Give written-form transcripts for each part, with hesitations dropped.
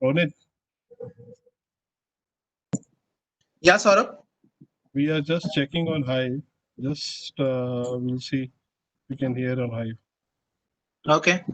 On it, Yeah, Saurabh. we are just checking on Hive. Just we'll see if we can hear on Hive. Okay.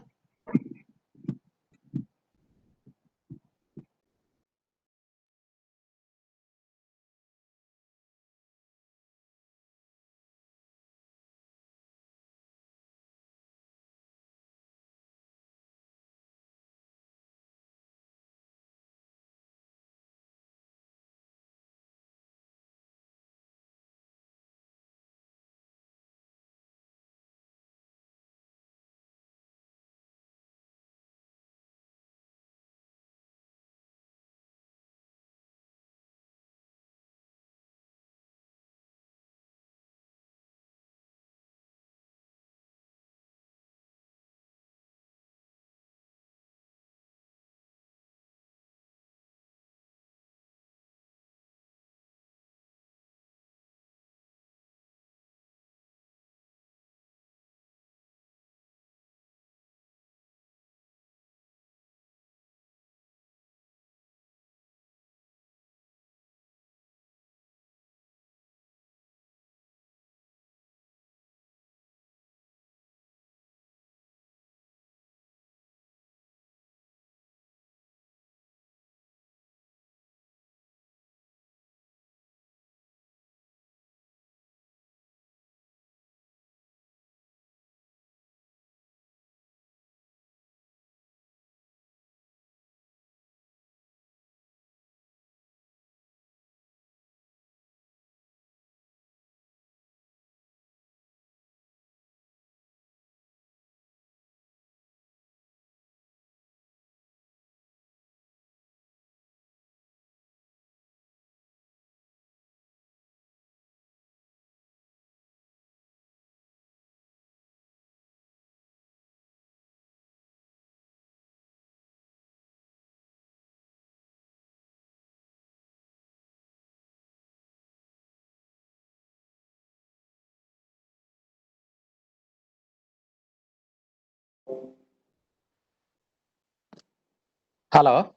Hello.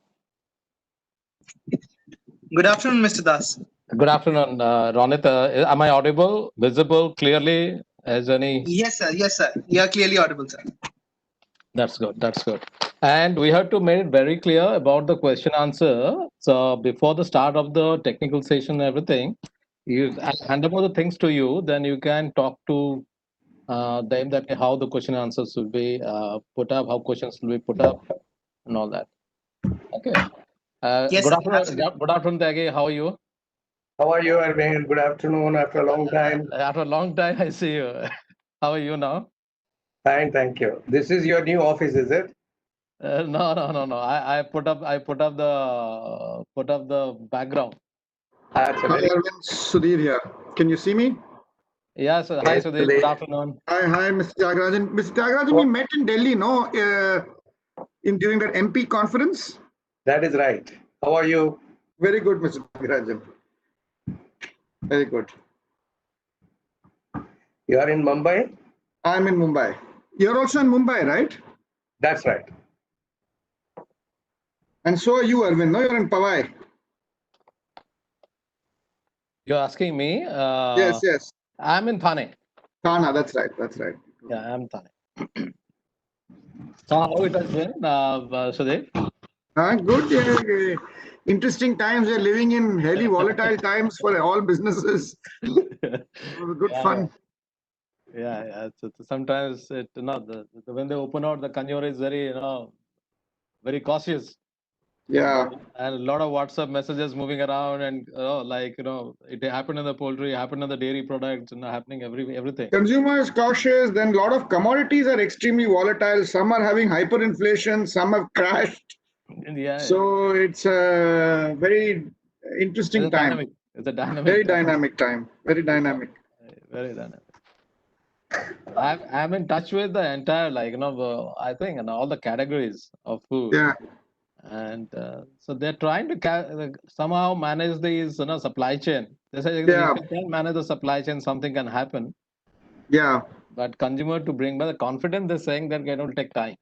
Good afternoon, Mr. Das. Good afternoon, Ronit. Am I audible, visible, clearly? As any? Yes, sir. Yes, sir. You are clearly audible, sir. That's good. That's good. And we have to make it very clear about the question answer. So before the start of the technical session, and everything, I'll hand over the things to you. Then you can talk to them that how the question answers will be put up, how questions will be put up, and all that. Okay. Yes, Good sir. afternoon. Absolutely. Good afternoon, Tyagi. How are you? How are you, Arvind? Good afternoon after a long time. After a long time, I see you. How are you now? Fine, thank you. This is your new office, is it? No. I put up the background. That's a Hi, very Arvind. Sudhir here. Can you see me? Yes. Hi, yes, Sudhir. Good afternoon. Hi, Mr. Tyagarajan. Mr. Tyagarajan, we met in Delhi, no? During that MP conference. That is right. How are you? Very good, Mr. Tyagarajan. Very good. You are in Mumbai? I'm in Mumbai. You're also in Mumbai, right? That's right. And so are you, Arvind. No, you're in Powai. You're asking me? Yes. I'm in Thane. Thana, that's right. That's right. Yeah, I'm Thane. So how it has been, Sudhir? Good. Yeah. Interesting times. We're living in highly volatile times for all businesses. Good fun. Yeah. Sometimes when they open out, the consumer is very very cautious. Yeah. And a lot of WhatsApp messages moving around, and it happened in the poultry, happened in the dairy products, happening everything. Consumers cautious. Then a lot of commodities are extremely volatile. Some are having hyperinflation. Some have crashed. Yeah. So it's a very interesting time. It's a dynamic. Very dynamic time. Very dynamic. Very dynamic. I'm in touch with the entire I think all the categories of food. Yeah. And so they're trying to somehow manage these supply chain. They say Yeah. if you can manage the supply chain, something can happen. Yeah. But consumer to bring back the confidence, they're saying that it will take time.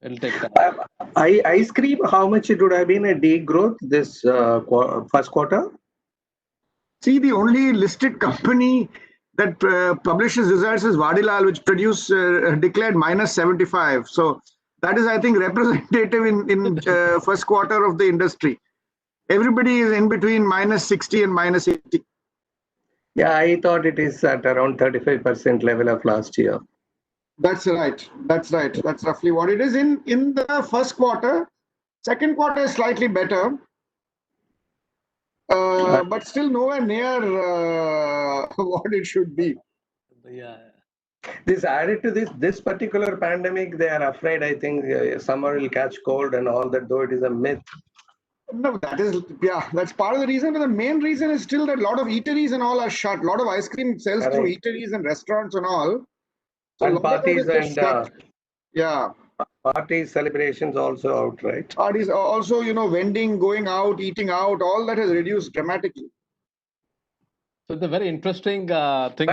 It'll take time. Ice cream, how much it would have been a degrowth this first quarter? See, the only listed company that publishes results is Vadilal, which declared -75. So that is, I think, representative in first quarter of the industry. Everybody is in between -60 and -80. Yeah, I thought it is at around 35% level of last year. That's right. That's right. That's roughly what it is in the first quarter. Second quarter is slightly better, but still nowhere near what it should be. Yeah. This added to this particular pandemic, they are afraid, I think, summer will catch cold and all that, though it is a myth. No, that's part of the reason. But the main reason is still that a lot of eateries and all are shut. A lot of ice cream sells through eateries and restaurants and all. So and parties and parties, celebrations also out, right? Parties also, vending, going out, eating out, all that has reduced dramatically. So it's a very interesting thing.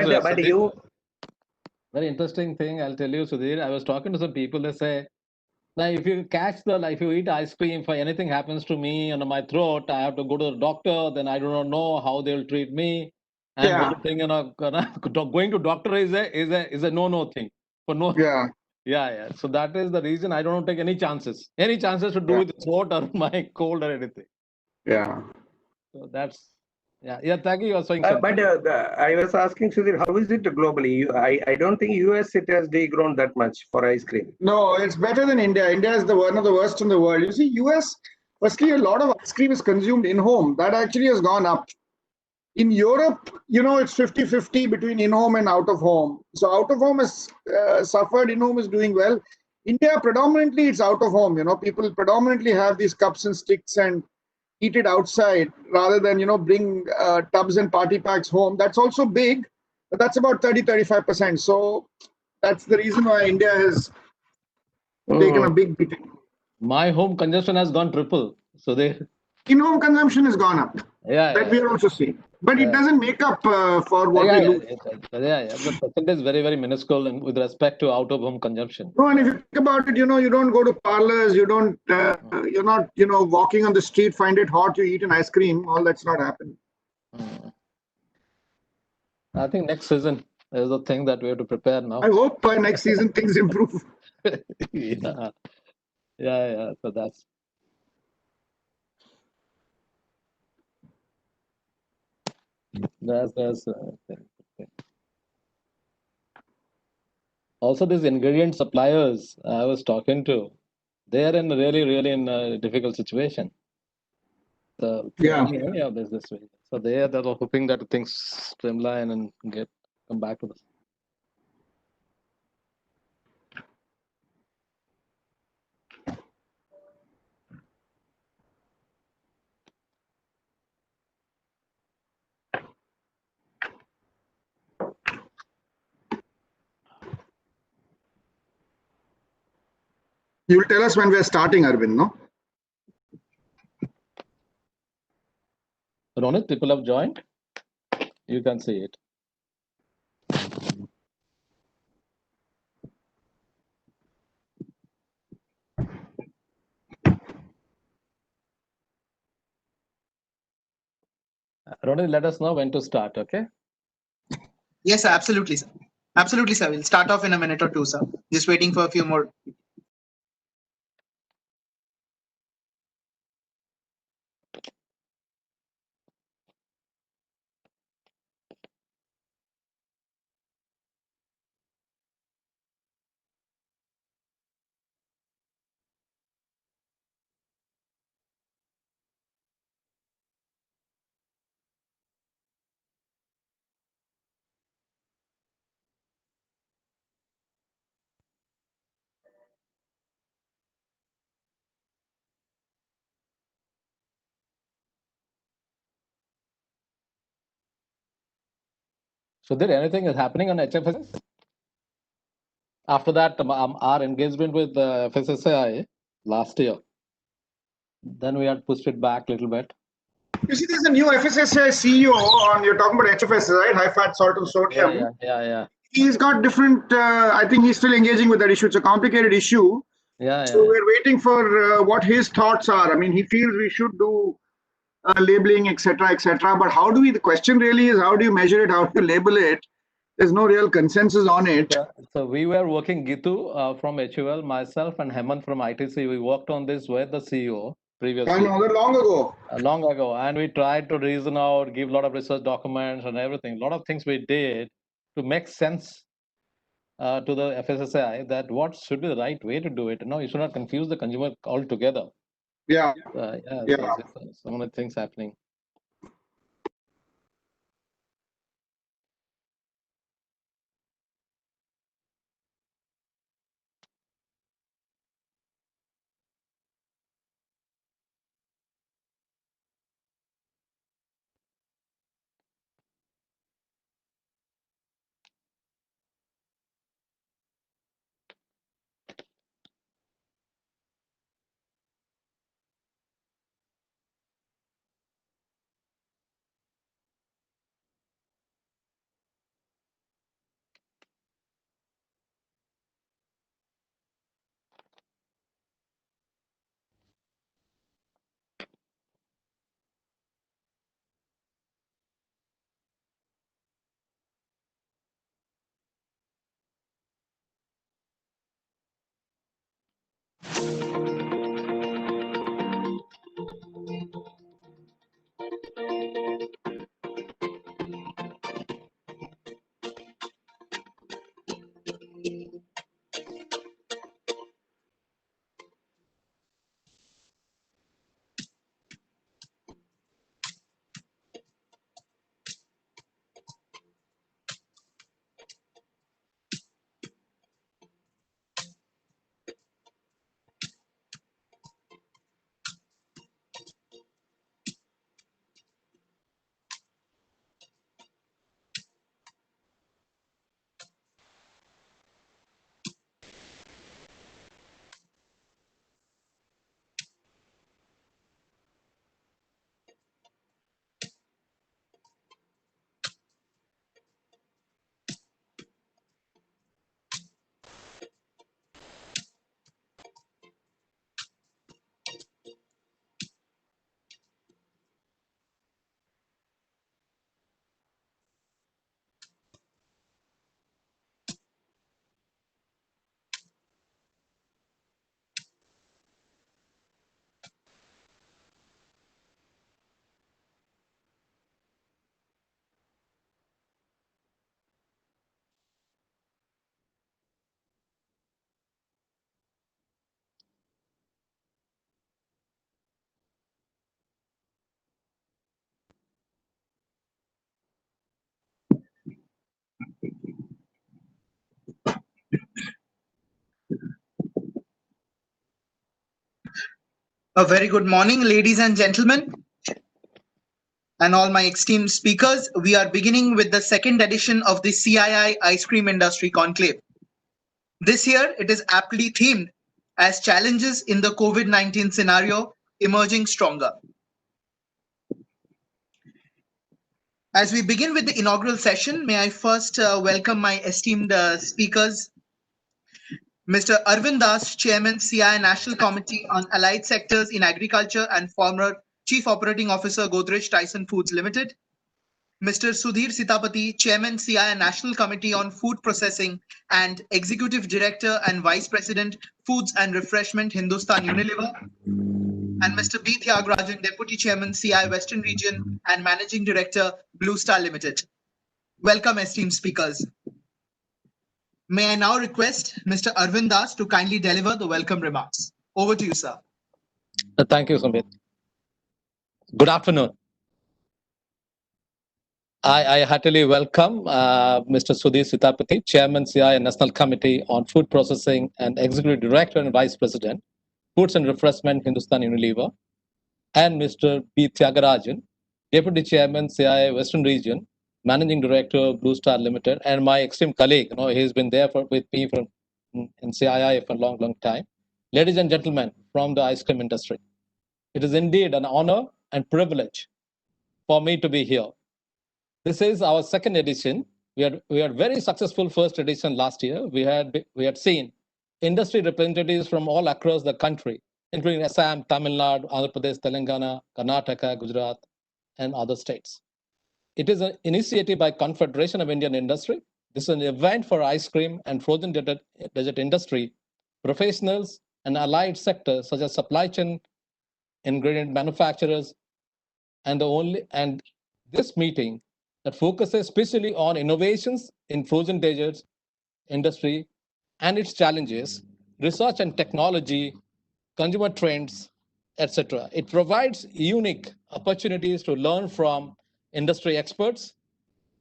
Very interesting thing, I'll tell you, Sudhir. I was talking to some people, they say, now if you if you eat ice cream, if anything happens to me on my throat, I have to go to the doctor, then I do not know how they'll treat me. And one thing, going to doctor is a no thing. For no. Yeah. So that is the reason I don't take any chances. Any chances to do with the throat or my cold or anything. Yeah. So that's Tagi, you are saying something. But I was asking Sudhir, how is it globally? I don't think US it has degrown that much for ice cream. No, it's better than India. India is one of the worst in the world. You see, US, firstly, a lot of ice cream is consumed in home. That actually has gone up. In Europe, it's 50-50 between in-home and out-of-home. So out-of-home has suffered, in-home is doing well. India, predominantly, it's out-of-home. People predominantly have these cups and sticks and eat it outside rather than, bring tubs and party packs home. That's also big, but that's about 30-35%. So that's the reason why India has taken a big beating. My home consumption has gone triple. So in-home consumption has gone up. That we are also seeing. But it doesn't make up for what we lose. The percentage is very, very minuscule and with respect to out-of-home consumption. No, and if you think about it, you don't go to parlors, you don't, you're not, walking on the street, find it hot, you eat an ice cream. All that's not happening. I think next season is the thing that we have to prepare now. I hope by next season things improve. Yeah. So that's. That's also these ingredient suppliers I was talking to, they are in really in a difficult situation. So there's this way. So they're hoping that things streamline and come back to this. You'll tell us when we're starting, Arvind, no? Ronit, people have joined. You can see it. Ronit, let us know when to start, okay? Yes, sir, absolutely, sir. Absolutely, sir. We'll start off in a minute or two, sir. Just waiting for a few more. So there anything is happening on HFSS? After that, our engagement with FSSAI last year, then we had pushed it back a little bit. You see, there's a new FSSAI CEO on, you're talking about HFSS, right? High fat, salt and sodium. Yeah. He's got different, I think he's still engaging with that issue. It's a complicated issue. Yeah, So we're waiting for what his thoughts are. I mean, he feels we should do labeling, etc., etc. But how do we? The question really is, how do you measure it? How do you label it? There's no real consensus on it. So we were working, Gitu from HUL, myself and Hemant from ITC. We worked on this with the CEO previously. I know that long ago. Long ago, and we tried to reason out, give a lot of research documents and everything. A lot of things we did to make sense to the FSSAI that what should be the right way to do it. No, you should not confuse the consumer altogether. Yeah. Yeah. So some of the things happening. A very good morning, ladies and gentlemen, and all my esteemed speakers. We are beginning with the second edition of the CII Ice-Cream Industry Conclave. This year, it is aptly themed as challenges in the COVID-19 scenario emerging stronger. As we begin with the inaugural session, may I first welcome my esteemed speakers, Mr. Arvind Das, Chairman, CII National Committee on Allied Sectors in Agriculture and former Chief Operating Officer, Godrej Tyson Foods Limited. Mr. Sudhir Sitapati, Chairman, CII National Committee on Food Processing and Executive Director and Vice President, Foods and Refreshment, Hindustan Unilever. And Mr. B. Thiagarajan, Deputy Chairman, CII Western Region and Managing Director, Blue Star Limited. Welcome, esteemed speakers. May I now request Mr. Arvind Das to kindly deliver the welcome remarks. Over to you, sir. Thank you, Sumit. Good afternoon. I heartily welcome Mr. Sudhir Sitapati, Chairman, CII National Committee on Food Processing and Executive Director and Vice President, Foods and Refreshment, Hindustan Unilever, and Mr. B. Thiagarajan, Deputy Chairman, CII Western Region, Managing Director, Blue Star Limited, and my esteemed colleague. He's been there with me in CII for a long, long time. Ladies and gentlemen from the ice cream industry, it is indeed an honor and privilege for me to be here. This is our second edition. We had very successful first edition last year. We had seen industry representatives from all across the country, including Assam, Tamil Nadu, Andhra Pradesh, Telangana, Karnataka, Gujarat, and other states. It is an initiative by Confederation of Indian Industry. This is an event for ice cream and frozen dessert industry, professionals, and allied sectors such as supply chain, ingredient manufacturers, and this meeting that focuses especially on innovations in frozen desserts industry and its challenges, research and technology, consumer trends, etc. It provides unique opportunities to learn from industry experts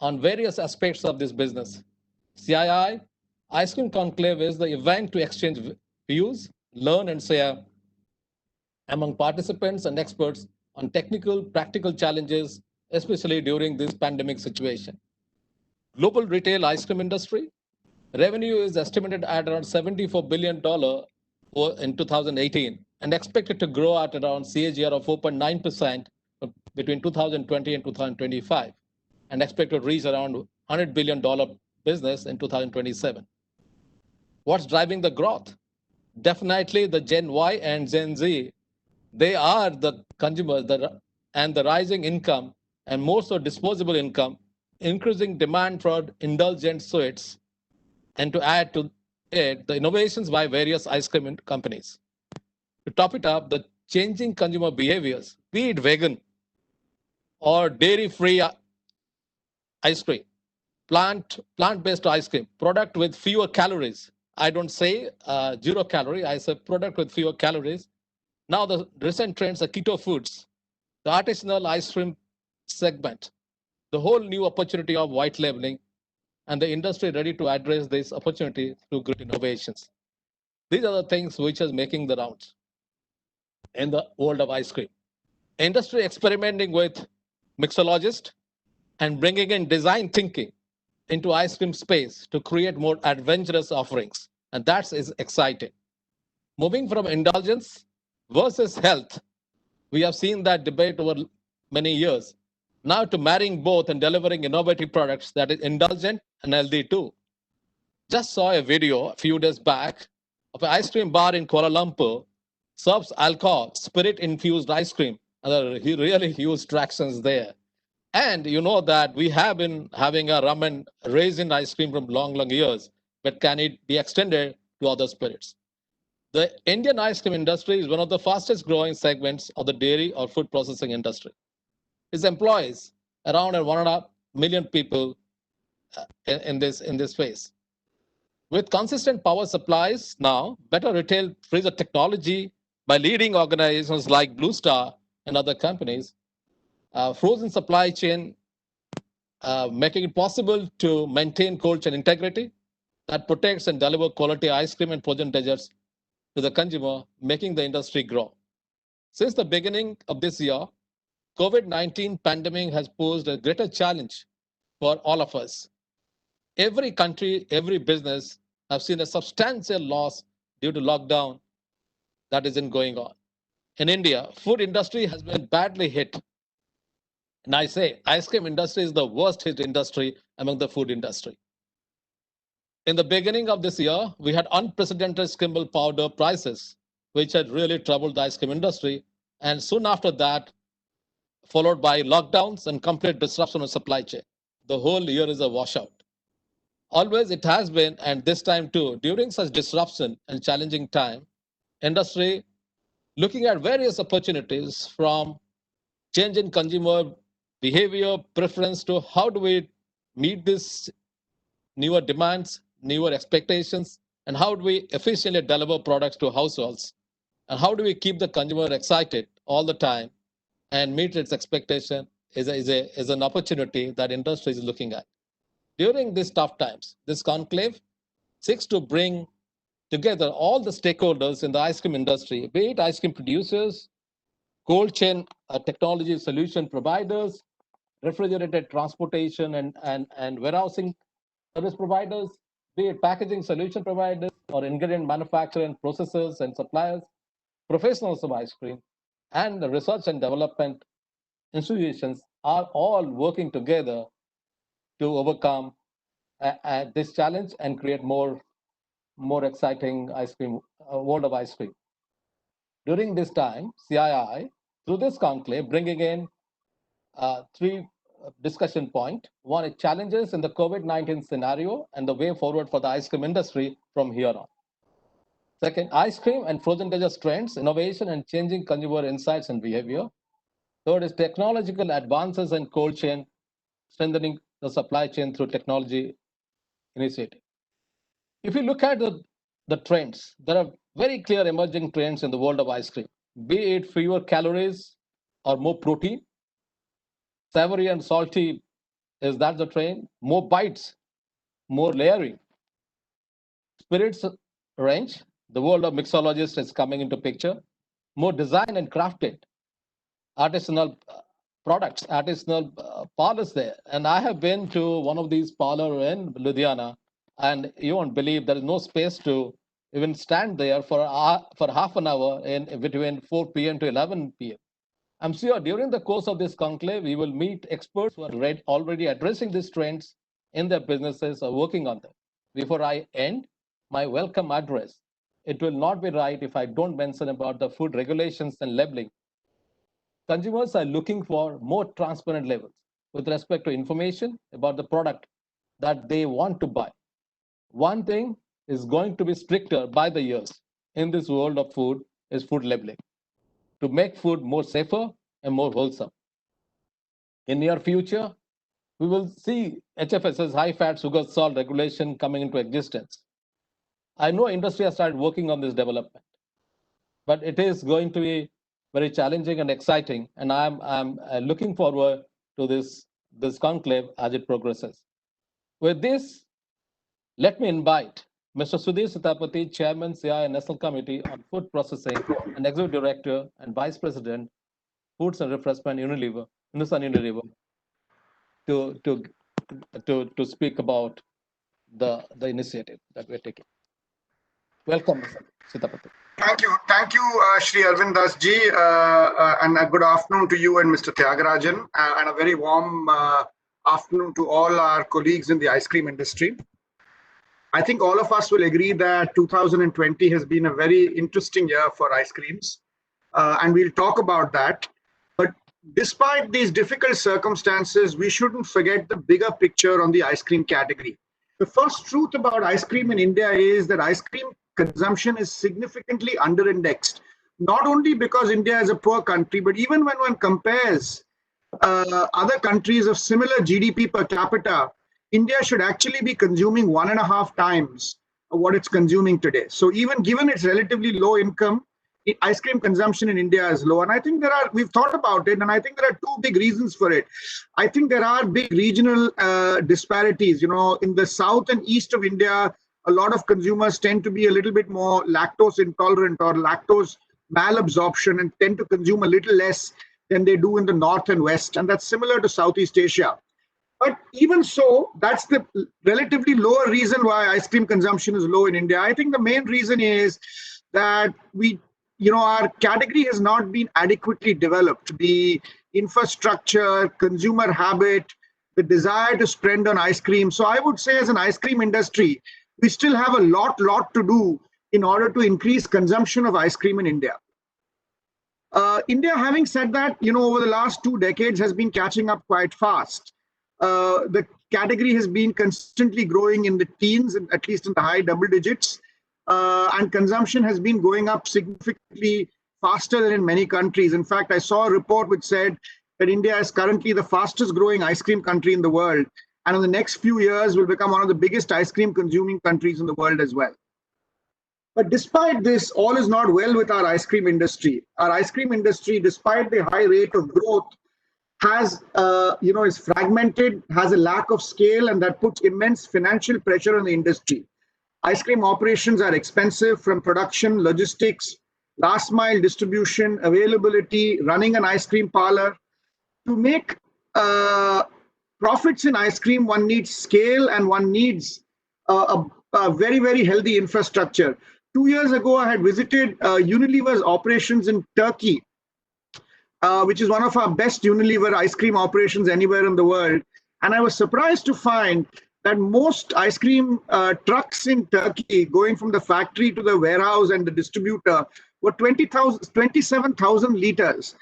on various aspects of this business. CII Ice Cream Conclave is the event to exchange views, learn, and share among participants and experts on technical, practical challenges, especially during this pandemic situation. Global retail ice cream industry revenue is estimated at around $74 billion in 2018 and expected to grow at around CAGR of 4.9% between 2020 and 2025 and expected to reach around $100 billion business in 2027. What's driving the growth? Definitely the Gen Y and Gen Z. They are the consumers and the rising income and more so disposable income, increasing demand for indulgent sweets, and to add to it, the innovations by various ice cream companies. To top it up, the changing consumer behaviors, be it vegan or dairy-free ice cream, plant-based ice cream, product with fewer calories. I don't say 0 calorie, I say product with fewer calories. Now the recent trends are keto foods, the artisanal ice cream segment, the whole new opportunity of white labeling, and the industry ready to address this opportunity through great innovations. These are the things which is making the rounds in the world of ice cream. Industry experimenting with mixologists and bringing in design thinking into ice cream space to create more adventurous offerings. And that is exciting. Moving from indulgence versus health, we have seen that debate over many years. Now to marrying both and delivering innovative products that is indulgent and healthy too. Just saw a video a few days back of an ice cream bar in Kuala Lumpur serves alcohol, spirit-infused ice cream, and there are really huge tractions there. And you know that we have been having a rum and raisin ice cream from long, long years, but can it be extended to other spirits? The Indian ice cream industry is one of the fastest growing segments of the dairy or food processing industry. It employs around 1.5 million people in this phase. With consistent power supplies now, better retail freezer technology by leading organizations like Blue Star and other companies, frozen supply chain, making it possible to maintain cold chain integrity that protects and deliver quality ice cream and frozen desserts to the consumer, making the industry grow. Since the beginning of this year, COVID-19 pandemic has posed a greater challenge for all of us. Every country, every business have seen a substantial loss due to lockdown that isn't going on. In India, food industry has been badly hit. And I say ice cream industry is the worst hit industry among the food industry. In the beginning of this year, we had unprecedented skimble powder prices, which had really troubled the ice cream industry. And soon after that, followed by lockdowns and complete disruption of supply chain. The whole year is a washout. Always it has been, and this time too, during such disruption and challenging time, industry looking at various opportunities from changing consumer behavior, preference to how do we meet these newer demands, newer expectations, and how do we efficiently deliver products to households, and how do we keep the consumer excited all the time and meet its expectation is an opportunity that industry is looking at. During these tough times, this conclave seeks to bring together all the stakeholders in the ice cream industry, be it ice cream producers, cold chain technology solution providers, refrigerated transportation and warehousing service providers, be it packaging solution providers or ingredient manufacturer and processors and suppliers, professionals of ice cream, and the research and development institutions are all working together to overcome this challenge and create more more exciting ice cream world of ice cream. During this time, CII, through this conclave, bringing in three discussion points. One is challenges in the COVID-19 scenario and the way forward for the ice cream industry from here on. Second, ice cream and frozen desserts trends, innovation and changing consumer insights and behavior. Third is technological advances in cold chain, strengthening the supply chain through technology initiative. If you look at the trends, there are very clear emerging trends in the world of ice cream, be it fewer calories or more protein. Savory and salty, is that the trend? More bites, more layering. Spirits range, the world of mixologists is coming into picture. More design and crafted, artisanal products, artisanal parlors there. And I have been to one of these parlors in Ludhiana, and you won't believe there is no space to even stand there for half an hour in between 4 p.m. to 11 p.m. I'm sure during the course of this conclave, we will meet experts who are already addressing these trends in their businesses or working on them. Before I end my welcome address, it will not be right if I don't mention about the food regulations and labeling. Consumers are looking for more transparent labels with respect to information about the product that they want to buy. One thing is going to be stricter by the years in this world of food is food labeling to make food more safer and more wholesome. In near future, we will see HFSS, high fat, sugar, salt regulation coming into existence. I know industry has started working on this development, but it is going to be very challenging and exciting. And I'm looking forward to this conclave as it progresses. With this, let me invite Mr. Sudhir Sitapati, Chairman, CII National Committee on Food Processing and Executive Director and Vice President, Foods and Refreshment, Unilever, Hindustan Unilever, to speak about the initiative that we're taking. Welcome, Mr. Sitapati. Thank you, Shri Arvind Das ji, and a good afternoon to you and Mr. Tyagarajan, and a very warm afternoon to all our colleagues in the ice cream industry. I think all of us will agree that 2020 has been a very interesting year for ice creams, and we'll talk about that. But despite these difficult circumstances, we shouldn't forget the bigger picture on the ice cream category. The first truth about ice cream in India is that ice cream consumption is significantly under-indexed, not only because India is a poor country, but even when one compares other countries of similar GDP per capita, India should actually be consuming 1.5 times what it's consuming today. So even given its relatively low income, ice cream consumption in India is low. And I think we've thought about it, and I think there are two big reasons for it. I think there are big regional disparities. You know, in the south and east of India, a lot of consumers tend to be a little bit more lactose intolerant or lactose malabsorption and tend to consume a little less than they do in the north and west. And that's similar to Southeast Asia. But even so, that's the relatively lower reason why ice cream consumption is low in India. I think the main reason is that our category has not been adequately developed. The infrastructure, consumer habit, the desire to spend on ice cream. So I would say as an ice cream industry, we still have a lot to do in order to increase consumption of ice cream in India. India, having said that, over the last 2 decades has been catching up quite fast. The category has been consistently growing in the teens, at least in the high double digits, and consumption has been going up significantly faster than in many countries. In fact, I saw a report which said that India is currently the fastest growing ice cream country in the world, and in the next few years will become one of the biggest ice cream consuming countries in the world as well. But despite this, all is not well with our ice cream industry. Our ice cream industry, despite the high rate of growth, has, is fragmented, has a lack of scale, and that puts immense financial pressure on the industry. Ice cream operations are expensive, from production, logistics, last mile distribution, availability, running an ice cream parlor. To make profits in ice cream, one needs scale and one needs a very, very healthy infrastructure. 2 years ago, I had visited Unilever's operations in Turkey, which is one of our best Unilever ice cream operations anywhere in the world. And I was surprised to find that most ice cream trucks in Turkey going from the factory to the warehouse and the distributor were 27,000 liters.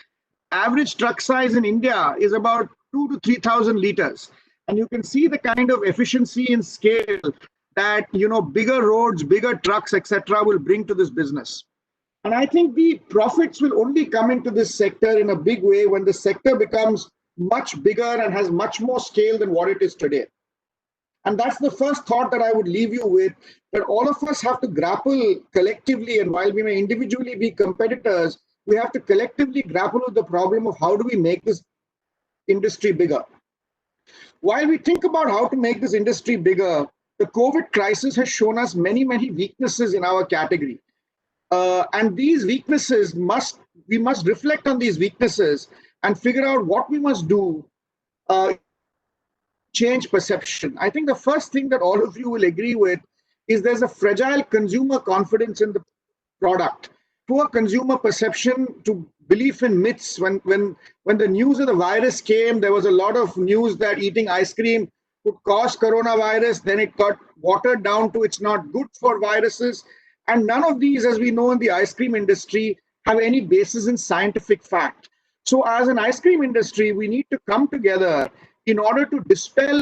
Average truck size in India is about 2 to 3,000 liters. And you can see the kind of efficiency and scale that, bigger roads, bigger trucks, etc., will bring to this business. And I think the profits will only come into this sector in a big way when the sector becomes much bigger and has much more scale than what it is today. And that's the first thought that I would leave you with, that all of us have to grapple collectively. And while we may individually be competitors, we have to collectively grapple with the problem of how do we make this industry bigger. While we think about how to make this industry bigger, the COVID crisis has shown us many, many weaknesses in our category. And these weaknesses we must reflect on these weaknesses and figure out what we must do, change perception. I think the first thing that all of you will agree with is there's a fragile consumer confidence in the product, poor consumer perception, to belief in myths. When the news of the virus came, there was a lot of news that eating ice cream could cause coronavirus. Then it got watered down to it's not good for viruses. And none of these, as we know in the ice cream industry, have any basis in scientific fact. So as an ice cream industry, we need to come together in order to dispel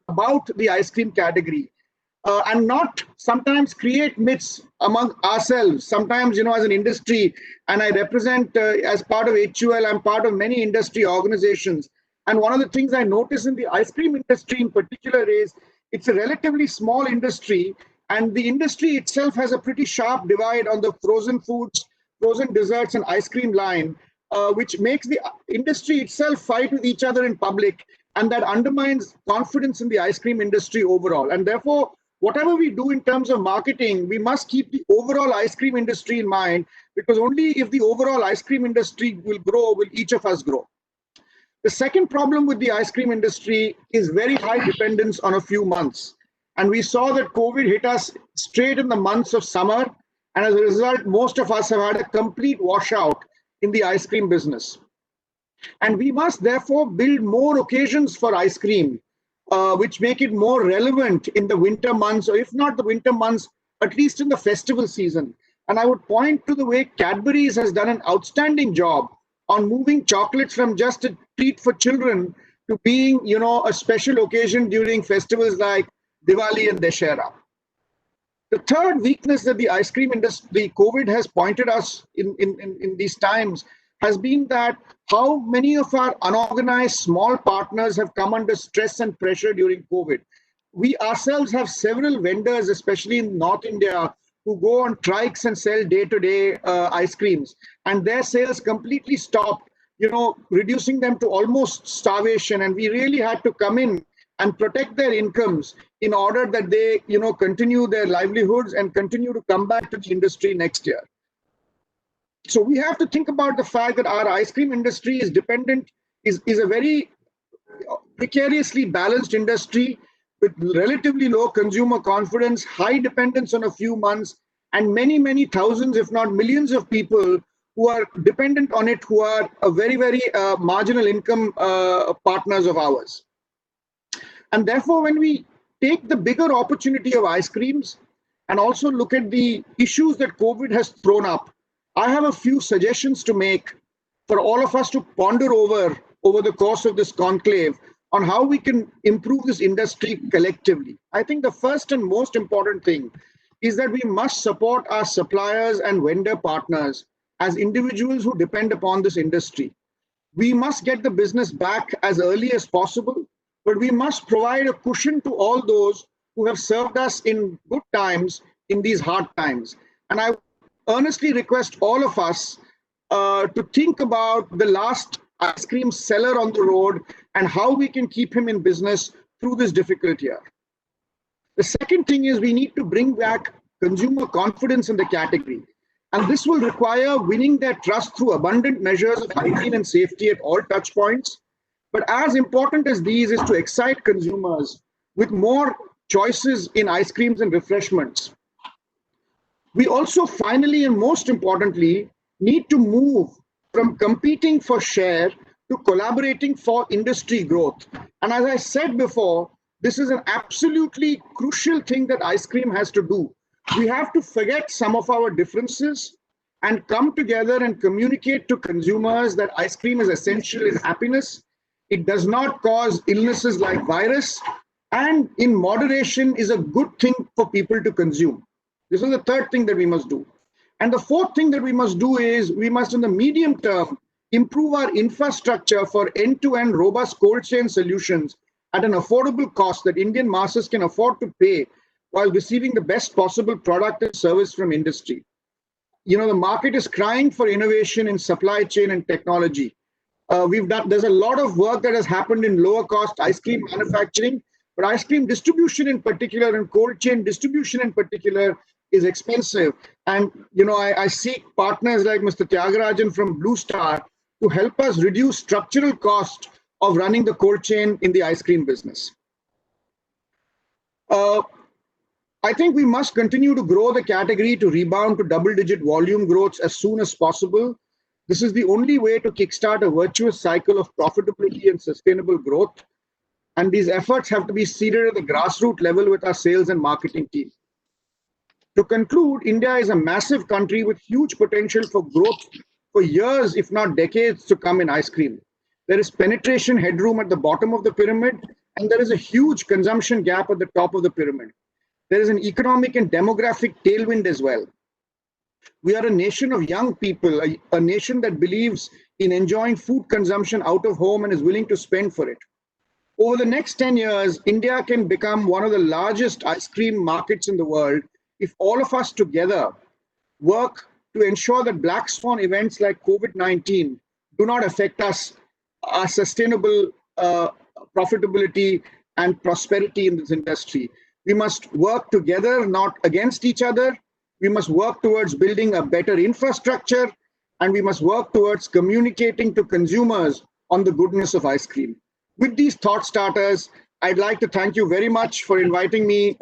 about the ice cream category and not sometimes create myths among ourselves. Sometimes, as an industry, and I represent as part of HUL, I'm part of many industry organizations. And one of the things I notice in the ice cream industry in particular is it's a relatively small industry, and the industry itself has a pretty sharp divide on the frozen foods, frozen desserts, and ice cream line, which makes the industry itself fight with each other in public, and that undermines confidence in the ice cream industry overall. And therefore, whatever we do in terms of marketing, we must keep the overall ice cream industry in mind, because only if the overall ice cream industry will grow, will each of us grow. The second problem with the ice cream industry is very high dependence on a few months. And we saw that COVID hit us straight in the months of summer. And as a result, most of us have had a complete washout in the ice cream business. And we must therefore build more occasions for ice cream, which make it more relevant in the winter months, or if not the winter months, at least in the festival season. And I would point to the way Cadbury's has done an outstanding job on moving chocolates from just a treat for children to being, a special occasion during festivals like Diwali and Dussehra. The third weakness that the ice cream industry, the COVID has pointed us in these times, has been that how many of our unorganized small partners have come under stress and pressure during COVID. We ourselves have several vendors, especially in North India, who go on trikes and sell day-to-day ice creams, and their sales completely stopped, reducing them to almost starvation. And we really had to come in and protect their incomes in order that they, continue their livelihoods and continue to come back to the industry next year. So we have to think about the fact that our ice cream industry is dependent, is a very precariously balanced industry with relatively low consumer confidence, high dependence on a few months, and many, many thousands, if not millions of people who are dependent on it, who are a very, very marginal income partners of ours. And therefore, when we take the bigger opportunity of ice creams and also look at the issues that COVID has thrown up, I have a few suggestions to make for all of us to ponder over the course of this conclave on how we can improve this industry collectively. I think the first and most important thing is that we must support our suppliers and vendor partners as individuals who depend upon this industry. We must get the business back as early as possible, but we must provide a cushion to all those who have served us in good times in these hard times. And I earnestly request all of us to think about the last ice cream seller on the road and how we can keep him in business through this difficult year. The second thing is we need to bring back consumer confidence in the category. And this will require winning their trust through abundant measures of hygiene and safety at all touch points. But as important as these is to excite consumers with more choices in ice creams and refreshments. We also finally and most importantly need to move from competing for share to collaborating for industry growth. And as I said before, This is an absolutely crucial thing that ice cream has to do. We have to forget some of our differences and come together and communicate to consumers that ice cream is essential in happiness. It does not cause illnesses like virus, and in moderation is a good thing for people to consume. This is the third thing that we must do. And the fourth thing that we must do is we must, in the medium term, improve our infrastructure for end-to-end robust cold chain solutions at an affordable cost that Indian masses can afford to pay while receiving the best possible product and service from industry. You know, the market is crying for innovation in supply chain and technology. There's a lot of work that has happened in lower cost ice cream manufacturing, but ice cream distribution in particular and cold chain distribution in particular is expensive. And, you know, I seek partners like Mr. Tyagarajan from Blue Star to help us reduce structural cost of running the cold chain in the ice cream business. I think we must continue to grow the category to rebound to double-digit volume growth as soon as possible. This is the only way to kickstart a virtuous cycle of profitability and sustainable growth. And these efforts have to be seeded at the grassroots level with our sales and marketing team. To conclude, India is a massive country with huge potential for growth for years, if not decades, to come in ice cream. There is penetration headroom at the bottom of the pyramid, and there is a huge consumption gap at the top of the pyramid. There is an economic and demographic tailwind as well. We are a nation of young people, a nation that believes in enjoying food consumption out of home and is willing to spend for it. Over the next 10 years, India can become one of the largest ice cream markets in the world if all of us together work to ensure that black swan events like COVID-19 do not affect us, our sustainable profitability and prosperity in this industry. We must work together, not against each other. We must work towards building a better infrastructure, and we must work towards communicating to consumers on the goodness of ice cream. With these thought starters, I'd like to thank you very much for inviting me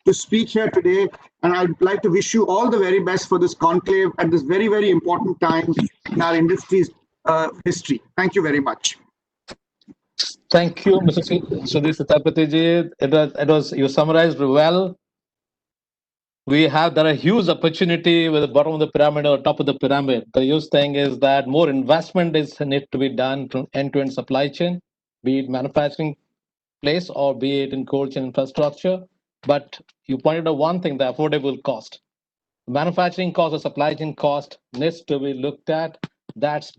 to speak here today. And I'd like to wish you all the very best for this conclave at this very, very important time in our industry's history. Thank you very much. Thank you, Mr. Sudhir Sitapati. It was, you summarized well. There are huge opportunity with the bottom of the pyramid or top of the pyramid. The huge thing is that more investment is need to be done from end-to-end supply chain, be it manufacturing place or be it in cold chain infrastructure. But you pointed out one thing, the affordable cost. Manufacturing cost or supply chain cost needs to be looked at. That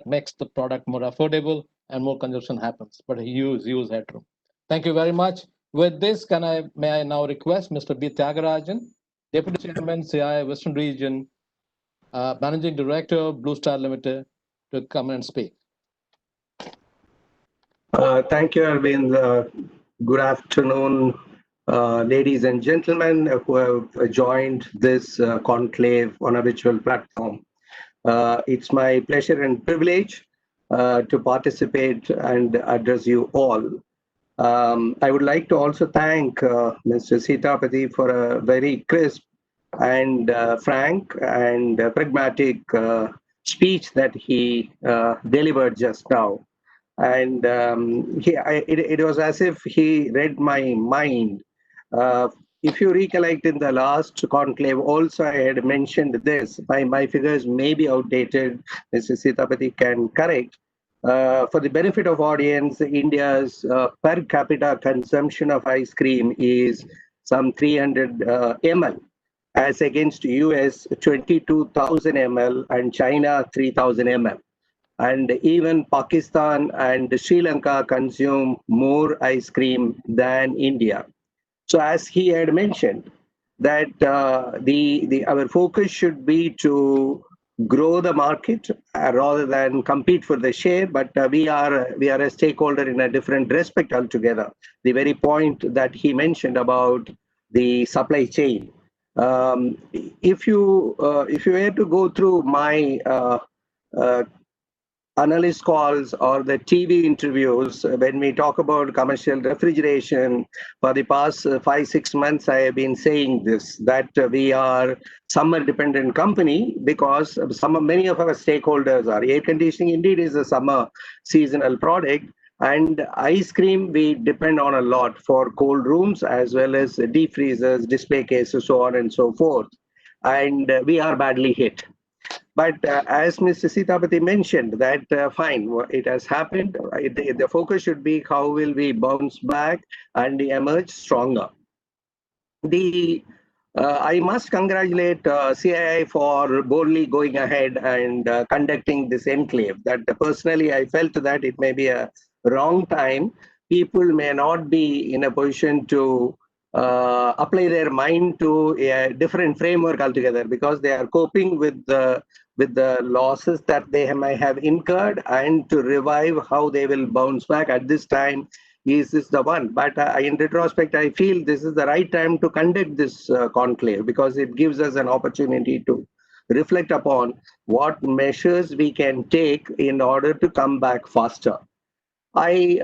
makes the product more affordable and more consumption happens. But huge headroom. Thank you very much. With this, may I now request Mr. B. Tyagarajan, Deputy Chairman, CII Western Region, Managing Director, Blue Star Limited, to come and speak. Thank you, Arvind. Good afternoon, ladies and gentlemen who have joined this conclave on a virtual platform. It's my pleasure and privilege to participate and address you all. I would like to also thank Mr. Sitapati for a very crisp and frank and pragmatic speech that he delivered just now. And it was as if he read my mind. If you recollect in the last conclave, also I had mentioned this. My figures may be outdated. Mr. Sitapati can correct. For the benefit of audience, India's per capita consumption of ice cream is some 300 ml, as against US 22,000 ml and China 3,000 ml. And even Pakistan and Sri Lanka consume more ice cream than India. So as he had mentioned, that our focus should be to grow the market rather than compete for the share, but we are a stakeholder in a different respect altogether. The very point that he mentioned about the supply chain. If you were to go through my analyst calls or the TV interviews, when we talk about commercial refrigeration, for the past 5-6 months, I have been saying this, that we are summer dependent company because many of our stakeholders are. Air conditioning indeed is a summer seasonal product, And ice cream, we depend on a lot for cold rooms as well as deep freezers, display cases, so on and so forth. And we are badly hit. But as Mr. Sitapati mentioned, that fine, it has happened. The focus should be how will we bounce back and emerge stronger. The I must congratulate CII for boldly going ahead and conducting this enclave. That personally, I felt that it may be a wrong time. People may not be in a position to apply their mind to a different framework altogether because they are coping with the losses that they may have incurred, and to revive how they will bounce back at this time is this the one. But in retrospect, I feel this is the right time to conduct this conclave because it gives us an opportunity to reflect upon what measures we can take in order to come back faster. I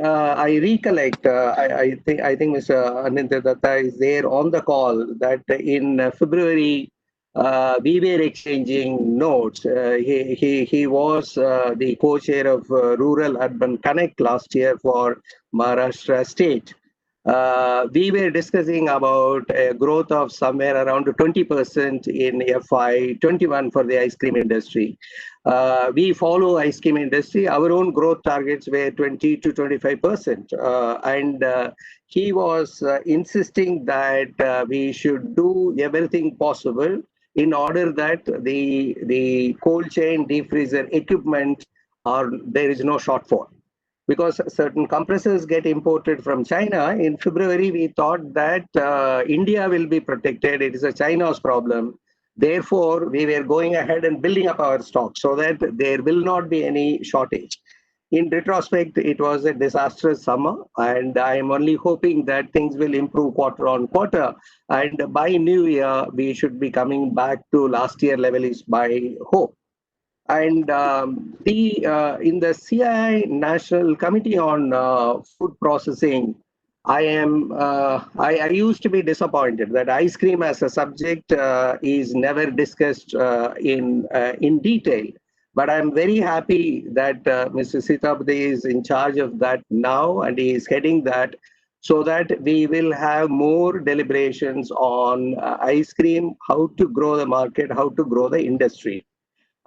recollect. I think Mr. Anindya Datta is there on the call that in February we were exchanging notes. He was the co-chair of Rural Urban Connect last year for Maharashtra State. We were discussing about a growth of somewhere around 20% in FY21 for the ice cream industry. We follow ice cream industry. Our own growth targets were 20 to 25%. And he was insisting that we should do everything possible in order that the cold chain deep freezer equipment there is no shortfall because certain compressors get imported from China. In February, we thought that India will be protected. It is a China's problem. Therefore, we were going ahead and building up our stock so that there will not be any shortage. In retrospect, it was a disastrous summer, and I am only hoping that things will improve quarter on quarter. And by New Year, we should be coming back to last year level is by hope. And the in the CII National Committee on Food Processing, I used to be disappointed that ice cream as a subject is never discussed in detail. But I'm very happy that Mr. Sitapati is in charge of that now, and he is heading that, so that we will have more deliberations on ice cream, how to grow the market, how to grow the industry.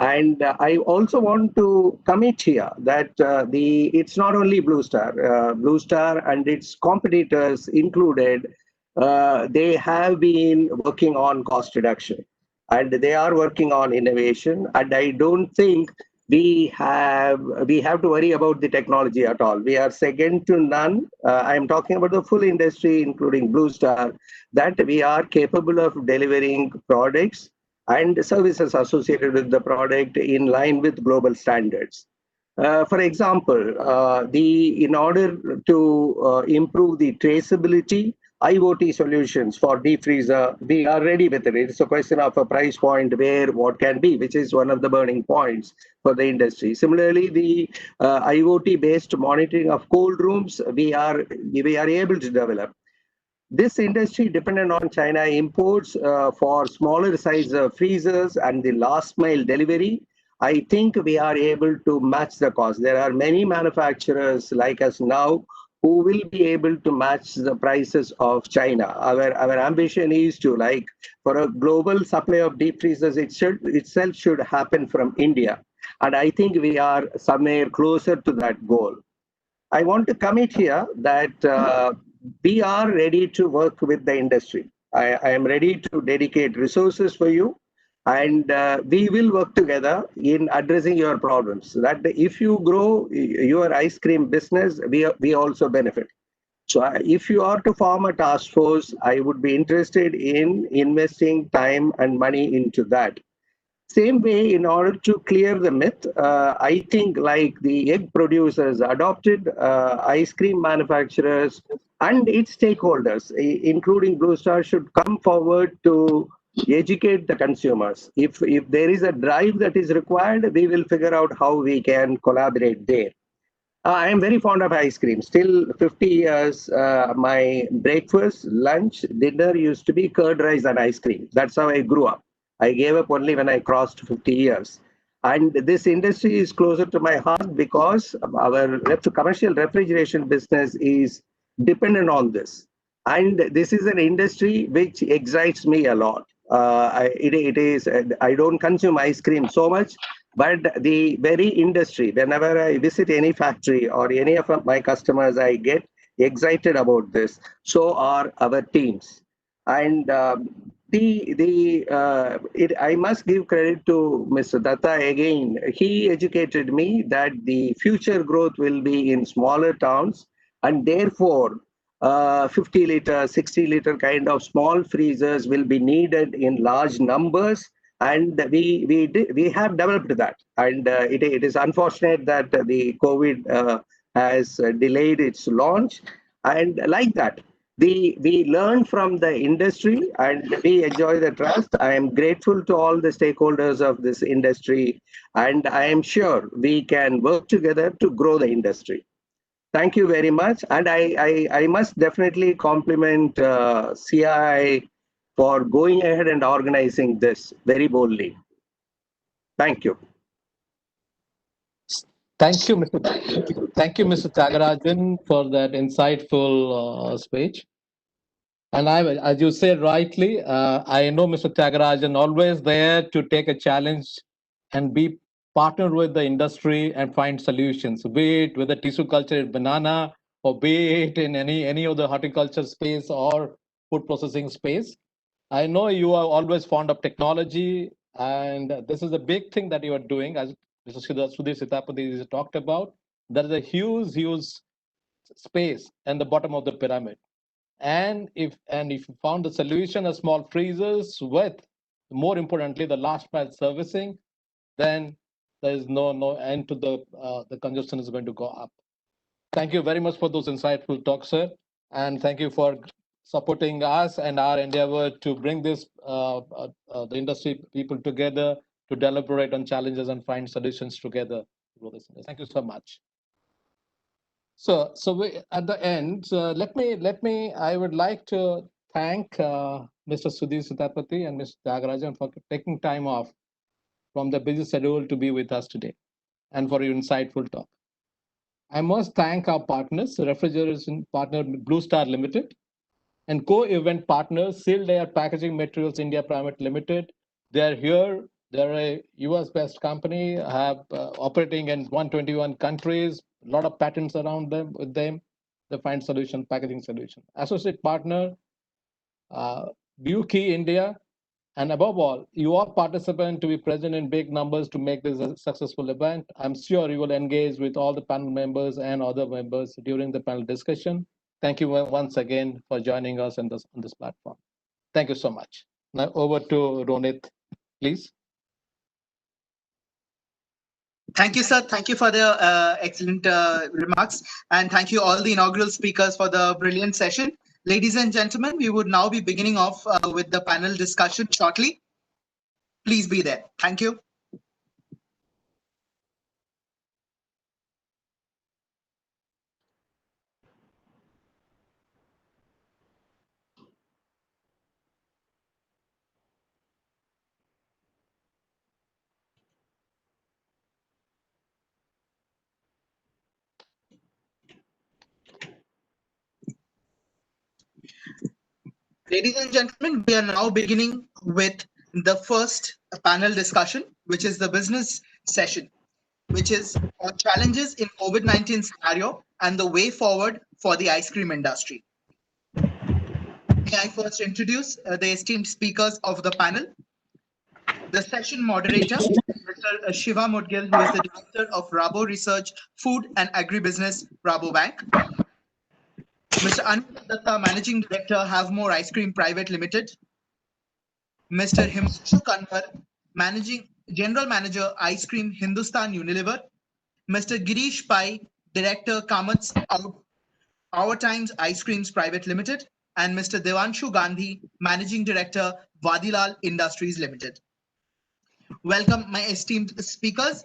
And I also want to commit here that it's not only Blue Star. Blue Star and its competitors included, they have been working on cost reduction, and they are working on innovation. And I don't think we have to worry about the technology at all. We are second to none. I am talking about the full industry, including Blue Star, that we are capable of delivering products and services associated with the product in line with global standards. For example, in order to improve the traceability, IoT solutions for deep freezer, we are ready with it. It's a question of a price point where what can be, which is one of the burning points for the industry. Similarly, the IoT-based monitoring of cold rooms, we are able to develop. This industry dependent on China imports for smaller size freezers and the last mile delivery. I think we are able to match the cost. There are many manufacturers like us now who will be able to match the prices of China. Our ambition is to, like, for a global supply of deep freezers, itself should happen from India. And I think we are somewhere closer to that goal. I want to commit here that we are ready to work with the industry. I am ready to dedicate resources for you, and we will work together in addressing your problems. So that if you grow your ice cream business, we also benefit. So if you are to form a task force, I would be interested in investing time and money into that. Same way, in order to clear the myth, I think like the egg producers adopted, ice cream manufacturers and its stakeholders, including Blue Star, should come forward to educate the consumers. If there is a drive that is required, we will figure out how we can collaborate there. I am very fond of ice cream. Still 50 years, my breakfast, lunch, dinner used to be curd rice and ice cream. That's how I grew up. I gave up only when I crossed 50 years. And this industry is closer to my heart because our commercial refrigeration business is dependent on this. And this is an industry which excites me a lot. It is, I don't consume ice cream so much, but the very industry, whenever I visit any factory or any of my customers, I get excited about this. So are our teams. And I must give credit to Mr. Datta again. He educated me that the future growth will be in smaller towns, and therefore 50 liter, 60 liter kind of small freezers will be needed in large numbers. And we have developed that. And it is unfortunate that the COVID has delayed its launch. And like that, we learn from the industry and we enjoy the trust. I am grateful to all the stakeholders of this industry, and I am sure we can work together to grow the industry. Thank you very much. And I must definitely compliment CII for going ahead and organizing this very boldly. Thank you. Thank you, Mr. Tyagarajan, for that insightful speech. And as you said rightly, I know Mr. Tyagarajan always there to take a challenge and be partnered with the industry and find solutions, be it with the tissue culture in banana, or be it in any of the horticulture space or food processing space. I know you are always fond of technology, and this is a big thing that you are doing, as Mr. Sudhir Sitapati has talked about. There is a huge space in the bottom of the pyramid. And if you found the solution of small freezers with, more importantly, the last mile servicing, then there is no end to the congestion is going to go up. Thank you very much for those insightful talks, sir, and thank you for supporting us and our endeavor to bring this the industry people together to deliberate on challenges and find solutions together. Thank you so much. So at the end, let me. I would like to thank Mr. Sudhir Sitapati and Mr. Tyagarajan for taking time off from the busy schedule to be with us today, and for your insightful talk. I must thank our partners, refrigeration partner Blue Star Limited, and co-event partners Sealed Air Packaging Materials India Private Limited. They are here. They're a US-based company, have operating in 121 countries, a lot of patents around them. With them, they find solution, packaging solution. Associate partner, Key India, and above all, you are participant to be present in big numbers to make this a successful event. I'm sure you will engage with all the panel members and other members during the panel discussion. Thank you once again for joining us on this platform. Thank you so much. Now over to Ronit, please. Thank you, sir. Thank you for the excellent remarks. And thank you all the inaugural speakers for the brilliant session. Ladies and gentlemen, we would now be beginning off with the panel discussion shortly. Please be there. Thank you. Ladies and gentlemen, we are now beginning with the first panel discussion, which is the business session, which is on challenges in COVID-19 scenario and the way forward for the ice cream industry. May I first introduce the esteemed speakers of the panel. The session moderator, Mr. Shiva Mudgil, who is the Director of Rabo Research, Food and Agribusiness, Rabobank. Mr. Anil Datta, Managing Director, Have More Ice Cream Private Limited. Mr. Himanshu Kanwar, General Manager, Ice Cream Hindustan Unilever. Mr. Girish Pai, Director, Kamat's Our Times Ice Creams Private Limited. And Mr. Devanshu Gandhi, Managing Director, Vadilal Industries Limited. Welcome, my esteemed speakers.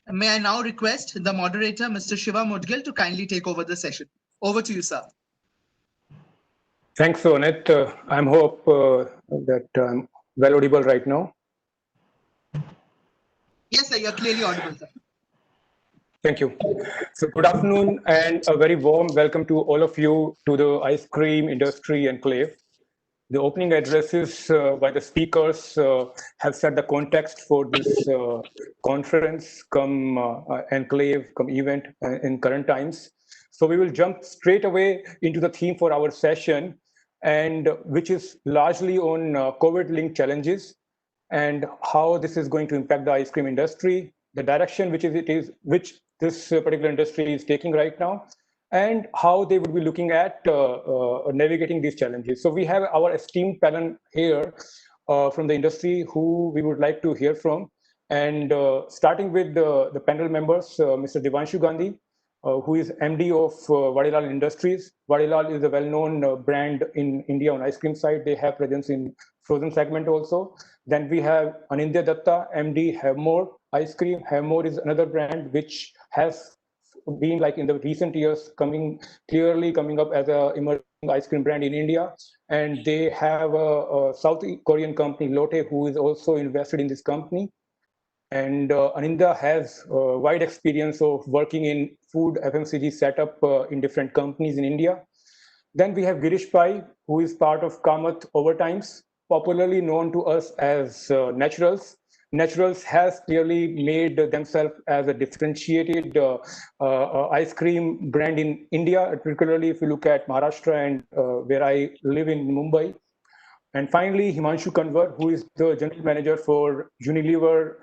May I now request the moderator, Mr. Shiva Mudgil, to kindly take over the session. Over to you, sir. Thanks, Ronit. I hope that I'm well audible right now. Yes, sir, you're clearly audible, sir. Thank you. So good afternoon and a very warm welcome to all of you to the Ice Cream Industry Enclave. The opening addresses by the speakers have set the context for this conference, come enclave, come event in current times. So we will jump straight away into the theme for our session, and which is largely on COVID-linked challenges and how this is going to impact the ice cream industry, the direction which this particular industry is taking right now, and how they would be looking at navigating these challenges. So we have our esteemed panel here from the industry who we would like to hear from. And starting with the panel members, Mr. Devanshu Gandhi, who is MD of Vadilal Industries. Vadilal is a well-known brand in India on ice cream side. They have presence in frozen segment also. Then we have Anindya Datta, MD, Havemore Ice Cream. Havemore is another brand which has been like in the recent years clearly coming up as a emerging ice cream brand in India. And they have a South Korean company, Lotte, who is also invested in this company. And Aninda has wide experience of working in food FMCG setup in different companies in India. Then we have Girish Pai, who is part of Kamath Overtimes, popularly known to us as Naturals. Naturals has clearly made themselves as a differentiated ice cream brand in India, particularly if you look at Maharashtra and where I live in Mumbai. And finally, Himanshu Kanwar, who is the general manager for Unilever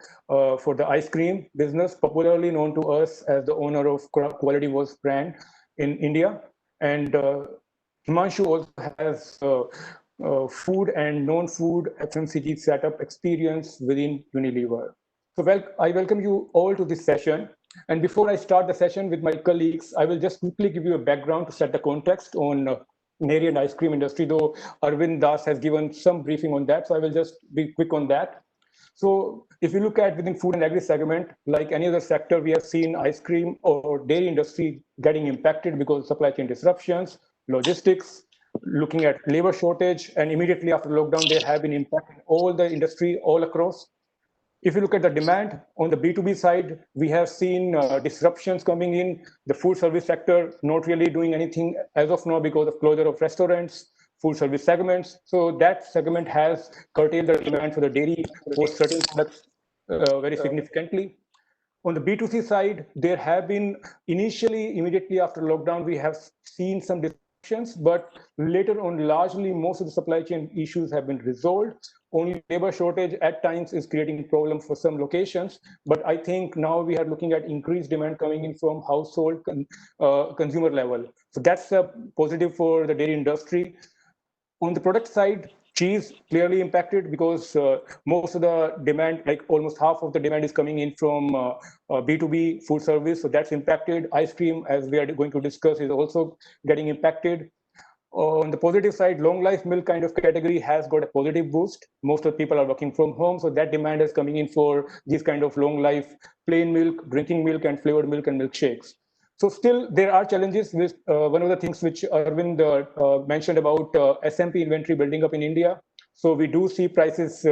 for the ice cream business, popularly known to us as the owner of Quality Wars brand in India. And Himanshu also has food and non-food FMCG setup experience within Unilever. So I welcome you all to this session. And before I start the session with my colleagues, I will just quickly give you a background to set the context on dairy and ice cream industry, though Arvind Das has given some briefing on that. So I will just be quick on that. So if you look at within food and agri segment, like any other sector, we have seen ice cream or dairy industry getting impacted because of supply chain disruptions, logistics, looking at labor shortage, and immediately after lockdown, there have been impact in all the industry all across. If you look at the demand on the B2B side, we have seen disruptions coming in. The food service sector not really doing anything as of now because of closure of restaurants, food service segments. So that segment has curtailed the demand for the dairy for certain products very significantly. On the B2C side, there have been initially, immediately after lockdown, we have seen some disruptions, but later on, largely most of the supply chain issues have been resolved. Only labor shortage at times is creating problem for some locations, but I think now we are looking at increased demand coming in from household consumer level. So that's a positive for the dairy industry. On the product side, cheese clearly impacted because most of the demand, like almost half of the demand is coming in from B2B food service. So that's impacted. Ice cream, as we are going to discuss, is also getting impacted. On the positive side, long life milk kind of category has got a positive boost. Most of the people are working from home. So that demand is coming in for these kind of long life plain milk, drinking milk, and flavored milk and milkshakes. So still, there are challenges with one of the things which Arvind mentioned about SMP inventory building up in India. So we do see prices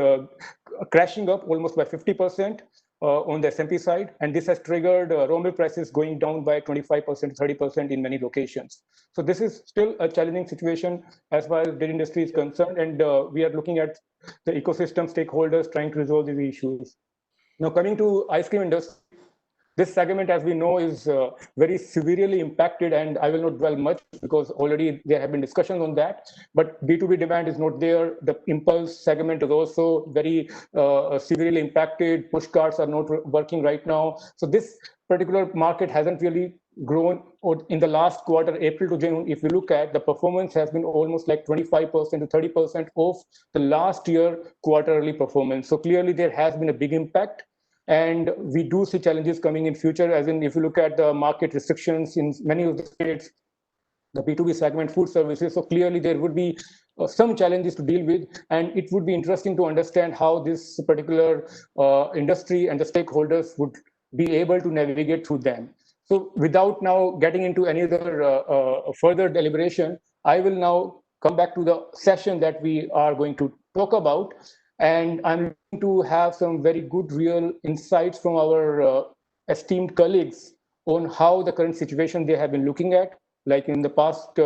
crashing up almost by 50% on the SMP side. And this has triggered raw milk prices going down by 25%, 30% in many locations. So this is still a challenging situation as far as dairy industry is concerned. And we are looking at the ecosystem stakeholders trying to resolve these issues. Now, coming to ice cream industry, this segment, as we know, is very severely impacted, and I will not dwell much because already there have been discussions on that. But B2B demand is not there. The impulse segment is also very severely impacted. Push carts are not working right now. So this particular market hasn't really grown in the last quarter, April to June. If you look at the performance, has been almost like 25% to 30% of the last year quarterly performance. So clearly, there has been a big impact. And we do see challenges coming in future, as in if you look at the market restrictions in many of the states, the B2B segment, food services. So clearly there would be some challenges to deal with. And it would be interesting to understand how this particular industry and the stakeholders would be able to navigate through them. So without now getting into any other further deliberation, I will now come back to the session that we are going to talk about. And I'm looking to have some very good real insights from our esteemed colleagues on how the current situation they have been looking at, like in the past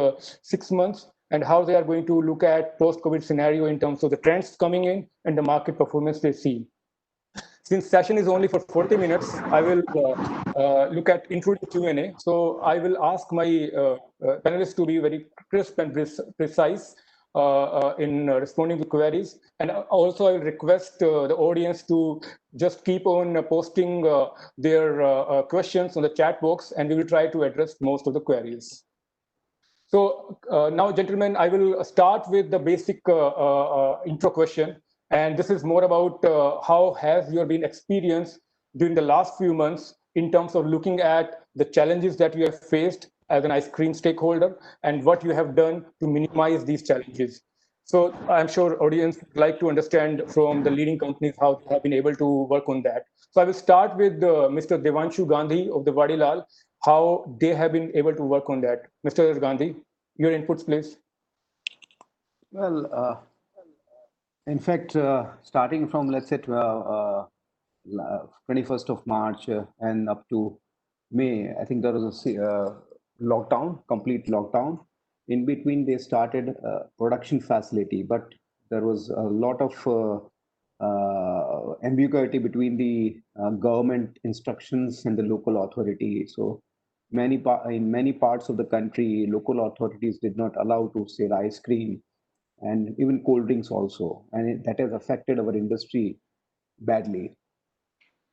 6 months, and how they are going to look at post-COVID scenario in terms of the trends coming in and the market performance they see. Since session is only for 40 minutes, I will look at including Q&A. So I will ask my panelists to be very crisp and precise in responding to queries. And also I will request the audience to just keep on posting their questions on the chat box, and we will try to address most of the queries. So now, gentlemen, I will start with the basic intro question. And this is more about how has your been experienced during the last few months in terms of looking at the challenges that you have faced as an ice cream stakeholder and what you have done to minimize these challenges. So I'm sure audience would like to understand from the leading companies how they have been able to work on that. So I will start with Mr. Devanshu Gandhi of the Vadilal, how they have been able to work on that. Mr. Gandhi, your inputs, please. Well, in fact, starting from, let's say, 21st of March and up to May, I think there was a lockdown, complete lockdown. In between, they started a production facility, but there was a lot of ambiguity between the government instructions and the local authority. So in many parts of the country, local authorities did not allow to sell ice cream and even cold drinks also, and that has affected our industry badly.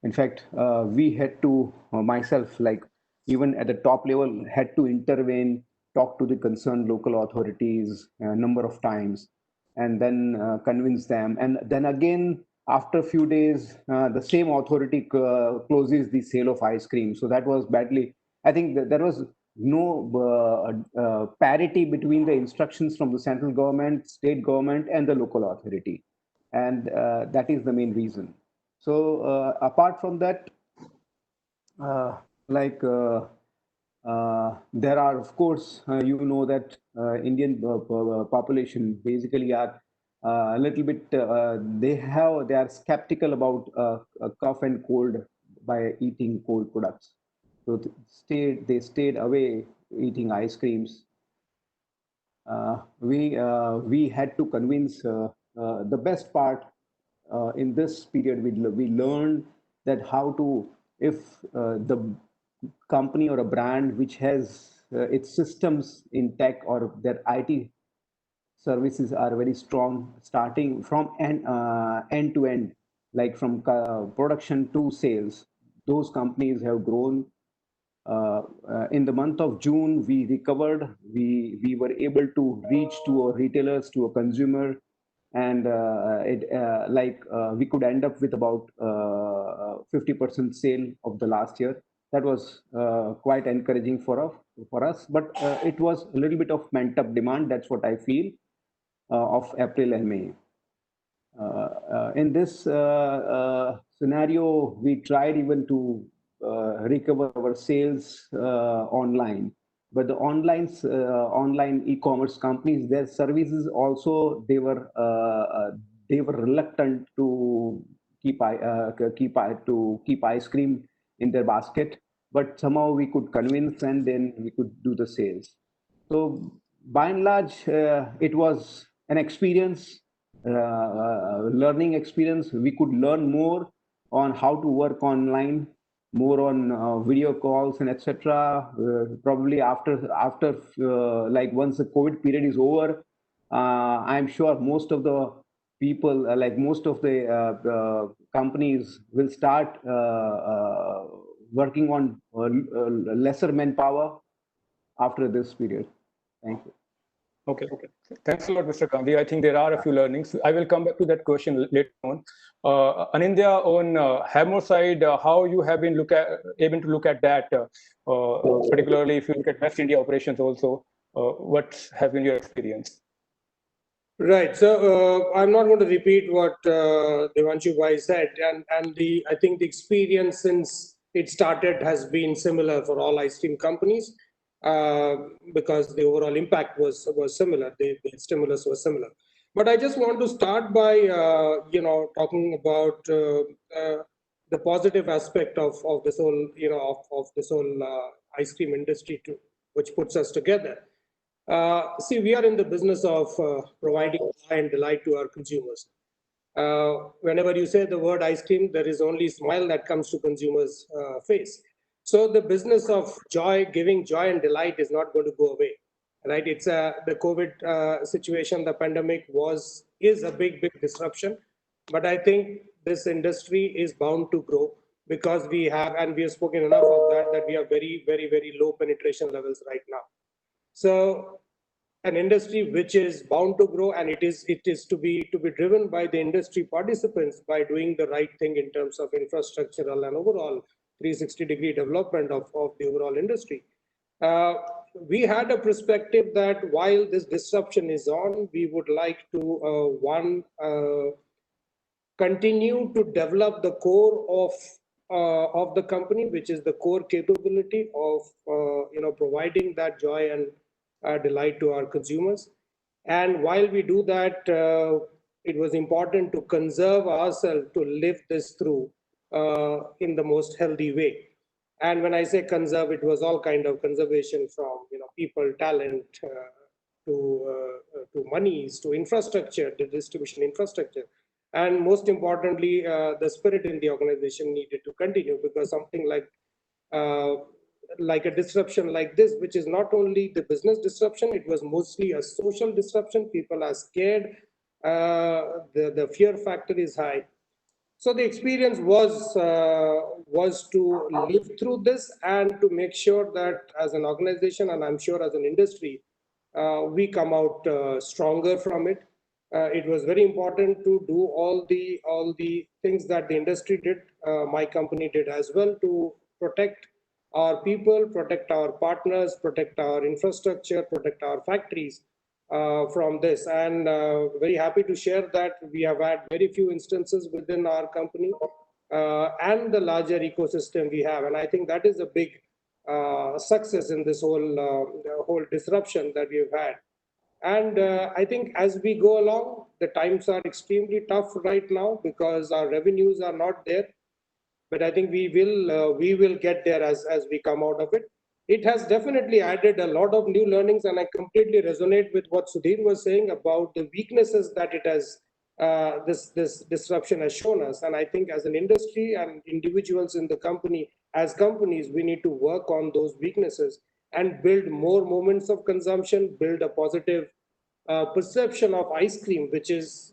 In fact, we had to, myself, like even at the top level, had to intervene, talk to the concerned local authorities a number of times, and then convince them. And then again, after a few days, the same authority closes the sale of ice cream. So that was badly. I think that there was no parity between the instructions from the central government, state government, and the local authority, and that is the main reason. So apart from that, uh, like there are, of course, you know that Indian population basically are a little bit. They are skeptical about cough and cold by eating cold products. So they stayed away eating ice creams. We had to convince the best part in this period. We learned that how to, if the company or a brand which has its systems intact or their IT services are very strong, starting from end to end, like from production to sales, those companies have grown. In the month of June, we recovered. We were able to reach to our retailers, to a consumer, and we could end up with about 50% sale of the last year. That was quite encouraging for us. But it was a little bit of pent up demand. That's what I feel of April and May. In this scenario, we tried even to recover our sales online, but the online e-commerce companies, their services also, they were reluctant to keep ice cream in their basket, but somehow we could convince and then we could do the sales. So by and large, it was an experience, learning experience. We could learn more on how to work online, more on video calls and etc. Probably after like once the COVID period is over, I'm sure most of the people, like most of the companies, will start working on lesser manpower after this period. Thank you. Okay. Thanks a lot, Mr. Gandhi. I think there are a few learnings. I will come back to that question later on. Anindya, on Hammer side, how you have been able to look at that, particularly if you look at West India operations also, what has been your experience? Right. So I'm not going to repeat what Devanshu Bhai said, and I think the experience since it started has been similar for all ice cream companies, because the overall impact was similar. The stimulus was similar. But I just want to start by, talking about the positive aspect of this whole, of this whole ice cream industry too, which puts us together. See, we are in the business of providing joy and delight to our consumers. Whenever you say the word ice cream, there is only smile that comes to consumers' face. So the business of joy, giving joy and delight is not going to go away, right? It's the COVID situation, the pandemic is a big disruption, but I think this industry is bound to grow because we have, and we have spoken enough of that we have very low penetration levels right now. So an industry which is bound to grow, and it is to be driven by the industry participants by doing the right thing in terms of infrastructural and overall 360-degree development of the overall industry. We had a perspective that while this disruption is on, we would like to continue to develop the core of the company, which is the core capability of providing that joy and delight to our consumers. And while we do that, it was important to conserve ourselves to live this through in the most healthy way. And when I say conserve, it was all kind of conservation from people, talent, to monies, to infrastructure, the distribution infrastructure. And most importantly, the spirit in the organization needed to continue, because something like a disruption like this, which is not only the business disruption, it was mostly a social disruption. People are scared. The fear factor is high. So the experience was to live through this and to make sure that as an organization, and I'm sure as an industry, we come out stronger from it. It was very important to do all the things that the industry did. My company did as well, to protect our people, protect our partners, protect our infrastructure, protect our factories from this. And very happy to share that we have had very few instances within our company and the larger ecosystem we have. And I think that is a big success in this whole disruption that we've had. And I think as we go along, the times are extremely tough right now because our revenues are not there. But I think we will get there as we come out of it. It has definitely added a lot of new learnings, and I completely resonate with what Sudhir was saying about the weaknesses that it has, this disruption has shown us. And I think as an industry and individuals in the company, as companies, we need to work on those weaknesses and build more moments of consumption, build a positive perception of ice cream, which is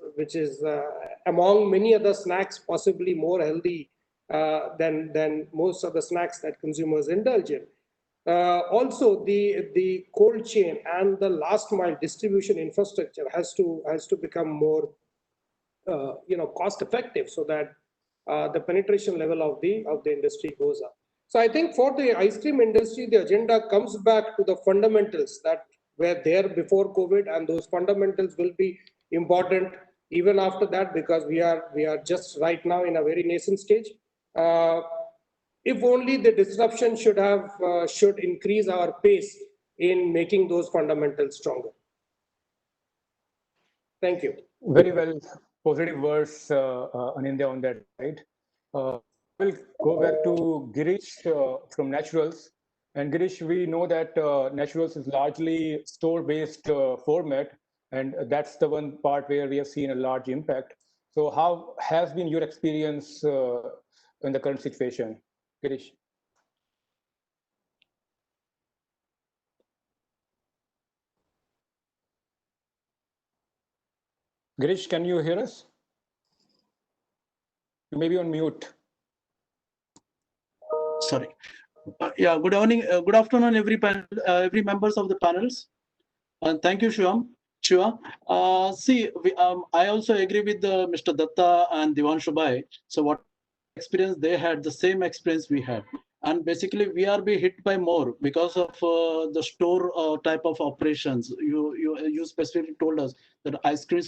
among many other snacks, possibly more healthy than most of the snacks that consumers indulge in. Also, the cold chain and the last mile distribution infrastructure has to become more cost effective, so that the penetration level of the industry goes up. So I think for the ice cream industry, the agenda comes back to the fundamentals that were there before COVID, and those fundamentals will be important even after that, because we are just right now in a very nascent stage. If only the disruption should increase our pace in making those fundamentals stronger. Thank you. Very well, positive words, Anindya, on that side. We'll go back to Girish from Naturals. And Girish, we know that Naturals is largely store-based format, and that's the one part where we have seen a large impact. So how has been your experience in the current situation, Girish? Girish, can you hear us? You may be on mute. Sorry. Yeah, good evening, good afternoon, every members of the panels. Thank you, Shiva. I also agree with Mr. Datta and Devanshu Bhai. So what experience they had, the same experience we had. And basically, we are being hit by more because of the store type of operations. You specifically told us that ice cream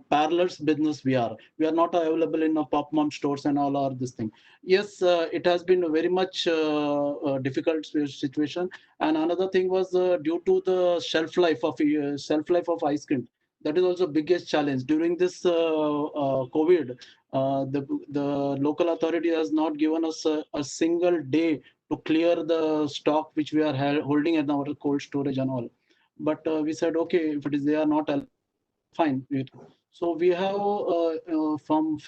parlors business we are not available in pop mom stores and all are this thing. Yes, it has been a very much difficult situation. And another thing was due to the shelf life of ice cream. That is also biggest challenge during this COVID. The local authority has not given us a single day to clear the stock which we are holding at our cold storage and all. But we said, okay, if it is they are not fine. So we have from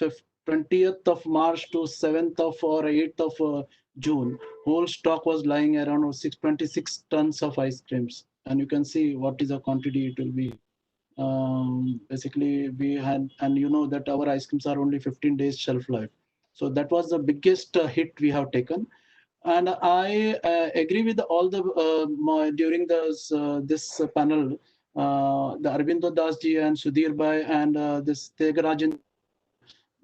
20th of March to 7th of or 8th of June, whole stock was lying around 626 tons of ice creams, and you can see what is the quantity it will be. Basically, we had, and you know that our ice creams are only 15 days shelf life, so that was the biggest hit we have taken. And I agree with all the during this panel, the Arvindo Das ji and Sudhir Bhai and this Tegarajan,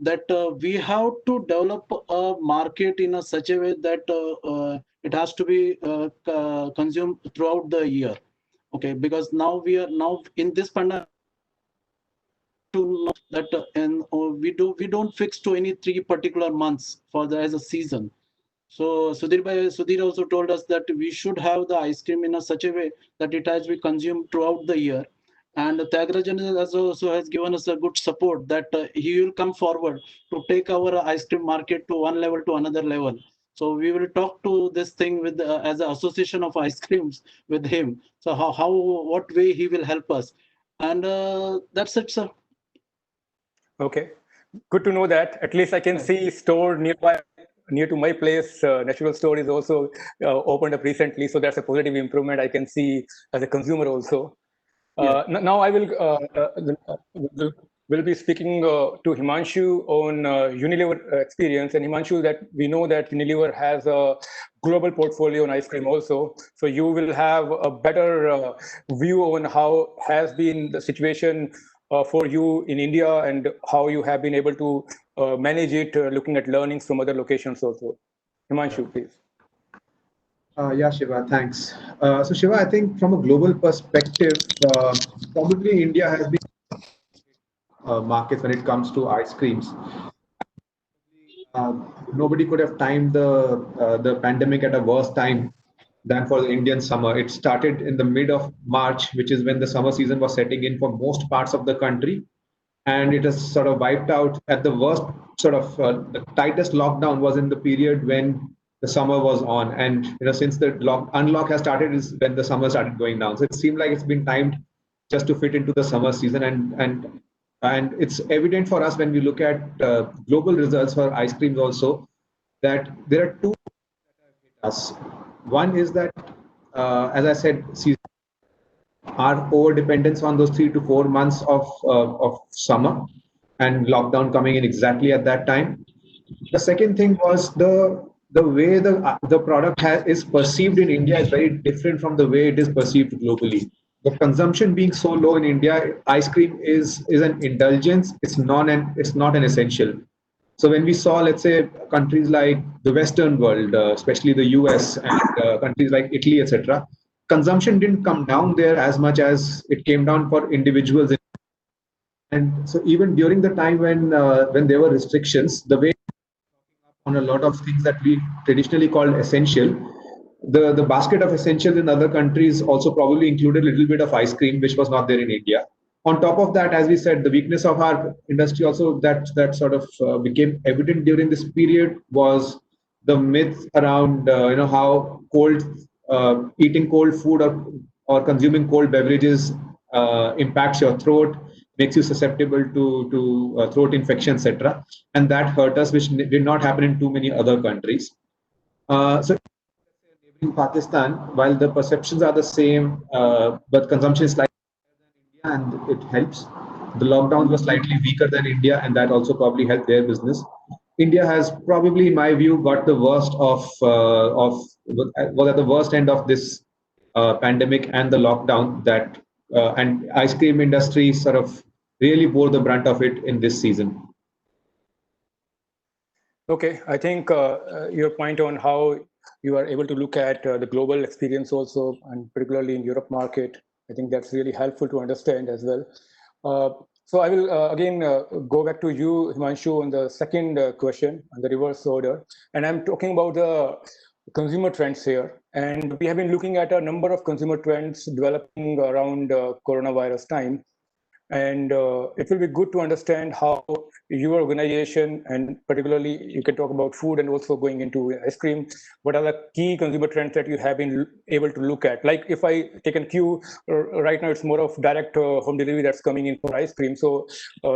that we have to develop a market in a such a way that it has to be consumed throughout the year. Okay, because now we are now in this pandemic to know that and we don't fix to any 3 particular months for the as a season. So Sudhir also told us that we should have the ice cream in a such a way that it has to be consumed throughout the year. And Tyagarajan also has given us a good support that he will come forward to take our ice cream market to one level to another level. So we will talk to this thing with as an association of ice creams with him. So how what way he will help us, and that's it, sir. Okay, good to know that. At least I can see store nearby, near to my place. Natural store is also opened up recently, so that's a positive improvement I can see as a consumer also. Now I will be speaking to Himanshu on Unilever experience. And Himanshu, that we know that Unilever has a global portfolio on ice cream also. So you will have a better view on how has been the situation for you in India and how you have been able to manage it, looking at learnings from other locations also. Himanshu, please. Yeah, Shiva, thanks. So Shiva, I think from a global perspective, probably India has been market when it comes to ice creams. Nobody could have timed the pandemic at a worse time than for the Indian summer. It started in the mid of March, which is when the summer season was setting in for most parts of the country, and it has sort of wiped out at the worst. Sort of the tightest lockdown was in the period when the summer was on, and since the unlock has started is when the summer started going down. So it seemed like it's been timed just to fit into the summer season, and it's evident for us when we look at global results for ice creams also that there are two that have hit us. One is that, as I said, our over dependence on those 3 to 4 months of summer and lockdown coming in exactly at that time. The second thing was the way the product is perceived in India is very different from the way it is perceived globally. The consumption being so low in India, ice cream is an indulgence. It's not an essential. So when we saw, let's say, countries like the Western world, especially the US and countries like Italy, etc., consumption didn't come down there as much as it came down for individuals. And so even during the time when there were restrictions, the way on a lot of things that we traditionally called essential, the basket of essentials in other countries also probably included a little bit of ice cream, which was not there in India. On top of that, as we said, the weakness of our industry also that sort of became evident during this period was the myth around how cold eating cold food or consuming cold beverages impacts your throat, makes you susceptible to throat infection, etc. And that hurt us, which did not happen in too many other countries. So in Pakistan, while the perceptions are the same, but consumption is slightly higher than India, and it helps. The lockdowns were slightly weaker than India, and that also probably helped their business. India has probably, in my view, got the worst was at the worst end of this pandemic and the lockdown. And ice cream industry sort of really bore the brunt of it in this season. Okay, I think your point on how you are able to look at the global experience also, and particularly in Europe market, I think that's really helpful to understand as well. So I will again go back to you, Himanshu, on the second question on the reverse order. And I'm talking about the consumer trends here. And we have been looking at a number of consumer trends developing around coronavirus time. And it will be good to understand how your organization, and particularly you can talk about food and also going into ice cream, what are the key consumer trends that you have been able to look at? Like if I take a cue, right now it's more of direct home delivery that's coming in for ice cream. So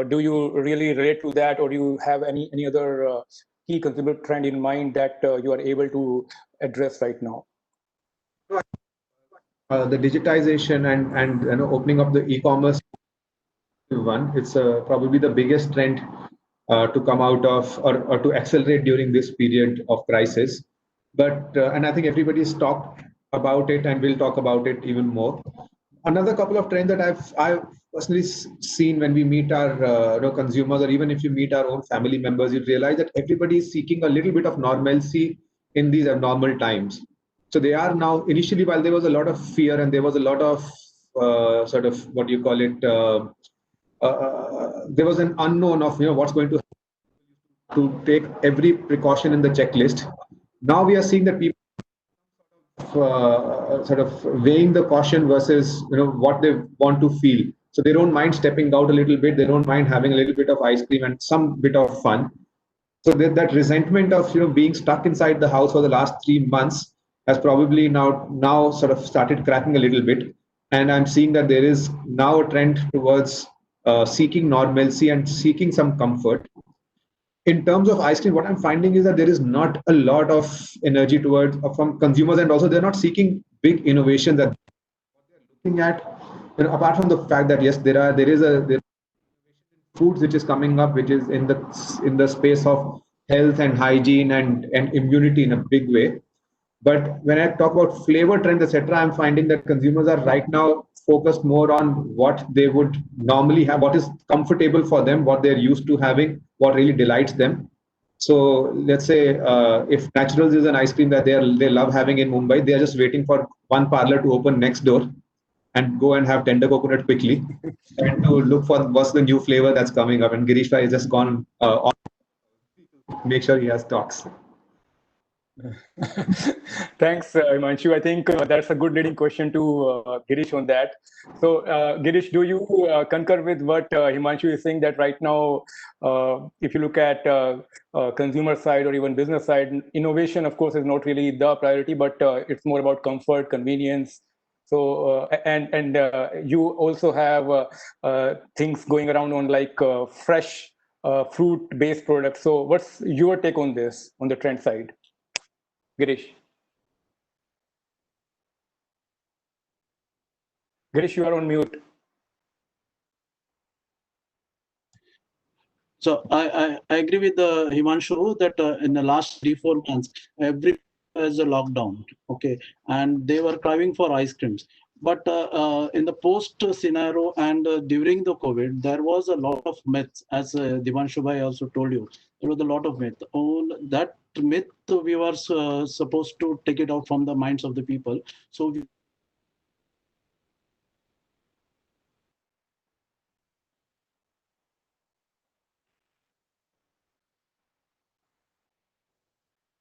do you really relate to that, or do you have any other key consumer trend in mind that you are able to address right now? The digitization and opening up the e-commerce one, it's probably the biggest trend to come out of or to accelerate during this period of crisis. But and I think everybody's talked about it and will talk about it even more. Another couple of trends that I've personally seen when we meet our consumers, or even if you meet our own family members, you realize that everybody is seeking a little bit of normalcy in these abnormal times. So they are now, initially, while there was a lot of fear and there was a lot of sort of what you call it, there was an unknown of what's going to take every precaution in the checklist. Now we are seeing that people sort of weighing the caution versus what they want to feel. So they don't mind stepping out a little bit. They don't mind having a little bit of ice cream and some bit of fun. So that resentment of being stuck inside the house for the last 3 months has probably now sort of started cracking a little bit. And I'm seeing that there is now a trend towards seeking normalcy and seeking some comfort. In terms of ice cream, what I'm finding is that there is not a lot of energy towards from consumers, and also they're not seeking big innovation that they're looking at. Apart from the fact that yes, there is foods which is coming up, which is in the space of health and hygiene and immunity in a big way. But when I talk about flavor trends, etc., I'm finding that consumers are right now focused more on what they would normally have, what is comfortable for them, what they're used to having, what really delights them. So let's say if Naturals is an ice cream that they love having in Mumbai, they are just waiting for one parlor to open next door and go and have tender coconut quickly and to look for what's the new flavor that's coming up. And Girish has just gone on to make sure he has stocks. Thanks, Himanshu. I think that's a good leading question to Girish on that. So, Girish, do you concur with what Himanshu is saying, that right now, if you look at consumer side or even business side, innovation, of course, is not really the priority, but it's more about comfort, convenience. So, and you also have things going around on like fresh fruit-based products. So, what's your take on this, on the trend side? Girish. Girish, you are on mute. So I agree with Himanshu that in the last 3-4 months, every has a lockdown, okay, and they were craving for ice creams. But in the post scenario and during the COVID, there was a lot of myths, as Divanshu Bhai also told you. There was a lot of myth. All that myth we were supposed to take it out from the minds of the people. So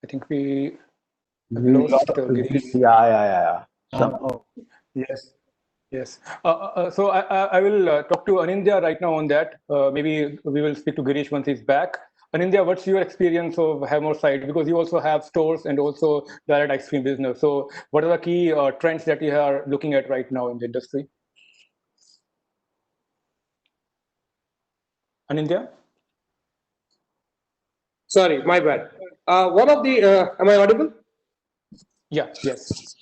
I think we lost Girish. Yeah. Yes. Yes. So I will talk to Anindya right now on that. Maybe we will speak to Girish once he's back. Anindya, what's your experience of Hammer side? Because you also have stores and also direct ice cream business. So what are the key trends that you are looking at right now in the industry? Anindya? Sorry, my bad. One of the, am I audible? Yeah, yes.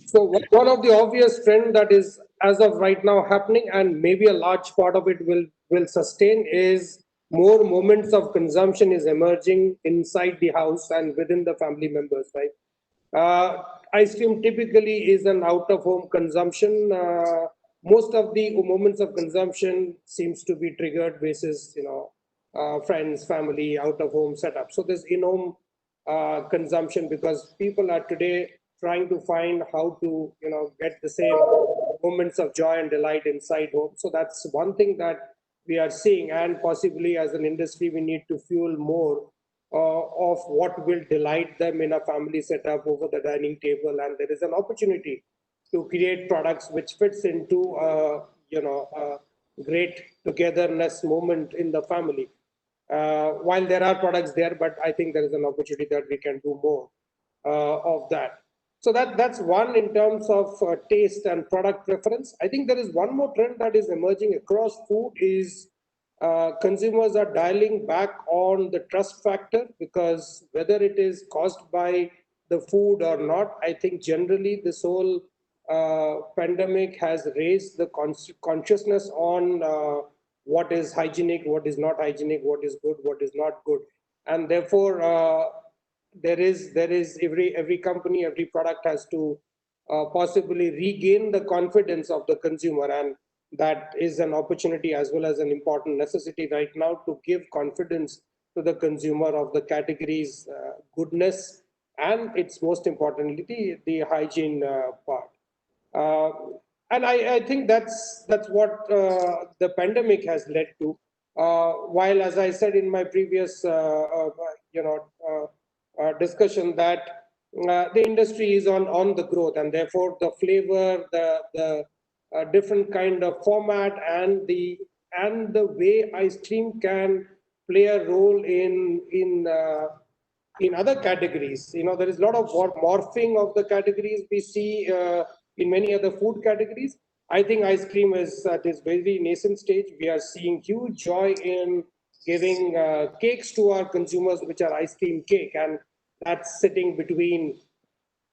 So one of the obvious trend that is as of right now happening, and maybe a large part of it will sustain, is more moments of consumption is emerging inside the house and within the family members, right? Ice cream typically is an out-of-home consumption. Most of the moments of consumption seems to be triggered basis, friends, family, out-of-home setup. So there's in-home consumption, because people are today trying to find how to, get the same moments of joy and delight inside home. So that's one thing that we are seeing, and possibly as an industry, we need to fuel more of what will delight them in a family setup over the dining table. And there is an opportunity to create products which fits into, great togetherness moment in the family. While there are products there, but I think there is an opportunity that we can do more of that. So that's one in terms of taste and product preference. I think there is one more trend that is emerging across food is consumers are dialing back on the trust factor, because whether it is caused by the food or not, I think generally this whole pandemic has raised the consciousness on what is hygienic, what is not hygienic, what is good, what is not good, and therefore there is every company, every product has to possibly regain the confidence of the consumer, and that is an opportunity as well as an important necessity right now to give confidence to the consumer of the category's goodness, and it's most importantly the hygiene part. And I think that's what the pandemic has led to. While, as I said in my previous discussion, that the industry is on the growth, and therefore the flavor, the different kind of format, and the way ice cream can play a role in other categories. There is a lot of morphing of the categories we see in many other food categories. I think ice cream is at its very nascent stage. We are seeing huge joy in giving cakes to our consumers, which are ice cream cake, and that's sitting between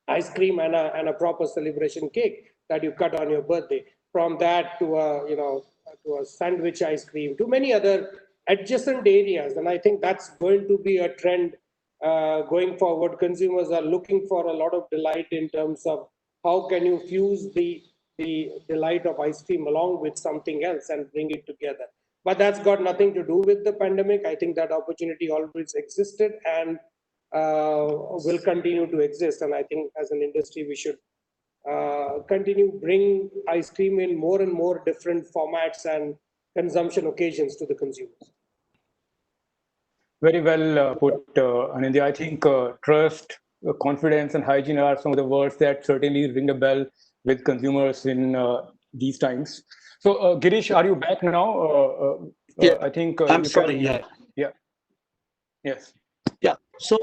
ice cream and a proper celebration cake that you cut on your birthday. From that to a sandwich ice cream, to many other adjacent areas, and I think that's going to be a trend going forward. Consumers are looking for a lot of delight in terms of how can you fuse the delight of ice cream along with something else and bring it together. But that's got nothing to do with the pandemic. I think that opportunity always existed and will continue to exist. And I think as an industry, we should continue bring ice cream in more and more different formats and consumption occasions to the consumers. Very well put, Anindya. I think trust, confidence, and hygiene are some of the words that certainly ring a bell with consumers in these times. So, Girish, are you back now? Yeah. I think I'm sorry. Yeah. Yes. Yeah. So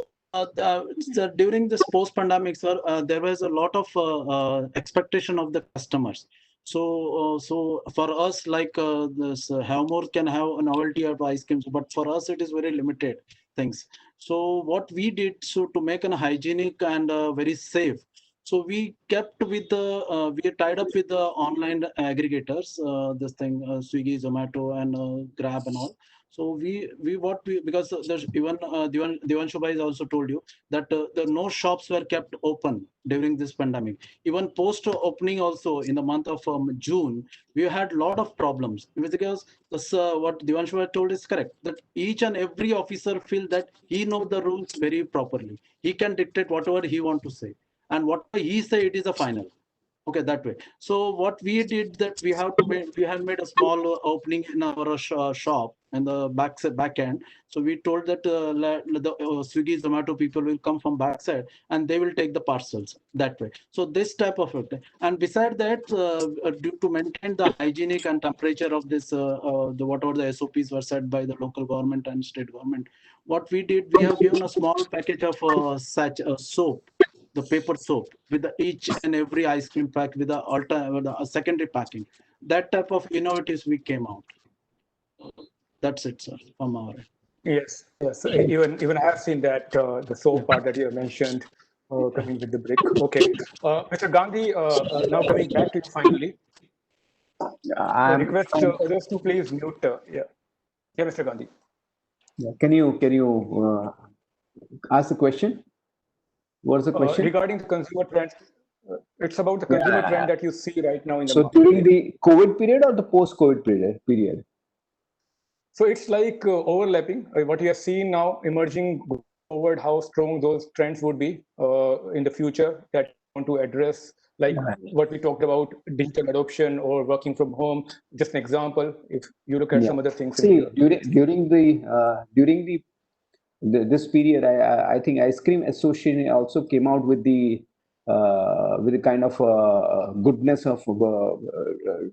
during this post-pandemic, sir, there was a lot of expectation of the customers. So for us, like this Havmore can have a novelty of ice creams, but for us it is very limited things. So what we did, so to make an hygienic and very safe, so we kept with the we tied up with the online aggregators, this thing Swiggy, Zomato, and Grab and all. So because there's even Devanshu Bhai has also told you that no shops were kept open during this pandemic. Even post opening also in the month of June, we had a lot of problems because what Devanshu had told is correct, that each and every officer feel that he knows the rules very properly. He can dictate whatever he want to say, and whatever he say, it is a final. Okay, that way. So what we did, that we have made a small opening in our shop and the back end. So we told that the Swiggy, Zomato people will come from backside and they will take the parcels that way. So this type of it. And beside that, due to maintain the hygienic and temperature of this, whatever the SOPs were set by the local government and state government, what we did, we have given a small package of such soap, the paper soap, with each and every ice cream pack with a secondary packing. That type of innovatives we came out. That's it, sir, from our end. Yes. Even I have seen that the soap part that you have mentioned coming with the brick. Okay, Mr. Gandhi, now coming back to you finally. I request others to please mute. Yeah, Mr. Gandhi. Yeah. Can you ask the question? What's the question? Regarding the consumer trends, it's about the consumer trend that you see right now in the market. So during the COVID period or the post-COVID period? So it's like overlapping. What you have seen now emerging forward, how strong those trends would be in the future that you want to address, like what we talked about, digital adoption or working from home. Just an example, if you look at some other things. See, during this period, I think Ice Cream Association also came out with the with a kind of goodness of,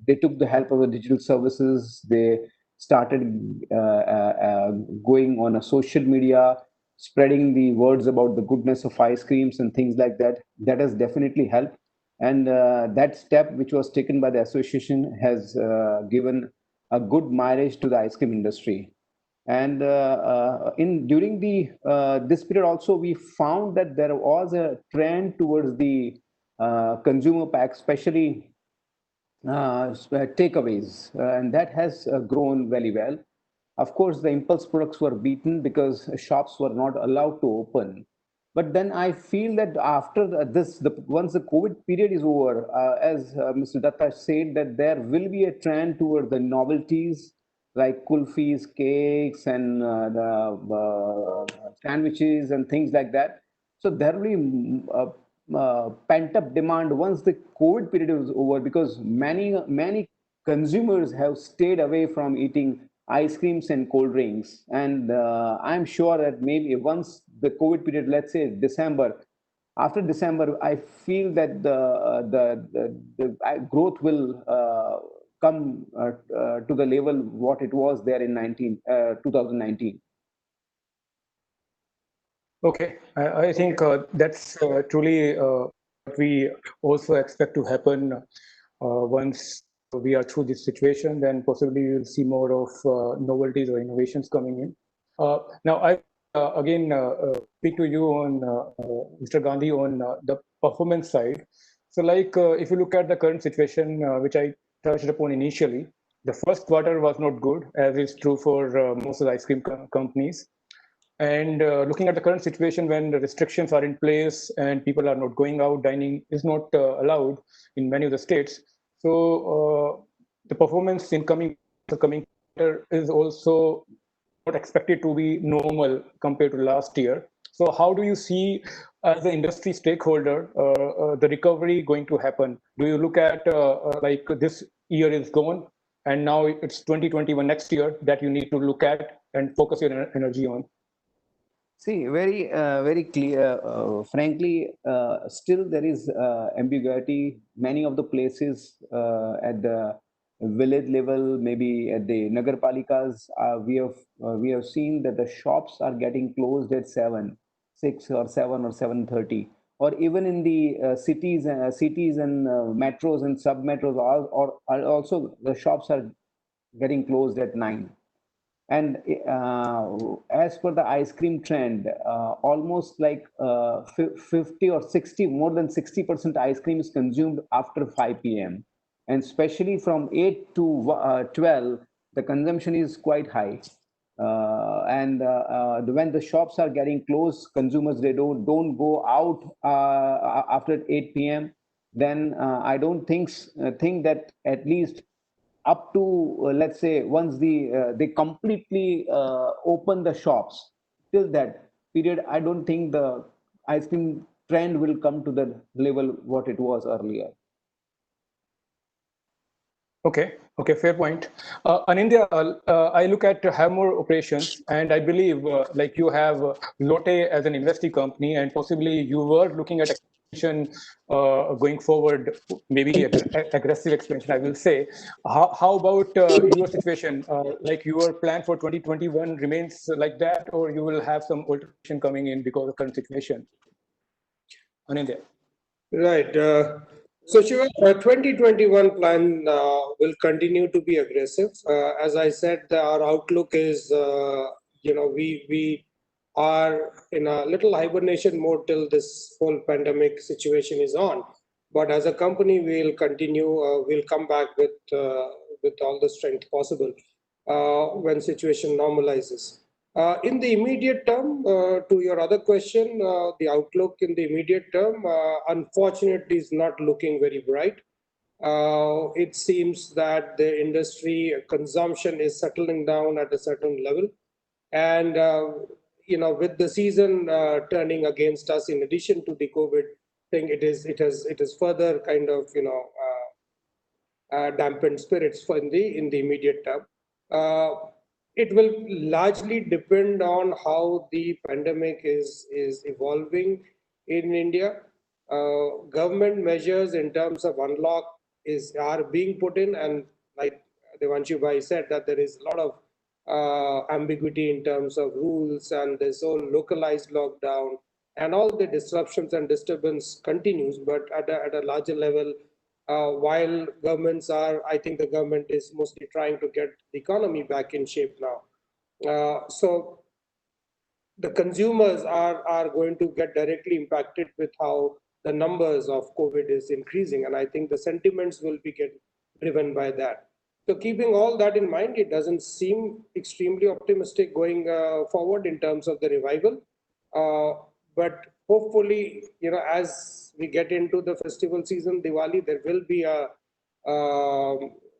they took the help of the digital services. They started going on a social media, spreading the words about the goodness of ice creams and things like that. That has definitely helped. And that step, which was taken by the association, has given a good mileage to the ice cream industry. And in during the this period also, we found that there was a trend towards the consumer packs, especially takeaways, and that has grown very well. Of course, the impulse products were beaten because shops were not allowed to open. But then I feel that after once the COVID period is over, as Mr. Datta said, that there will be a trend toward the novelties like kulfis, cakes, and sandwiches and things like that. So there will be pent up demand once the COVID period is over, because many consumers have stayed away from eating ice creams and cold drinks. And I'm sure that maybe once the COVID period, let's say December, after December, I feel that the growth will come to the level what it was there in 2019. Okay, I think that's truly what we also expect to happen once we are through this situation. Then possibly you'll see more of novelties or innovations coming in. Now, I again speak to you on Mr. Gandhi on the performance side. So, like if you look at the current situation, which I touched upon initially, the first quarter was not good, as is true for most of the ice cream companies. And looking at the current situation when the restrictions are in place and people are not going out, dining is not allowed in many of the states. So the performance in coming quarter is also not expected to be normal compared to last year. So how do you see, as an industry stakeholder, the recovery going to happen? Do you look at like this year is gone and now it's 2021 next year that you need to look at and focus your energy on? See, very clear. Frankly, still there is ambiguity. Many of the places at the village level, maybe at the nagarpalikas, we have seen that the shops are getting closed at 6 or 7 or 7:30. Or even in the cities and metros and sub metros, or also the shops are getting closed at 9. And as per the ice cream trend, almost like 50 or 60, more than 60% ice cream is consumed after 5 p.m. And especially from 8 to 12, the consumption is quite high. And when the shops are getting closed, consumers, they don't go out after 8 p.m. Then I don't think that at least up to let's say once they completely open the shops, till that period I don't think the ice cream trend will come to the level what it was earlier. Okay, fair point. In India, I look at have more operations, and I believe like you have Lotte as an investee company, and possibly you were looking at expansion going forward, maybe aggressive expansion, I will say. How about your situation? Like your plan for 2021 remains like that, or you will have some alteration coming in because of current situation in India? Right. So Shiva, 2021 plan will continue to be aggressive. As I said, our outlook is, we are in a little hibernation mode till this whole pandemic situation is on. But as a company, we'll continue. We'll come back with all the strength possible when situation normalizes. In the immediate term, to your other question, the outlook in the immediate term, unfortunately, is not looking very bright. It seems that the industry consumption is settling down at a certain level. And, with the season turning against us, in addition to the COVID thing, it is further kind of, dampened spirits in the immediate term. It will largely depend on how the pandemic is evolving in India. government measures in terms of unlock are being put in, and like Devanshu Bhai said, that there is a lot of ambiguity in terms of rules, and this whole localized lockdown and all the disruptions and disturbance continues, but at a larger level, while governments are, I think the government is mostly trying to get the economy back in shape now. So the consumers are going to get directly impacted with how the numbers of COVID is increasing. And I think the sentiments will be get driven by that. So keeping all that in mind, it doesn't seem extremely optimistic going forward in terms of the revival. But hopefully, as we get into the festival season, Diwali, there will be a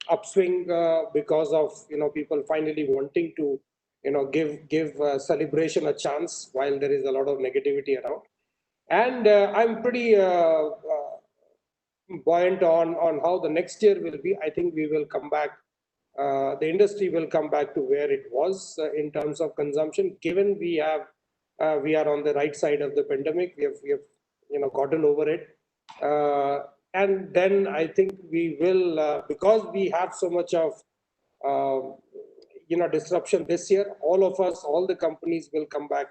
upswing because of people finally wanting to give celebration a chance while there is a lot of negativity around. And I'm pretty buoyant on how the next year will be. I think we will come back. The industry will come back to where it was in terms of consumption, given we are on the right side of the pandemic. We have gotten over it. And then I think we will, because we have so much of disruption this year, all of us, all the companies will come back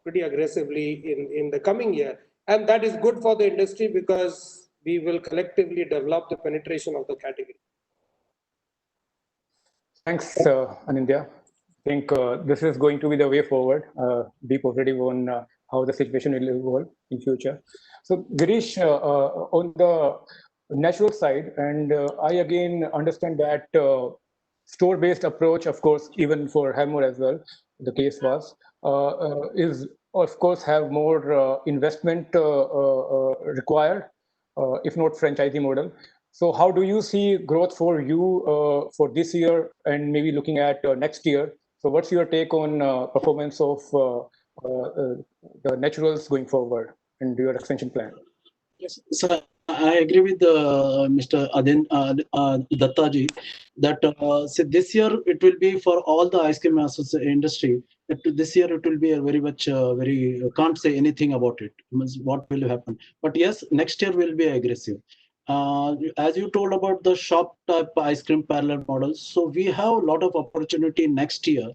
pretty aggressively in the coming year. And that is good for the industry because we will collectively develop the penetration of the category. Thanks, Anindya. I think this is going to be the way forward. Be positive on how the situation will evolve in future. So, Girish, on the natural side, and I again understand that store-based approach, of course, even for Hammer as well, the case was, is of course have more investment required, if not franchisee model. So how do you see growth for you for this year and maybe looking at next year? So what's your take on performance of the naturals going forward and your expansion plan? Yes, so I agree with Mr. Dattaji that this year it will be for all the ice cream industry. This year it will be a very much can't say anything about it. Means what will happen? But yes, next year will be aggressive. As you told about the shop type ice cream parlor models, so we have a lot of opportunity next year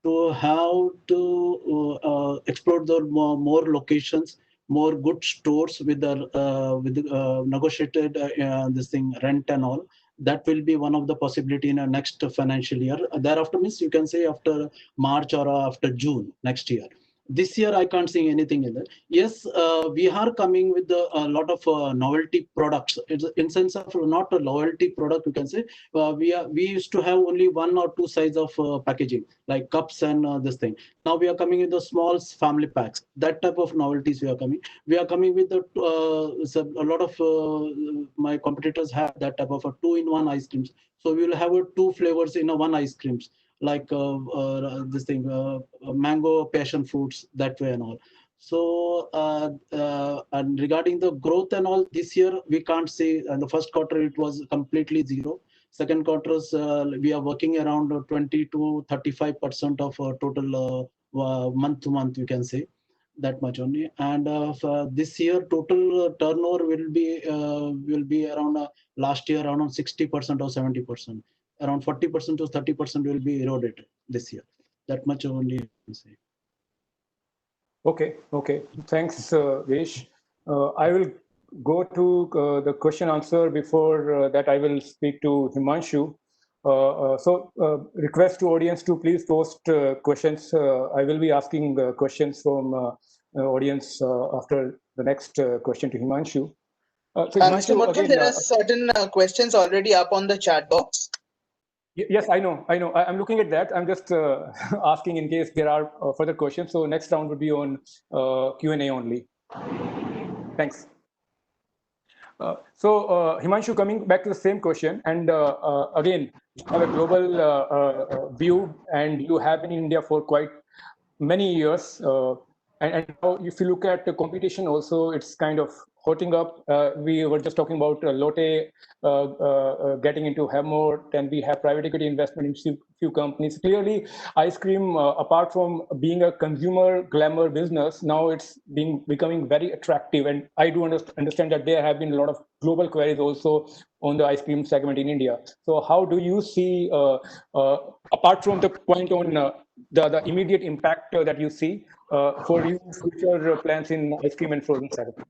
to how to explore the more locations, more good stores with the negotiated this thing rent and all. That will be one of the possibility in the next financial year. Thereafter means you can say after March or after June next year. This year I can't see anything in that. Yes, we are coming with a lot of novelty products. It's in sense of not a loyalty product. You can say we used to have only 1 or 2 size of packaging like cups and this thing. Now we are coming with the small family packs. That type of novelties we are coming. We are coming with the a lot of my competitors have that type of a 2-in-1 ice creams. So we will have 2 flavors in a 1 ice creams, like this thing, mango, passion fruits, that way and all. So and regarding the growth and all, this year we can't say. In the first quarter it was completely zero. Second quarters we are working around 20 to 35% of total month to month, you can say that much only. And this year total turnover will be around last year around 60% or 70%. Around 40% to 30% will be eroded this year. That much only I can say. Okay. Thanks, Vish. I will go to the question answer. Before that, I will speak to Himanshu. So request to audience to please post questions. I will be asking questions from audience after the next question to Himanshu. So Mr. Himanshu, Muthu, again, there are certain questions already up on the chat box. Yes, I know. I'm looking at that. I'm just asking in case there are further questions. So next round would be on Q&A only. Thanks. So Himanshu, coming back to the same question, and again, you have a global view, and you have been in India for quite many years. And now if you look at the competition also, it's kind of hotting up. We were just talking about Lotte getting into Hemmo, and we have private equity investment in few companies. Clearly, ice cream, apart from being a consumer glamour business, now it's becoming very attractive. And I do understand that there have been a lot of global queries also on the ice cream segment in India. So how do you see, apart from the point on the immediate impact that you see for your future plans in ice cream and frozen segment?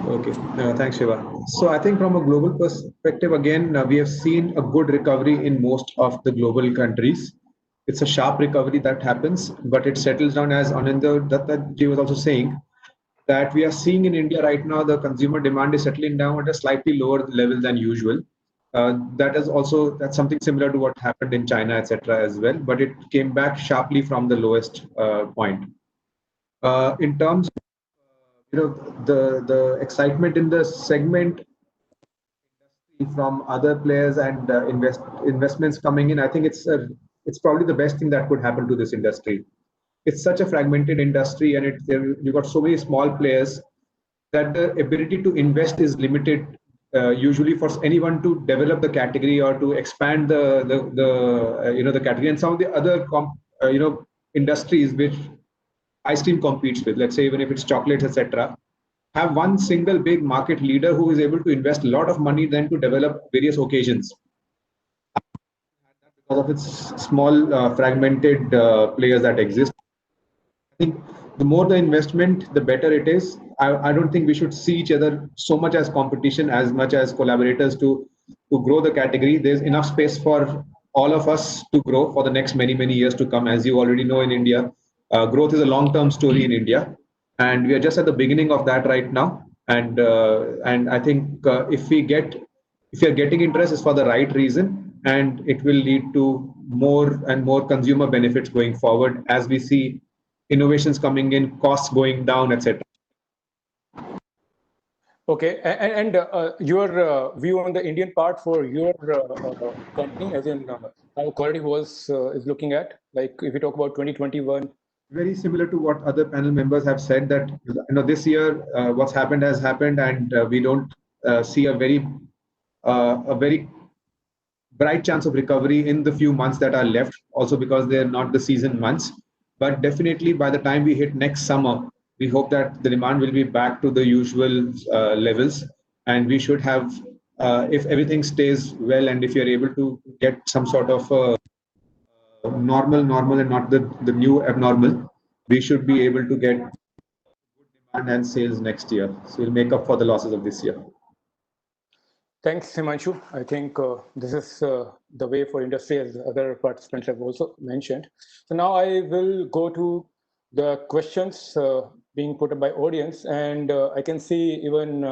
Okay, thanks, Shiva. So I think from a global perspective, again, we have seen a good recovery in most of the global countries. It's a sharp recovery that happens, but it settles down, as Ananda Dattaji was also saying, that we are seeing in India right now, the consumer demand is settling down at a slightly lower level than usual. That's something similar to what happened in China, etc. as well, but it came back sharply from the lowest point. In terms of the excitement in the segment from other players and investments coming in, I think it's probably the best thing that could happen to this industry. It's such a fragmented industry, and you've got so many small players that the ability to invest is limited. Usually, for anyone to develop the category or to expand the category, and some of the other industries which ice cream competes with, let's say even if it's chocolates, etc., have one single big market leader who is able to invest a lot of money then to develop various occasions because of its small fragmented players that exist. I think the more the investment, the better it is. I don't think we should see each other so much as competition, as much as collaborators to grow the category. There's enough space for all of us to grow for the next many years to come. As you already know, in India, growth is a long-term story in India, and we are just at the beginning of that right now. And I think if you're getting interest, is for the right reason, and it will lead to more and more consumer benefits going forward as we see innovations coming in, costs going down, etc. Okay, and your view on the Indian part for your company, as in how quality is looking at, like if we talk about 2021. Very similar to what other panel members have said, that this year what's happened has happened, and we don't see a very bright chance of recovery in the few months that are left, also because they're not the season months. But definitely by the time we hit next summer, we hope that the demand will be back to the usual levels, and we should have, if everything stays well, and if you're able to get some sort of normal and not the new abnormal, we should be able to get good demand and sales next year. So we'll make up for the losses of this year. Thanks, Himanshu. I think this is the way for industry, as other participants have also mentioned. So now I will go to the questions being put up by audience, and I can see even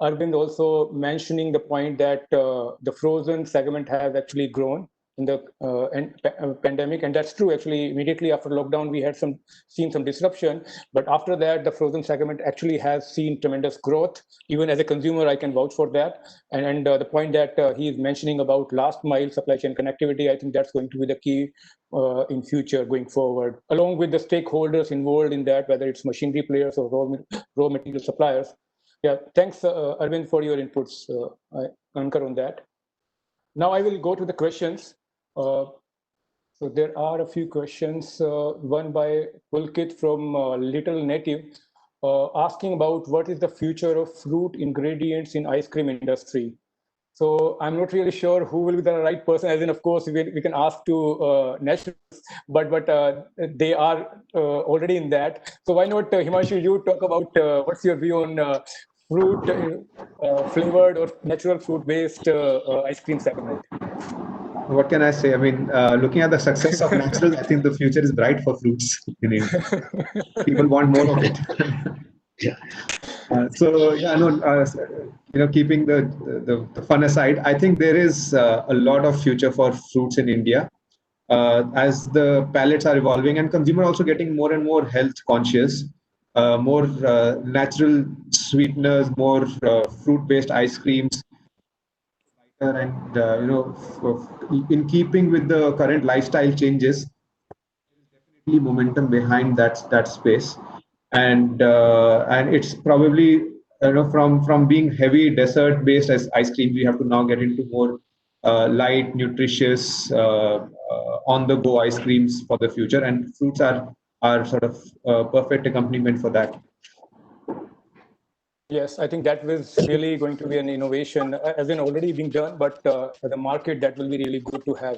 Arvind also mentioning the point that the frozen segment has actually grown in the pandemic, and that's true. Actually, immediately after lockdown, we had seen some disruption, but after that, the frozen segment actually has seen tremendous growth. Even as a consumer, I can vouch for that. And the point that he is mentioning about last mile supply chain connectivity, I think that's going to be the key in future going forward, along with the stakeholders involved in that, whether it's machinery players or raw material suppliers. Yeah, thanks, Arvind, for your inputs. I concur on that. Now I will go to the questions. So there are a few questions, one by Pulkit from Little Native, asking about what is the future of fruit ingredients in ice cream industry. So I'm not really sure who will be the right person, as in, of course, we can ask to nationals, but they are already in that. So why not, Himanshu, you talk about what's your view on fruit flavored or natural fruit-based ice cream segment? What can I say? I mean, looking at the success of naturals, I think the future is bright for fruits in India. People want more of it. Yeah. Keeping the fun aside, I think there is a lot of future for fruits in India as the palates are evolving and consumer also getting more and more health conscious, more natural sweeteners, more fruit-based ice creams. And in keeping with the current lifestyle changes, there is definitely momentum behind that space, and it's probably from being heavy dessert based as ice cream, we have to now get into more light, nutritious, on the go ice creams for the future, and fruits are sort of perfect accompaniment for that. Yes, I think that was really going to be an innovation, as in already being done, but as a market, that will be really good to have.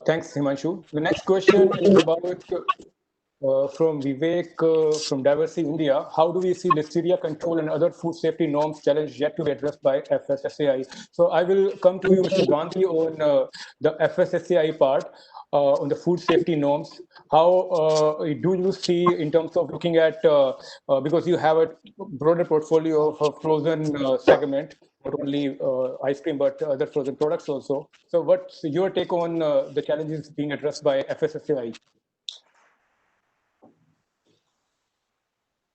Thanks, Himanshu. The next question is about from Vivek from Diversity India. How do we see listeria control and other food safety norms challenge yet to be addressed by FSSAI? So I will come to you, Mr. Gandhi, on the FSSAI part. On the food safety norms, how do you see in terms of looking at, because you have a broader portfolio of a frozen segment, not only ice cream, but other frozen products also. So what's your take on the challenges being addressed by FSSAI?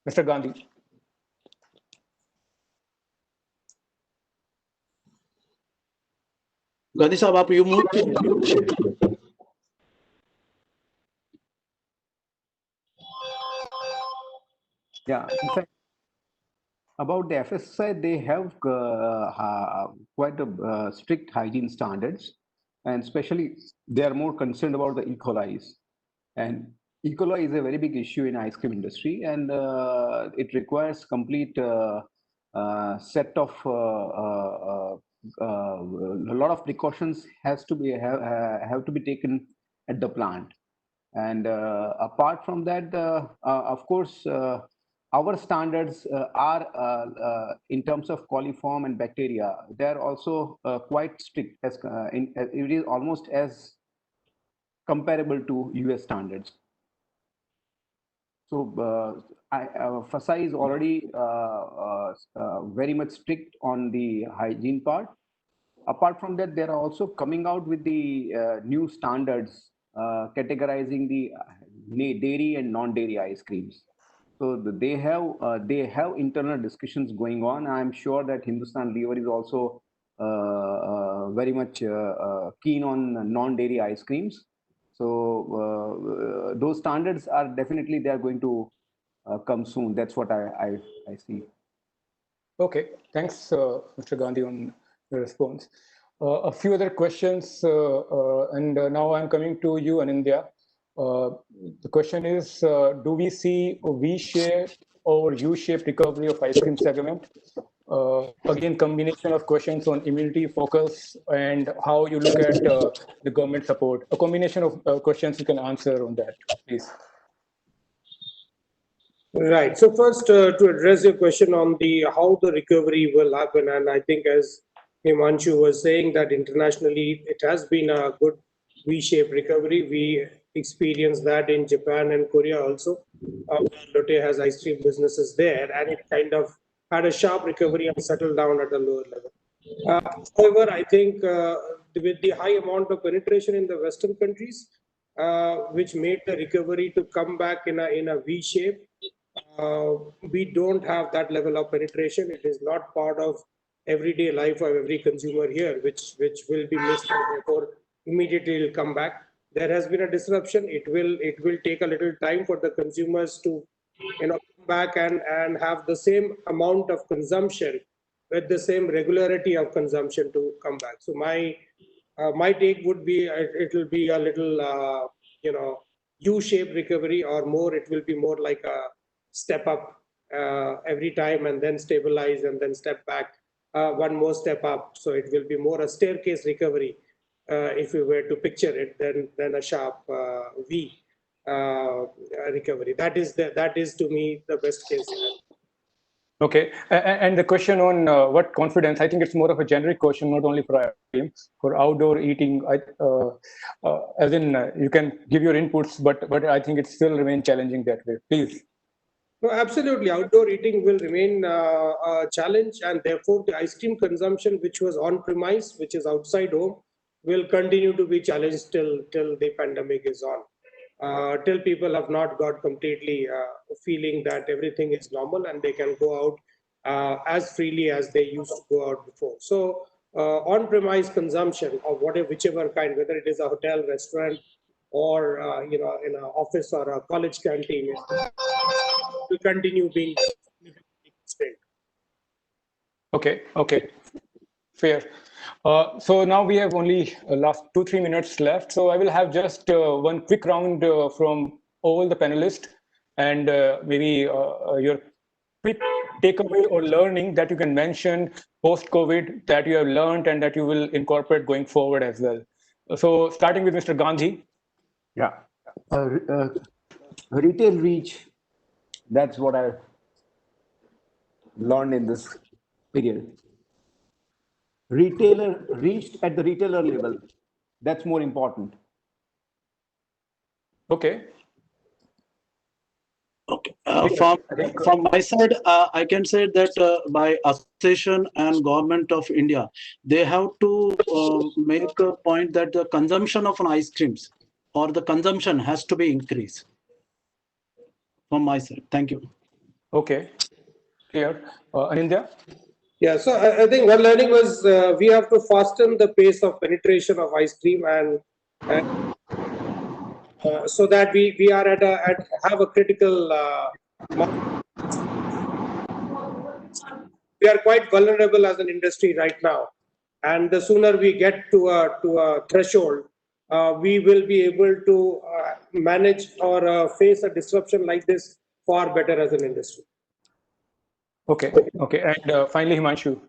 Mr. Gandhi. Gandhi साहब आप you mute. Yeah, in fact, about the FSSAI, they have quite a strict hygiene standards, and especially they are more concerned about the E. coli. And E. coli is a very big issue in ice cream industry, and it requires complete set of a lot of precautions have to be taken at the plant. And apart from that, of course, our standards are in terms of coliform and bacteria. They are also quite strict. It is almost as comparable to US standards. So FSSAI is already very much strict on the hygiene part. Apart from that, they are also coming out with the new standards categorizing the dairy and non-dairy ice creams. So they have internal discussions going on. I'm sure that Hindustan Lever is also very much keen on non-dairy ice creams. So those standards are definitely they are going to come soon. That's what I see. Okay, thanks, Mr. Gandhi, on the response. A few other questions, and now I'm coming to you, Anindya. The question is, do we see a V-shaped or U-shaped recovery of ice cream segment? Again, combination of questions on immunity focus and how you look at the government support. A combination of questions you can answer on that, please. Right. So first, to address your question on the how the recovery will happen, and I think as Himanshu was saying that internationally it has been a good V-shaped recovery. We experienced that in Japan and Korea also. Lotte has ice cream businesses there, and it kind of had a sharp recovery and settled down at a lower level. However, I think with the high amount of penetration in the Western countries, which made the recovery to come back in a V shape, we don't have that level of penetration. It is not part of everyday life of every consumer here, which will be missed, and therefore immediately will come back. There has been a disruption. It will take a little time for the consumers to come back and have the same amount of consumption with the same regularity of consumption to come back. So my take would be it will be a little U-shaped recovery, or more it will be more like a step up every time and then stabilize and then step back, one more step up. So it will be more a staircase recovery if you were to picture it than a sharp V recovery. That is to me the best case scenario. Okay, and the question on what confidence, I think it's more of a generic question, not only for ice cream, for outdoor eating, as in you can give your inputs, but I think it still remains challenging that way. Please. No, absolutely. Outdoor eating will remain a challenge, and therefore the ice cream consumption, which was on premise, which is outside home, will continue to be challenged till the pandemic is on. Till people have not got completely feeling that everything is normal and they can go out as freely as they used to go out before. So on-premise consumption of whichever kind, whether it is a hotel, restaurant, or in an office or a college canteen, will continue being constrained. Okay, okay, fair. So now we have only last 2-3 minutes left. So I will have just one quick round from all the panelists, and maybe your quick takeaway or learning that you can mention post-COVID that you have learned and that you will incorporate going forward as well. So starting with Mr. Gandhi. Yeah. Retail reach, that's what I learned in this period. Retailer reached at the retailer level, that's more important. Okay. Okay. From my side, I can say that by association and government of India, they have to make a point that the consumption of ice creams or the consumption has to be increased. From my side, thank you. Okay, clear. Anindya? Yeah, so I think one learning was we have to fasten the pace of penetration of ice cream and so that we are have a critical we are quite vulnerable as an industry right now, and the sooner we get to a threshold, we will be able to manage or face a disruption like this far better as an industry. Okay, okay, and finally Himanshu.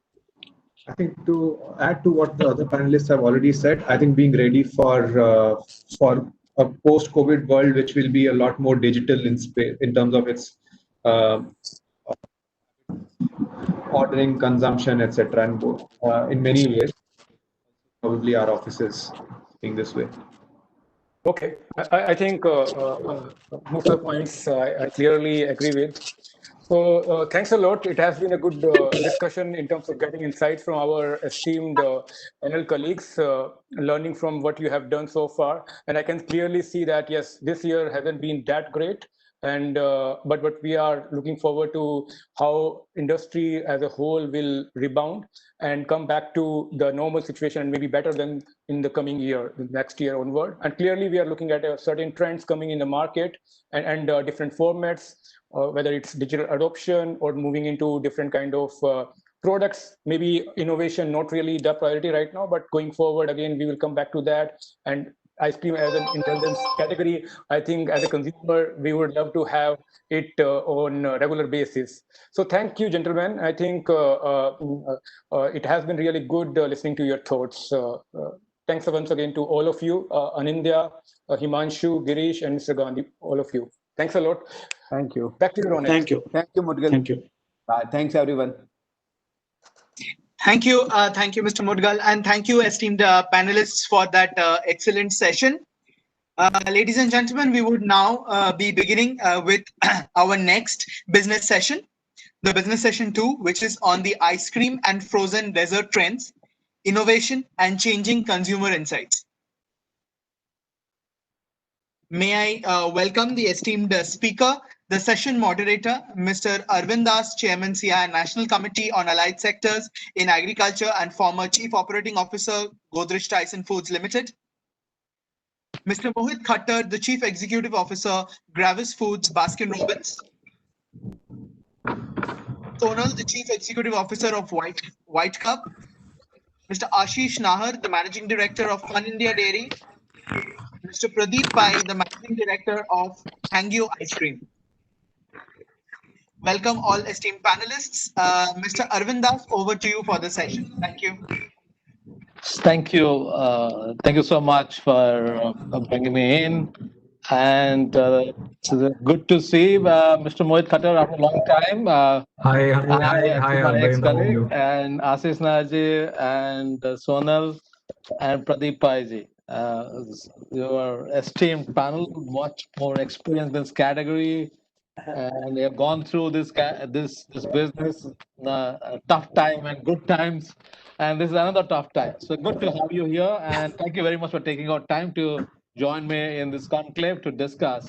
I think to add to what the other panelists have already said, I think being ready for a post-COVID world, which will be a lot more digital in terms of its uh, ordering, consumption, etc. And in many ways, probably our offices being this way. Okay, I think most of the points I clearly agree with. So thanks a lot. It has been a good discussion in terms of getting insights from our esteemed panel colleagues, learning from what you have done so far. And I can clearly see that, yes, this year hasn't been that great. And but we are looking forward to how industry as a whole will rebound and come back to the normal situation and maybe better than in the coming year, next year onward. And clearly we are looking at certain trends coming in the market and different formats, whether it's digital adoption or moving into different kind of products. Maybe innovation not really the priority right now, but going forward again we will come back to that. And ice cream as an intelligence category, I think as a consumer we would love to have it on a regular basis. So thank you, gentlemen. I think it has been really good listening to your thoughts. Thanks once again to all of you, Anindya, Himanshu, Girish, and Mr. Gandhi, all of you. Thanks a lot. Thank you. Back to you, Ronak. Thank you. Thank you, Mudgal. Thank you. Thanks, everyone. Thank you, Mr. Mudgal, and thank you, esteemed panelists, for that excellent session. Ladies and gentlemen, we would now be beginning with our next business session, the business session 2, which is on the ice cream and frozen dessert trends, innovation, and changing consumer insights. May I welcome the esteemed speaker, the session moderator, Mr. Arvind Das, Chairman, CII National Committee on Allied Sectors in Agriculture and former Chief Operating Officer, Godrej Tyson Foods Limited. Mr. Mohit Khattar, the Chief Executive Officer, Gravis Foods, Baskin Robbins. Sonal, the Chief Executive Officer of White Cup. Mr. Ashish Nahar, the Managing Director of Fun India Dairy. Mr. Pradeep Pai, the Managing Director of Hangyo Ice Cream. Welcome all esteemed panelists. Mr. Arvind Das, over to you for the session. Thank you. Thank you. Thank you so much for bringing me in. And it's good to see Mr. Mohit Khattar after a long time. Hi, My Arvind, ex-colleague, how are you? and Ashish Naji, and Sonal, and Pradeep Paiji. Your esteemed panel, much more experience in this category, and they have gone through this business, tough time and good times, and this is another tough time. So good to have you here, and thank you very much for taking out time to join me in this conclave to discuss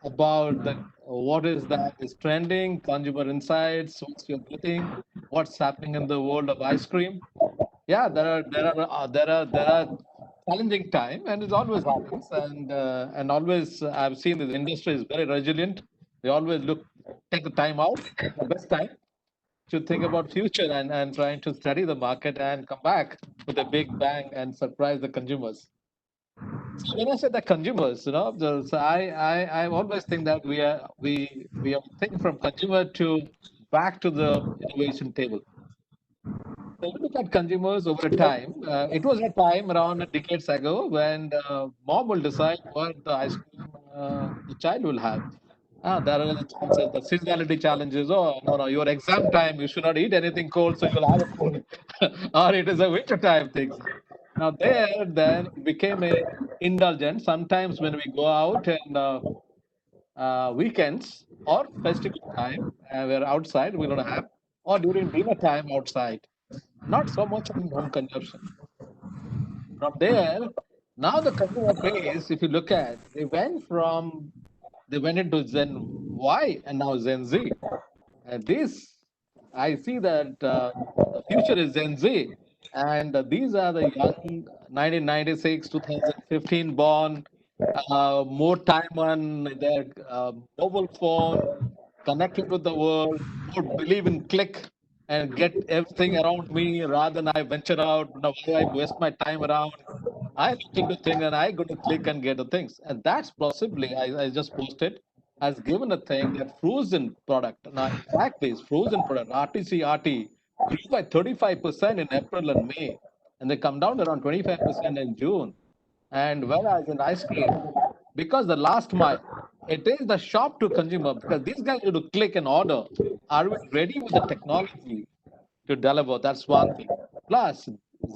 about what is trending, consumer insights, what's your getting, what's happening in the world of ice cream. Yeah, there are challenging time, and it always happens, and always I've seen this industry is very resilient. They always take the time out, the best time, to think about future and trying to study the market and come back with a big bang and surprise the consumers. So when I say the consumers, so I always think that we are thinking from consumer to back to the innovation table. So we look at consumers over a time. It was a time around decades ago when the mom will decide what the ice cream the child will have. There are the chances, the seasonality challenges. Oh, no, no, your exam time, you should not eat anything cold, so you'll have a cold. Or it is a winter time things. Now there, then it became a indulgent. Sometimes when we go out and weekends or festival time, we're outside, we don't have, or during dinner time outside. Not so much in home consumption. From there, now the consumer base, if you look at, they went into Gen Y and now Gen Z. And this, I see that the future is Gen Z. And these are the young 1996, 2015 born, more time on their mobile phone, connected with the world, more believe in click and get everything around me rather than I venture out. Why I waste my time around? I look into things and I go to click and get the things. And that's possibly, I just posted, has given a thing that frozen product, now fact-based frozen product, RTC grew by 35% in April and May. And they come down to around 25% in June. And whereas in ice cream, because the last mile, it is the shop to consumer, because these guys need to click and order. Are we ready with the technology to deliver? That's one thing. Plus,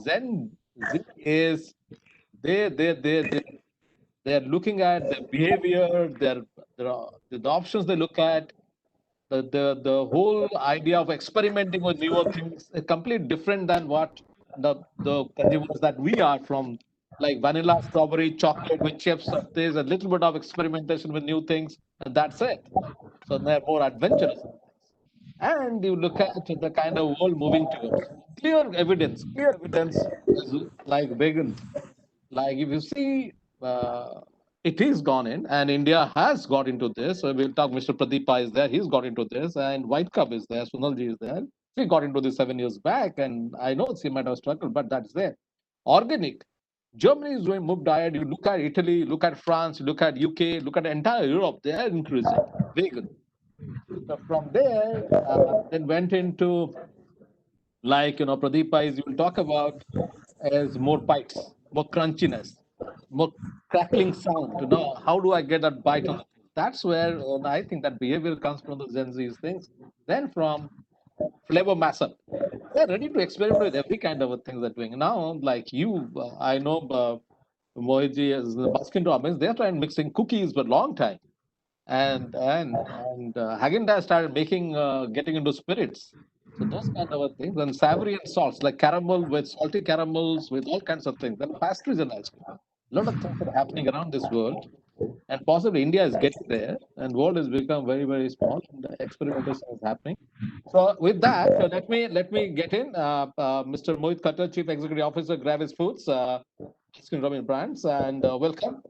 Zen Z is they're looking at their behavior, the options they look at, the whole idea of experimenting with newer things is completely different than what the consumers that we are from, like vanilla, strawberry, chocolate with chips. There's a little bit of experimentation with new things, and that's it. So they're more adventurous. And you look at the kind of world moving towards clear evidence is like vegan. Like if you see, it is gone in, and India has got into this. So we'll talk. Mr. Pradeepa is there; he's got into this, and White Cup is there. Sunalji is there. She got into this 7 years back, and I know she might have struggled, but that's there. Organic. Germany is doing move diet. You look at Italy, look at France, look at UK, look at entire Europe. They are increasing vegan. So from there, then went into Pradeepa is you will talk about as more bites, more crunchiness, more crackling sound. How do I get that bite on? That's where I think that behavior comes from the Gen Z's things. Then from flavor mashup, they're ready to experiment with every kind of things they're doing. Now, like you, I know Mohitji is Baskin Robbins. They're trying mixing cookies for a long time, and Haagen-Dazs started getting into spirits. So those kind of things, and savory and salts like caramel with salty caramels with all kinds of things. Then pastries and ice cream. A lot of things are happening around this world, and possibly India is getting there, and world has become very very small, and experimentation is happening. So with that, let me get in Mr. Mohit Khattar, Chief Executive Officer, Gravis Foods, Ice-Cream Robin Brands, and welcome,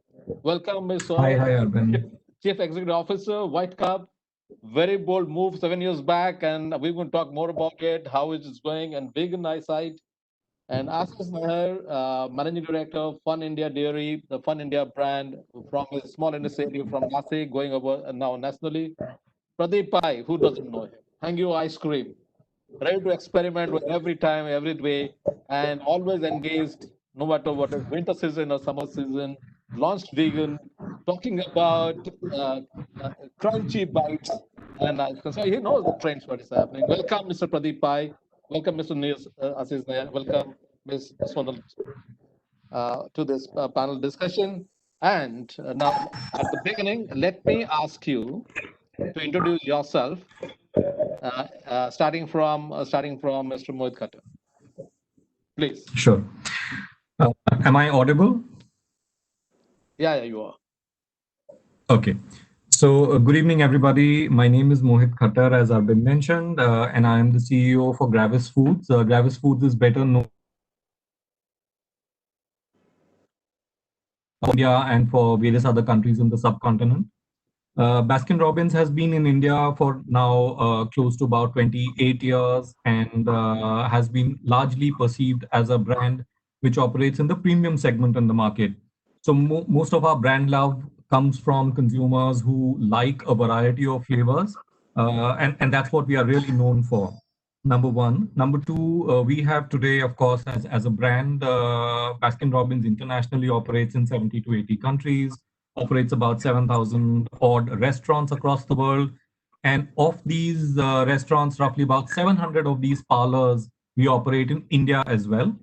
Ms. Hi, Arvind. Chief Executive Officer, White Cup. Very bold move 7 years back, and we're going to talk more about it, how it is going, and vegan eyesight. And Ashish Meher, Managing Director, Fun India Dairy, the Fun India brand, from a small initiative from Nashik, going over now nationally. Pradeep Pai, who doesn't know him? Hangyu Ice Cream, ready to experiment with every time, every way, and always engaged, no matter what is winter season or summer season. Launched vegan, talking about uh, uh, crunchy bites, and so he knows the trends, what is happening. Welcome, Mr. Pradeep Pai. Welcome, Mr. Neils Assis Nair. Welcome, Ms. Sonal, to this panel discussion. And now, at the beginning, let me ask you to introduce yourself, starting from Mr. Mohit Khattar. Please. Sure. Am I audible? Yeah, you are. Okay. So good evening, everybody. My name is Mohit Khattar, as Arvind mentioned, and I am the CEO for Gravis Foods. Gravis Foods is better known for India and for various other countries in the subcontinent. Baskin-Robbins has been in India for now close to about 28 years and has been largely perceived as a brand which operates in the premium segment in the market. So most of our brand love comes from consumers who like a variety of flavors, and that's what we are really known for. Number one. Number two, we have today, of course, as a brand, Baskin-Robbins internationally operates in 70 to 80 countries, operates about 7,000 odd restaurants across the world. And of these restaurants, roughly about 700 of these parlors we operate in India as well,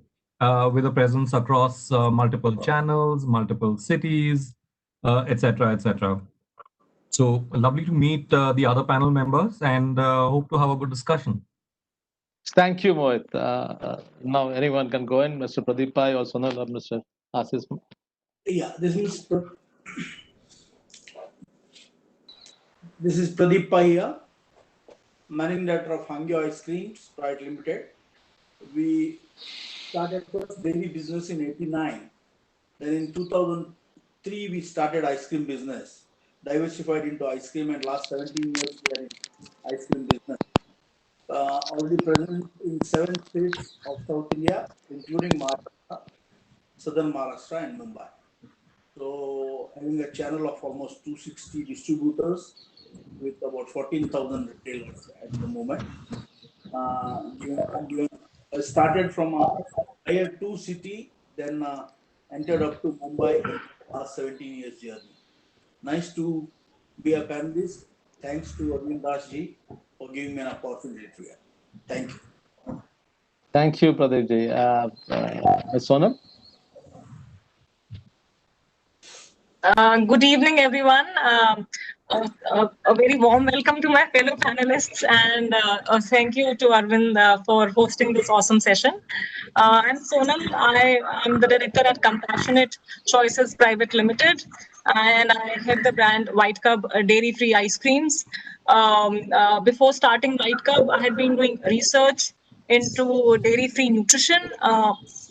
with a presence across multiple channels, multiple cities, etc., etc. So lovely to meet the other panel members and hope to have a good discussion. Thank you, Mohit. Now anyone can go in, Mr. Pradeep Pai or Sonal or Mr. Ashish. Yeah, this is Pradeep Pai, Managing Director of Hangyo Ice Creams Private Limited. We started first dairy business in '89. Then in 2003 we started ice cream business, diversified into ice cream, and last 17 years we are in ice cream business. Already present in 7 states of South India, including Maharashtra, Southern Maharashtra and Mumbai. So having a channel of almost 260 distributors with about 14,000 retailers at the moment. I started from a tier 2 city, then entered up to Mumbai in the last 17 years journey. Nice to be a panelist. Thanks to Arvind Das ji for giving me an opportunity here. Thank you. Thank you, Pradeep ji. Ms. Sonal? Good evening, everyone. A very warm welcome to my fellow panelists, and thank you to Arvind for hosting this awesome session. I'm Sonal. I'm the director at Compassionate Choices Private Limited, and I head the brand White Cub dairy-free ice creams. Before starting White Cub, I had been doing research into dairy-free nutrition.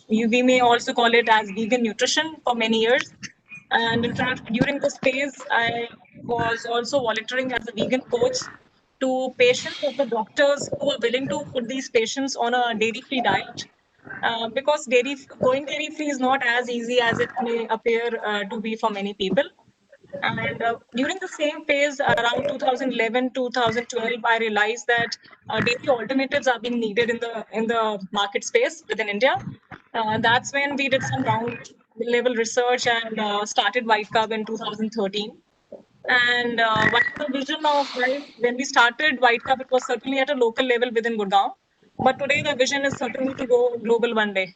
We may also call it as vegan nutrition for many years. And in fact, during this phase, I was also volunteering as a vegan coach to patients of the doctors who are willing to put these patients on a dairy-free diet. Because going dairy-free is not as easy as it may appear to be for many people. And during the same phase, around 2011, 2012, I realized that dairy alternatives are being needed in the market space within India. That's when we did some ground level research and started White Cub in 2013. And what the vision of when we started White Cub, it was certainly at a local level within Gurgaon. But today the vision is certainly to go global one day.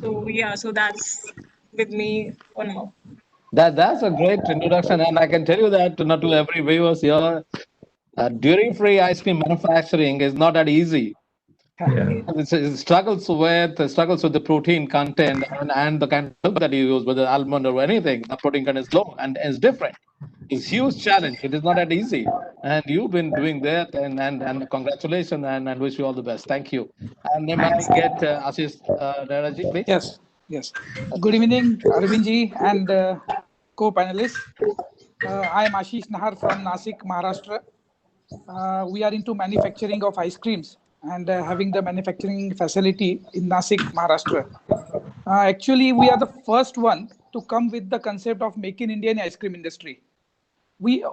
So yeah, so that's with me for now. That's a great introduction, and I can tell you that not to every viewers here, dairy-free ice cream manufacturing is not that easy. Yeah. It struggles with the protein content and the kind of milk that you use, whether almond or anything. The protein content is low and is different. It's a huge challenge. It is not that easy, and you've been doing that. And congratulations, and wish you all the best. Thank you. And may I get Ashish Rairaji, please? Yes. Good evening, Arvindji and co-panelists. I am Ashish Nahar from Nasik, Maharashtra. We are into manufacturing of ice creams and having the manufacturing facility in Nasik, Maharashtra. Actually, we are the first one to come with the concept of Make in India in ice cream industry. We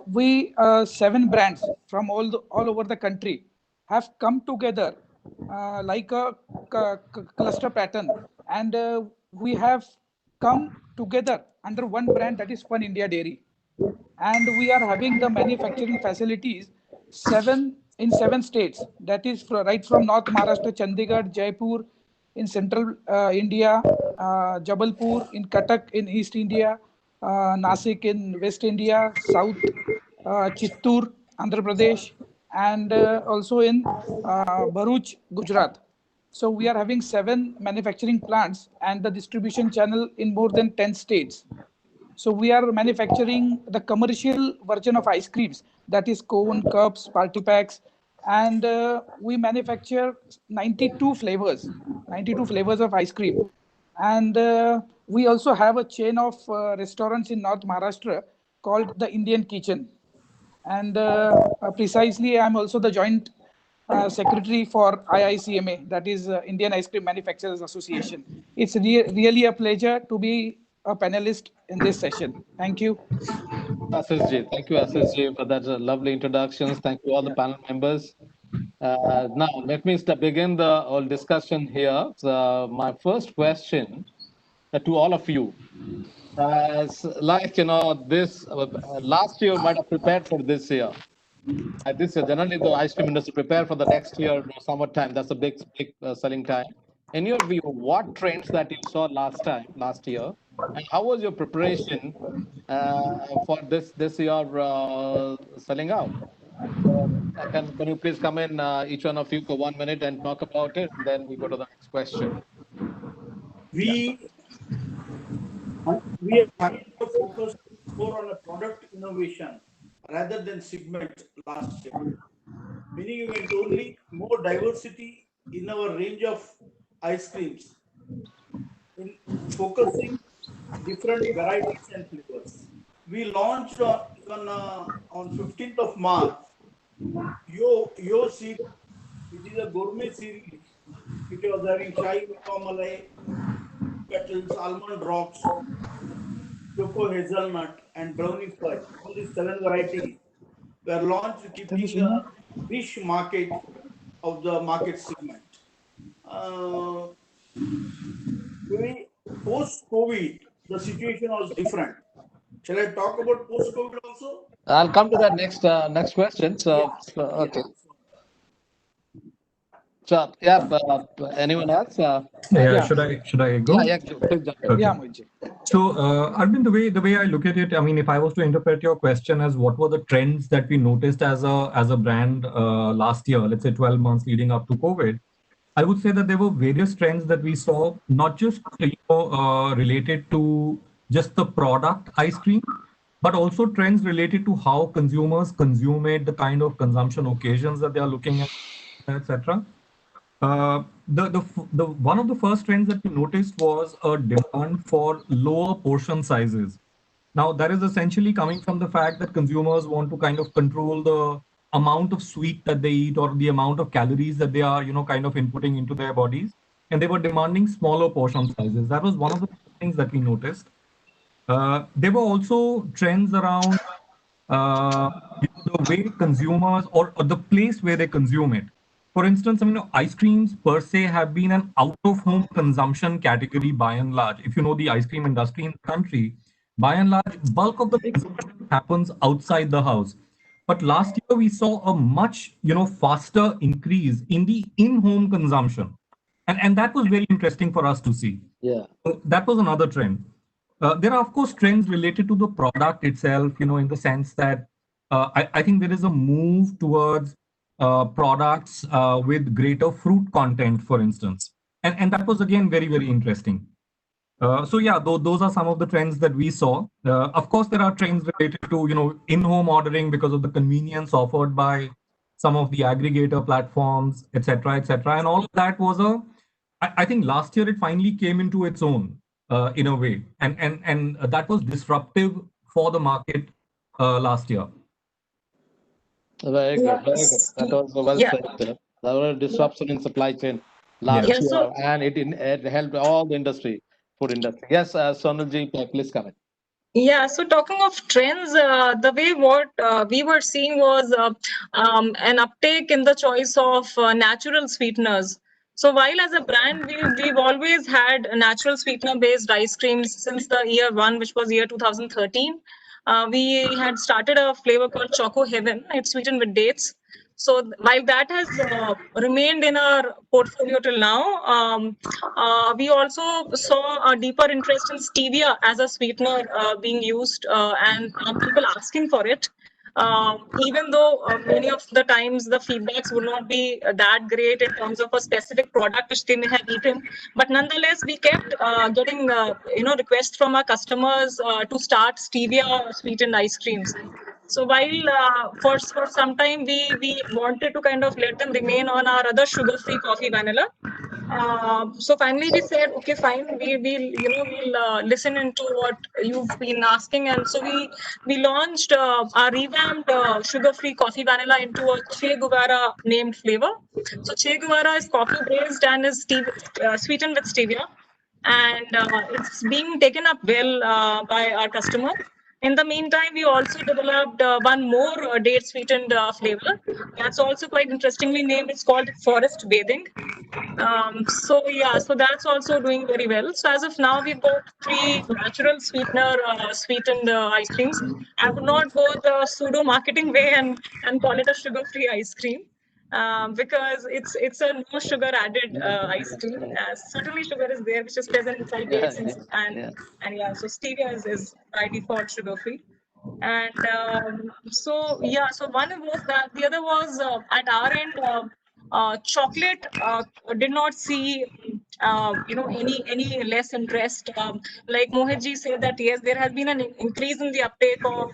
7 brands from all over the country have come together like a cluster pattern, and we have come together under one brand, that is Fun India Dairy, and we are having the manufacturing facilities 7 states, that is right from North Maharashtra, Chandigarh, Jaipur in central India, Jabalpur in Cuttack in East India, Nasik in West India, South Chittoor, Andhra Pradesh, and also in Bharuch, Gujarat. So we are having 7 manufacturing plants and the distribution channel in more than 10 states. So we are manufacturing the commercial version of ice creams, that is cone, cups, party packs, and we manufacture 92 flavors of ice cream. And we also have a chain of restaurants in North Maharashtra called the Indian Kitchen. And precisely, I'm also the joint secretary for IICMA, that is Indian Ice Cream Manufacturers Association. It's really a pleasure to be a panelist in this session. Thank you. SSG. Thank you, SSG, for that lovely introductions. Thank you, all the panel members. Now, let me begin the whole discussion here. So, my first question to all of you. Like, this last year might have prepared for this year. This year, generally, the ice cream industry prepare for the next year, summertime. That's a big selling time. In your view, what trends that you saw last year, and how was your preparation for this year selling out? So, can you please come in, each one of you, for 1 minute and talk about it, and then we go to the next question. We have started to focus more on a product innovation rather than segment last year. Meaning we went only more diversity in our range of ice creams, in focusing different varieties and flavors. We launched on 15th of March Yo series, which is a gourmet series. It was having chai mekka malai, petals, almond rocks, choco hazelnut, and brownie fudge. All these 7 varieties were launched keeping a niche market of the market segment. Uh, Post-COVID, the situation was different. Shall I talk about post-COVID also? I'll come to that next question. Okay. So, anyone else? Should I go? Please jump in. Okay. So, Arvind, the way I look at it, I mean, if I was to interpret your question as what were the trends that we noticed as a brand last year, let's say 12 months leading up to COVID, I would say that there were various trends that we saw, not just related to just the product ice cream, but also trends related to how consumers consume it, the kind of consumption occasions that they are looking at, etc. The one of the first trends that we noticed was a demand for lower portion sizes. Now, that is essentially coming from the fact that consumers want to kind of control the amount of sweet that they eat or the amount of calories that they are, kind of inputting into their bodies. And they were demanding smaller portion sizes. That was one of the things that we noticed. There were also trends around the way consumers or the place where they consume it. For instance, I mean, ice creams per se have been an out-of-home consumption category by and large. If you know the ice cream industry in the country, by and large, bulk of the consumption happens outside the house. But last year we saw a much, faster increase in the in-home consumption, and that was very interesting for us to see. Yeah, So that was another trend. There are, of course, trends related to the product itself, in the sense that I think there is a move towards products with greater fruit content, for instance. And that was, again, very, very interesting. So yeah, those are some of the trends that we saw. Of course, there are trends related to, in-home ordering because of the convenience offered by some of the aggregator platforms, etc., etc. And all of that was I think last year it finally came into its own in a way, and that was disruptive for the market last year. very good, very good. That was well said. There were disruption in supply chain last year, and it helped all the industry, food industry. Yes, Sonalji, please come in. Yeah, so talking of trends, the way what we were seeing was an uptake in the choice of natural sweeteners. So while as a brand, we've always had natural sweetener-based ice creams since the year 1, which was year 2013. We had started a flavor called Choco Heaven. It's sweetened with dates. So while that has remained in our portfolio till now, we also saw a deeper interest in stevia as a sweetener being used and people asking for it. Even though many of the times the feedbacks would not be that great in terms of a specific product which they may have eaten, but nonetheless we kept getting requests from our customers to start stevia sweetened ice creams. So while for some time we wanted to kind of let them remain on our other sugar-free coffee vanilla, So finally we said, okay, fine, we'll listen into what you've been asking, and so we launched our revamped sugar-free coffee vanilla into a Che Guevara named flavor. So Che Guevara is coffee based and is sweetened with stevia, and it's being taken up well by our customers. In the meantime, we also developed one more date sweetened flavor. That's also quite interestingly named. It's called Forest Bathing. So that's also doing very well. So as of now, we've got 3 natural sweetened ice creams. I would not go the pseudo marketing way and call it a sugar-free ice cream. Because it's a no sugar added ice cream. Certainly sugar is there, which is present inside dates and yeah, so stevia is by default sugar free. And so one was that, the other was at our end, chocolate did not see any less interest. Like Mohitji said that yes, there has been an increase in the uptake of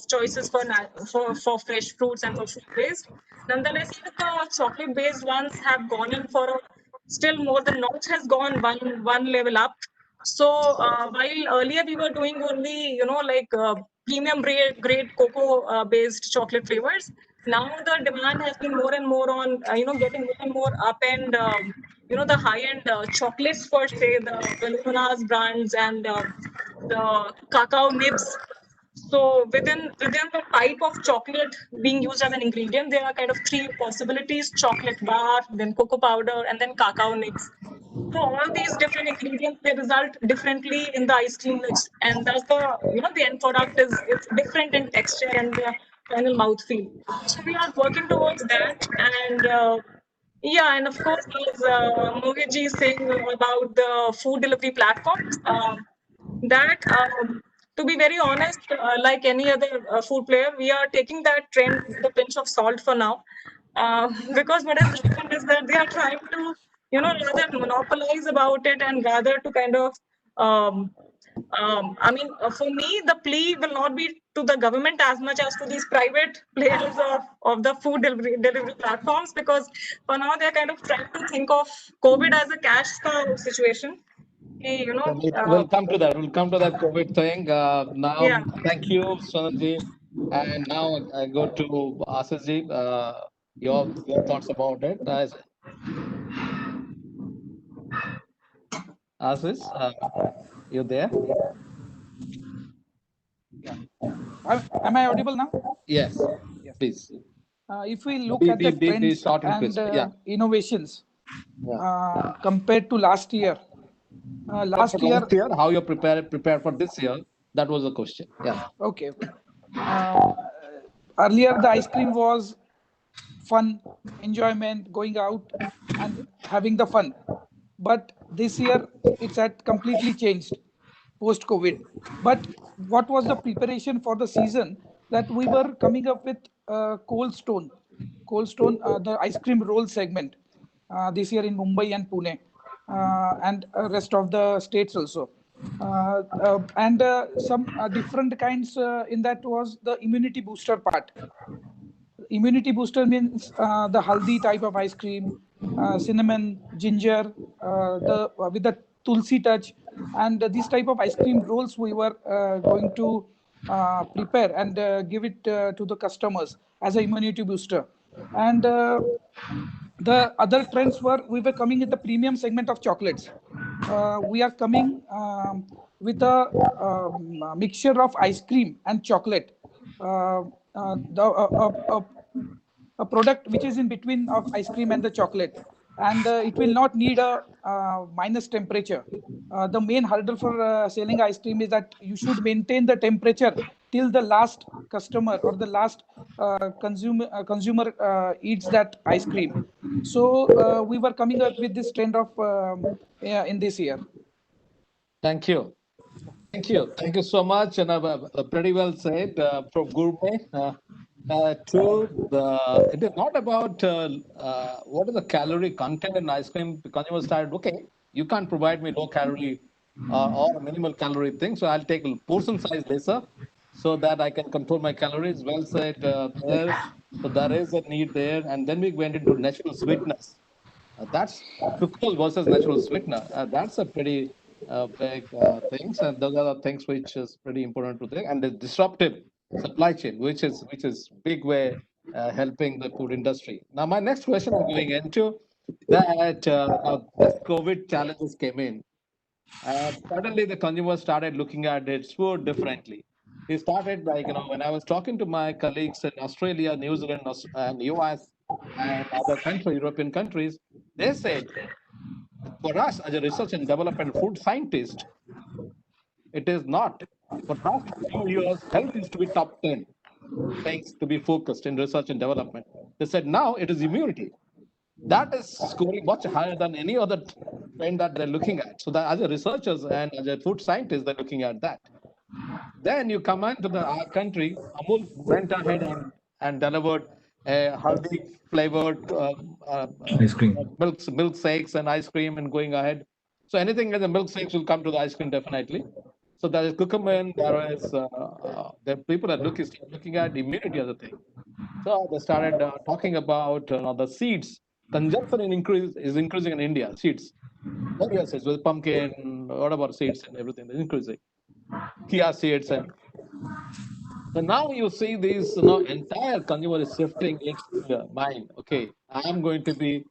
choices for fresh fruits and for fruit based. Nonetheless, even the chocolate based ones have gone in for still more than notch has gone one level up. So while earlier we were doing only like premium grade cocoa based chocolate flavors, now the demand has been more and more on getting more and more up and the high end chocolates, for say the Veluna's brands and the cacao nibs. So within the type of chocolate being used as an ingredient, there are kind of 3 possibilities: chocolate bar, then cocoa powder, and then cacao nibs. So all these different ingredients, they result differently in the ice cream mix, and thus the end product is it's different in texture and the final mouthfeel. So we are working towards that, and yeah, and of course, as Mohitji is saying about the food delivery platforms, that to be very honest, like any other food player, we are taking that trend with a pinch of salt for now, because what has happened is that they are trying to rather monopolize about it and rather to kind of I mean, for me, the plea will not be to the government as much as to these private players of the food delivery platforms, because for now they're kind of trying to think of COVID as a cash cow situation. We'll come to that. We'll come to that COVID thing. Now, Yeah. thank you, Sonalji. And now I go to Asisji. Your thoughts about it. Asis, you there? Yeah. Am I audible now? Yes. Yes. Please. If we look at the trends and innovations compared to last year, last year, how you're prepared for this year? That was the question. Yeah. Okay. Earlier, the ice cream was fun, enjoyment, going out and having the fun. But this year, it's had completely changed post-COVID. But what was the preparation for the season? That we were coming up with Cold Stone, the ice cream roll segment this year in Mumbai and Pune, and rest of the states also. And some different kinds in that was the immunity booster part. Immunity booster means the haldi type of ice cream, cinnamon, ginger, the with the tulsi touch, and this type of ice cream rolls we were going to prepare and give it to the customers as a immunity booster. And the other trends were we were coming in the premium segment of chocolates. We are coming with a mixture of ice cream and chocolate. A product which is in between of ice cream and the chocolate, and it will not need a minus temperature. The main hurdle for selling ice cream is that you should maintain the temperature till the last customer or the last consumer eats that ice cream. So we were coming up with this trend of in this year. Thank you. Thank you. Thank you so much. And pretty well said from gourmet to the. It is not about what is the calorie content in ice cream. The consumer started, okay, you can't provide me low calorie or a minimal calorie thing. So I'll take a portion size lesser so that I can control my calories. Well said there. So there is a need there. And then we went into natural sweetness. That's fructose versus natural sweetener. That's a pretty big things, and those are the things which is pretty important to think. And the disruptive supply chain, which is big way helping the food industry. Now, my next question I'm going into that now this COVID challenges came in, and suddenly the consumer started looking at its food differently. He started like when I was talking to my colleagues in Australia, New Zealand, and US, and other countries, European countries, they said for us as a research and development food scientist, it is not. For past few years, health used to be top 10 things to be focused in research and development. They said now it is immunity. That is scoring much higher than any other trend that they're looking at. So that as a researchers and as a food scientists, they're looking at that. Then you come on to our country, Amul went ahead and delivered a healthy flavored Ice cream. milkshakes and ice cream and going ahead. So anything as a milkshakes will come to the ice cream definitely. So there is curcumin, there is the people are looking at immunity as a thing. So they started talking about the seeds. Consumption is increasing in India. Seeds, various seeds with pumpkin, whatever seeds and everything is increasing. Chia seeds and so now you see these entire consumer is shifting its mind. Okay, I am going to be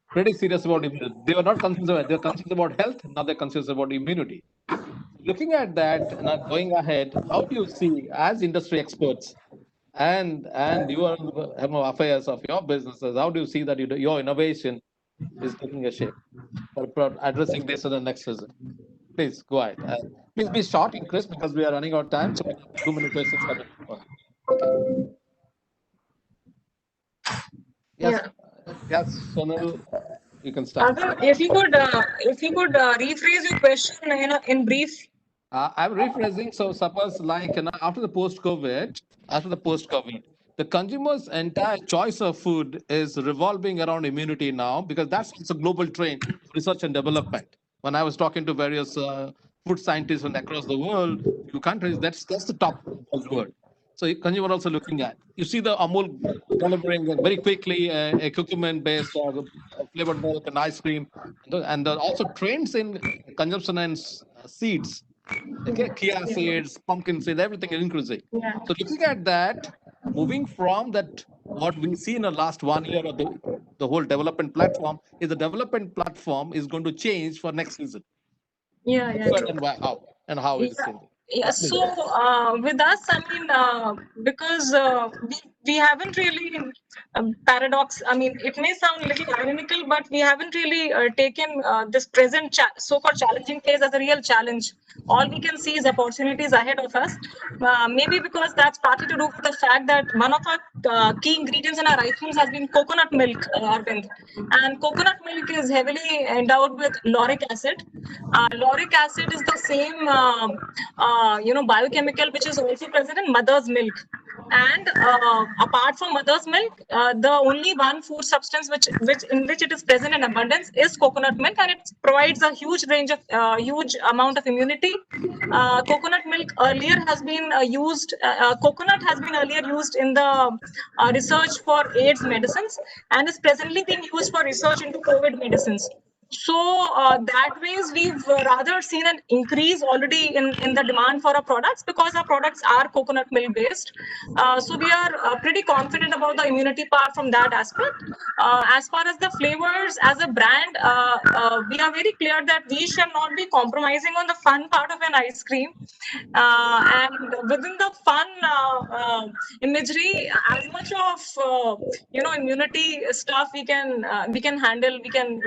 pretty serious about immunity. They were not concerned about they're concerned about health. Now they're concerned about immunity. Looking at that, now going ahead, how do you see as industry experts and you are affairs of your businesses? How do you see that your innovation is taking a shape for addressing this in the next season? Please go ahead. Please be short and crisp because we are running out of time. So too many questions coming. Okay. Yes. Yes, Sonal, you can start. If you could rephrase your question in brief. I'm rephrasing. So suppose like after the post-COVID, the consumer's entire choice of food is revolving around immunity now because that's a global trend, research and development. When I was talking to various food scientists from across the world, few countries, that's the top buzzword. So consumer also looking at. You see the Amul delivering very quickly a curcumin-based flavored milk and ice cream, and there are also trends in consumption and seeds. Okay, chia seeds, pumpkin seeds, everything is increasing. Yeah. So looking at that, moving from that, what we see in the last 1 year of the whole development platform is the development platform is going to change for next season. Yeah. And how it is changing. Yeah, so with us, I mean, because we haven't really paradox. I mean, it may sound a little ironical, but we haven't really taken this present so-called challenging phase as a real challenge. All we can see is opportunities ahead of us. Maybe because that's partly to do with the fact that one of our key ingredients in our ice creams has been coconut milk, Arvind. And coconut milk is heavily endowed with lauric acid. Lauric acid is the same biochemical which is also present in mother's milk. And apart from mother's milk, the only one food substance which in which it is present in abundance is coconut milk, and it provides a huge amount of immunity. Coconut milk earlier has been used. Coconut has been earlier used in the research for AIDS medicines, and is presently being used for research into COVID medicines. So that ways we've rather seen an increase already in the demand for our products because our products are coconut milk based. So we are pretty confident about the immunity part from that aspect. As far as the flavors as a brand, we are very clear that we shall not be compromising on the fun part of an ice cream. And within the fun imagery, as much of immunity stuff we can handle. We can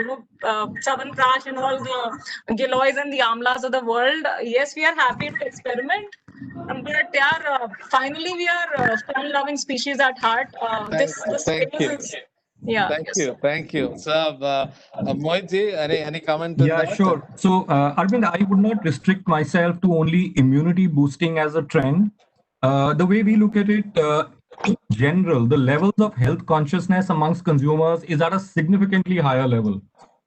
Chavanprash and all the Giloys and the Amlas of the world. Yes, we are happy to experiment. But yeah, finally we are fun-loving species at heart. This Thank you. is, yeah. Thank you. So, Mohitji, any comment on Yeah, that? sure. So, Arvind, I would not restrict myself to only immunity boosting as a trend. The way we look at it, in general, the levels of health consciousness amongst consumers is at a significantly higher level.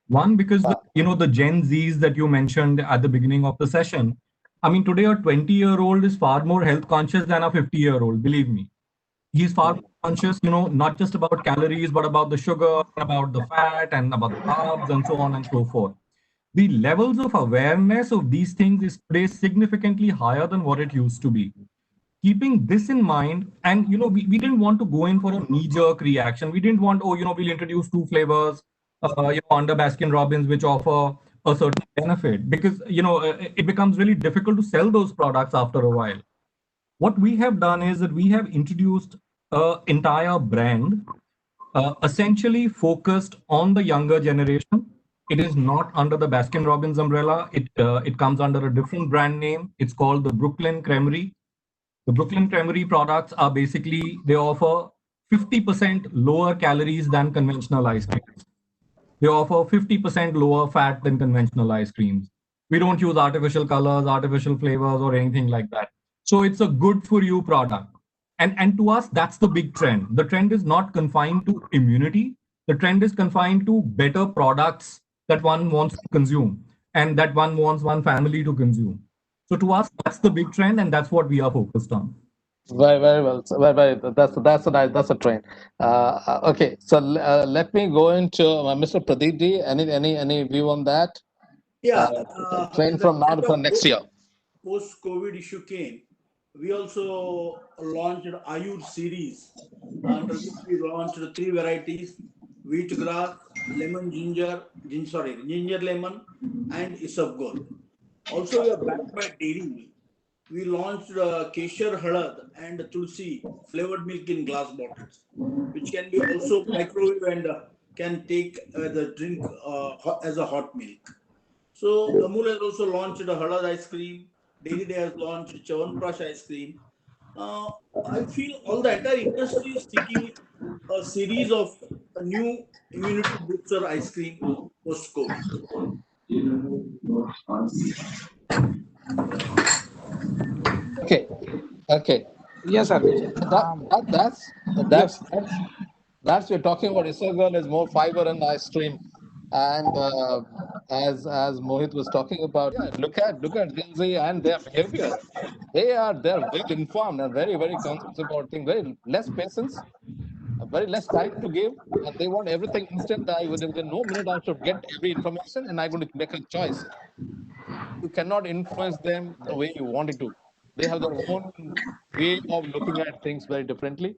One, because the Gen Zs that you mentioned at the beginning of the session. I mean, today a 20-year-old is far more health conscious than a 50-year-old. Believe me, he's far more conscious, not just about calories, but about the sugar, about the fat, and about the carbs, and so on and so forth. The levels of awareness of these things is today significantly higher than what it used to be. Keeping this in mind, and we didn't want to go in for a knee-jerk reaction. We didn't want, we'll introduce 2 flavors, under Baskin Robbins, which offer a certain benefit, because it becomes really difficult to sell those products after a while. What we have done is that we have introduced an entire brand, essentially focused on the younger generation. It is not under the Baskin Robbins umbrella. It comes under a different brand name. It's called the Brooklyn Creamery. The Brooklyn Creamery products are basically, they offer 50% lower calories than conventional ice creams. They offer 50% lower fat than conventional ice creams. We don't use artificial colors, artificial flavors, or anything like that. So it's a good for you product. And to us, that's the big trend. The trend is not confined to immunity. The trend is confined to better products that one wants to consume and that one wants one family to consume. So to us, that's the big trend, and that's what we are focused on. Very, very well. That's a train. Okay, so let me go into Mr. Pradeep ji. Any view on that? Yeah, Train from now to next year. Post-COVID issue came, we also launched Ayur series, under which we launched 3 varieties: wheatgrass, lemon ginger, ginger lemon, and isabgol. Also, we are backed by dairy. We launched Kesher Halad and Tulsi flavored milk in glass bottles, which can be also microwave and can take the drink as a hot milk. So Amul has also launched a Halad ice cream. Dairy Day has launched Chawanprash ice cream. I feel all the entire industry is seeking a series of new immunity booster ice cream post-COVID. Okay. Okay. Yes, Arvind. That's you're talking about. Isagol is more fiber in the ice cream, and as Mohit was talking about, yeah, look at Gen Z and their behavior. They're well informed and very conscious about things. Very less patience, very less time to give, and they want everything instant. Within no minute I should get every information, and I'm going to make a choice. You cannot influence them the way you want it to. They have their own way of looking at things very differently.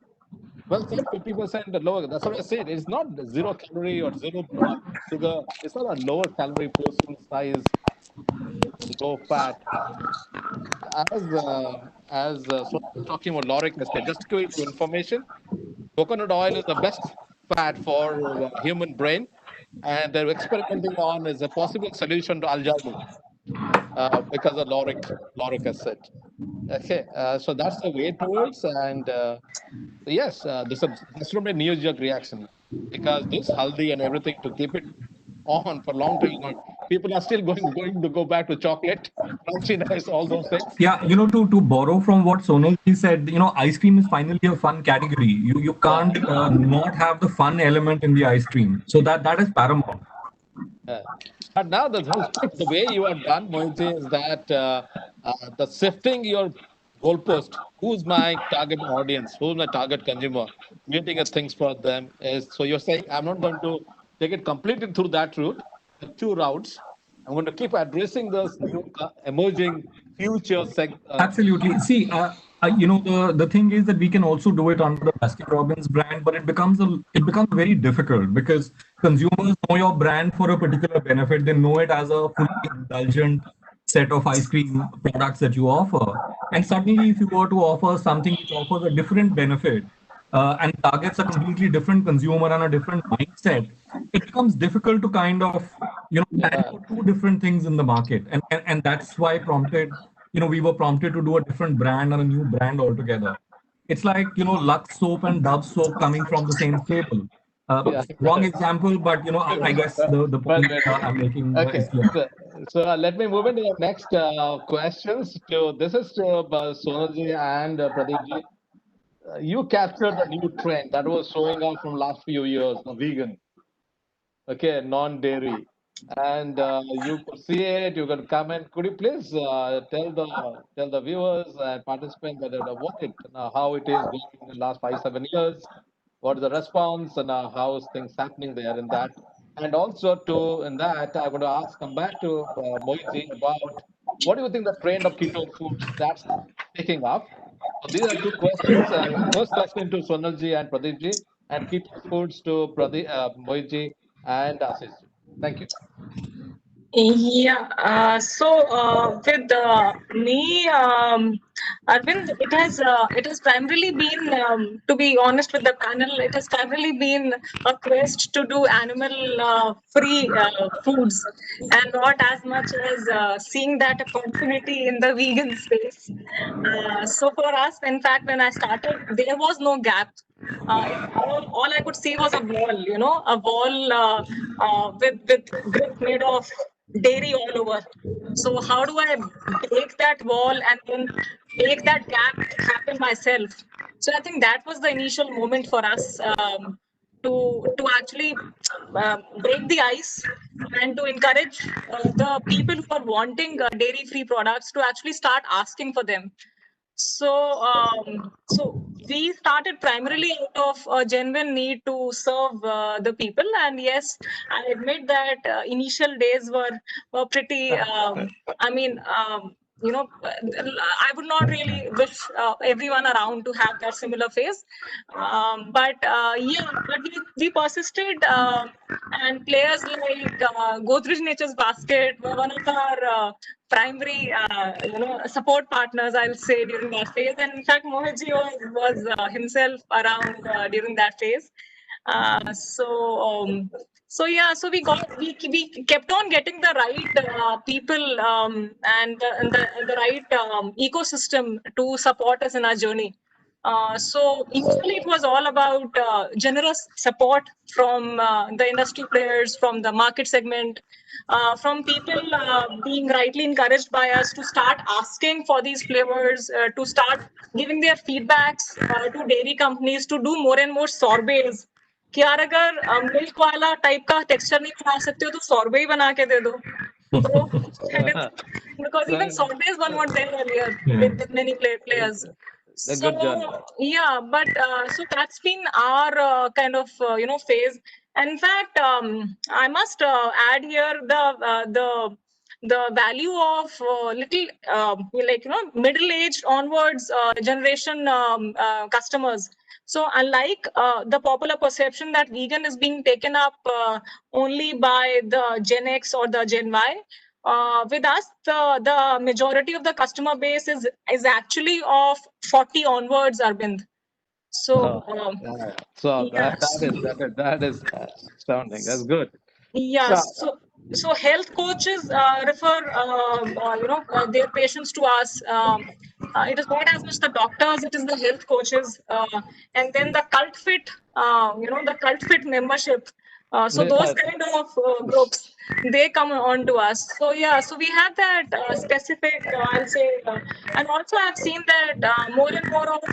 Well, say 50% lower. That's what I said. It's not 0 calorie or zero sugar. It's not a lower calorie portion size, low fat. So talking about lauric acid, just to give you information, coconut oil is the best fat for human brain, and they're experimenting on is a possible solution to Alzheimer's because of lauric acid. Okay, so that's the way towards, and yes, this will be a knee-jerk reaction because this haldi and everything to keep it on for long time. People are still going to go back to chocolate, crunchy nice, all those things. Yeah, to borrow from what Sonal ji said, ice cream is finally a fun category. You can't not have the fun element in the ice cream. So that is paramount. But now the way you are done, Mohit, is that the sifting your goalpost. Who's my target audience? Who's my target consumer? Creating a things for them is so you're saying I'm not going to take it completely through that route, the 2 routes. I'm going to keep addressing those new emerging future Absolutely. See, the thing is that we can also do it under the Baskin Robbins brand, but it becomes very difficult because consumers know your brand for a particular benefit. They know it as a fully indulgent set of ice cream products that you offer. And suddenly, if you were to offer something which offers a different benefit and targets a completely different consumer and a different mindset, it becomes difficult to kind of plan for 2 different things in the market, and that's why we were prompted to do a different brand and a new brand altogether. It's like Lux soap and Dove soap coming from the same stable. Wrong example, but I guess the point I'm making Okay, is clear. so let me move into the next questions. This is to Sonalji and Pradeepji. You captured a new trend that was showing up from last few years, the vegan. Okay, non-dairy. and you could see it. You could comment. Could you please tell the viewers and participants that what it how it is going in the last 5 7 years? What is the response and how is things happening there in that? And also to in that, I'm going to come back to Mohitji about what do you think the trend of keto foods that's picking up? So these are two questions. First question to Sonalji and Pradeepji, and keto foods to Mohitji and Ashish. Thank you. Yeah, with me, Arvind, it has primarily been, to be honest with the panel, it has primarily been a quest to do animal free foods, and not as much as seeing that opportunity in the vegan space. So for us, in fact, when I started, there was no gap. All I could see was a wall, a wall with brick made of dairy all over. So how do I break that wall and then make that gap happen myself? So I think that was the initial moment for us, to actually break the ice and to encourage the people who are wanting dairy-free products to actually start asking for them. So we started primarily out of a genuine need to serve the people, and yes, I admit that initial days were pretty. I mean, I would not really wish everyone around to have that similar phase, but we persisted, and players like Godrej Nature's Basket were one of our primary, support partners, I'll say, during that phase. And in fact, Mohitji was himself around during that phase. So we kept on getting the right people, and the right ecosystem to support us in our journey. So initially it was all about generous support from the industry players, from the market segment, from people being rightly encouraged by us to start asking for these flavors, to start giving their feedbacks to dairy companies to do more and more sorbets. कि यार अगर milk वाला type का texture नहीं बना सकते हो तो सॉर्बे ही बना के दे दो. So because even sorbets were not there earlier with many players. A good journey. So yeah, but so that's been our kind of phase. And in fact, I must add here the value of little middle-aged onwards generation customers. So unlike the popular perception that vegan is being taken up only by the Gen X or the Gen Y, with us, the majority of the customer base is actually of 40 onwards, Arvind. So, So yeah. that is astounding. That's good. Yeah, so health coaches refer their patients to us. It is not as much the doctors; it is the health coaches, and then the the cult fit membership. So those kind of groups, they come on to us. So yeah, so we have that specific, I'll say, and also I've seen that more and more of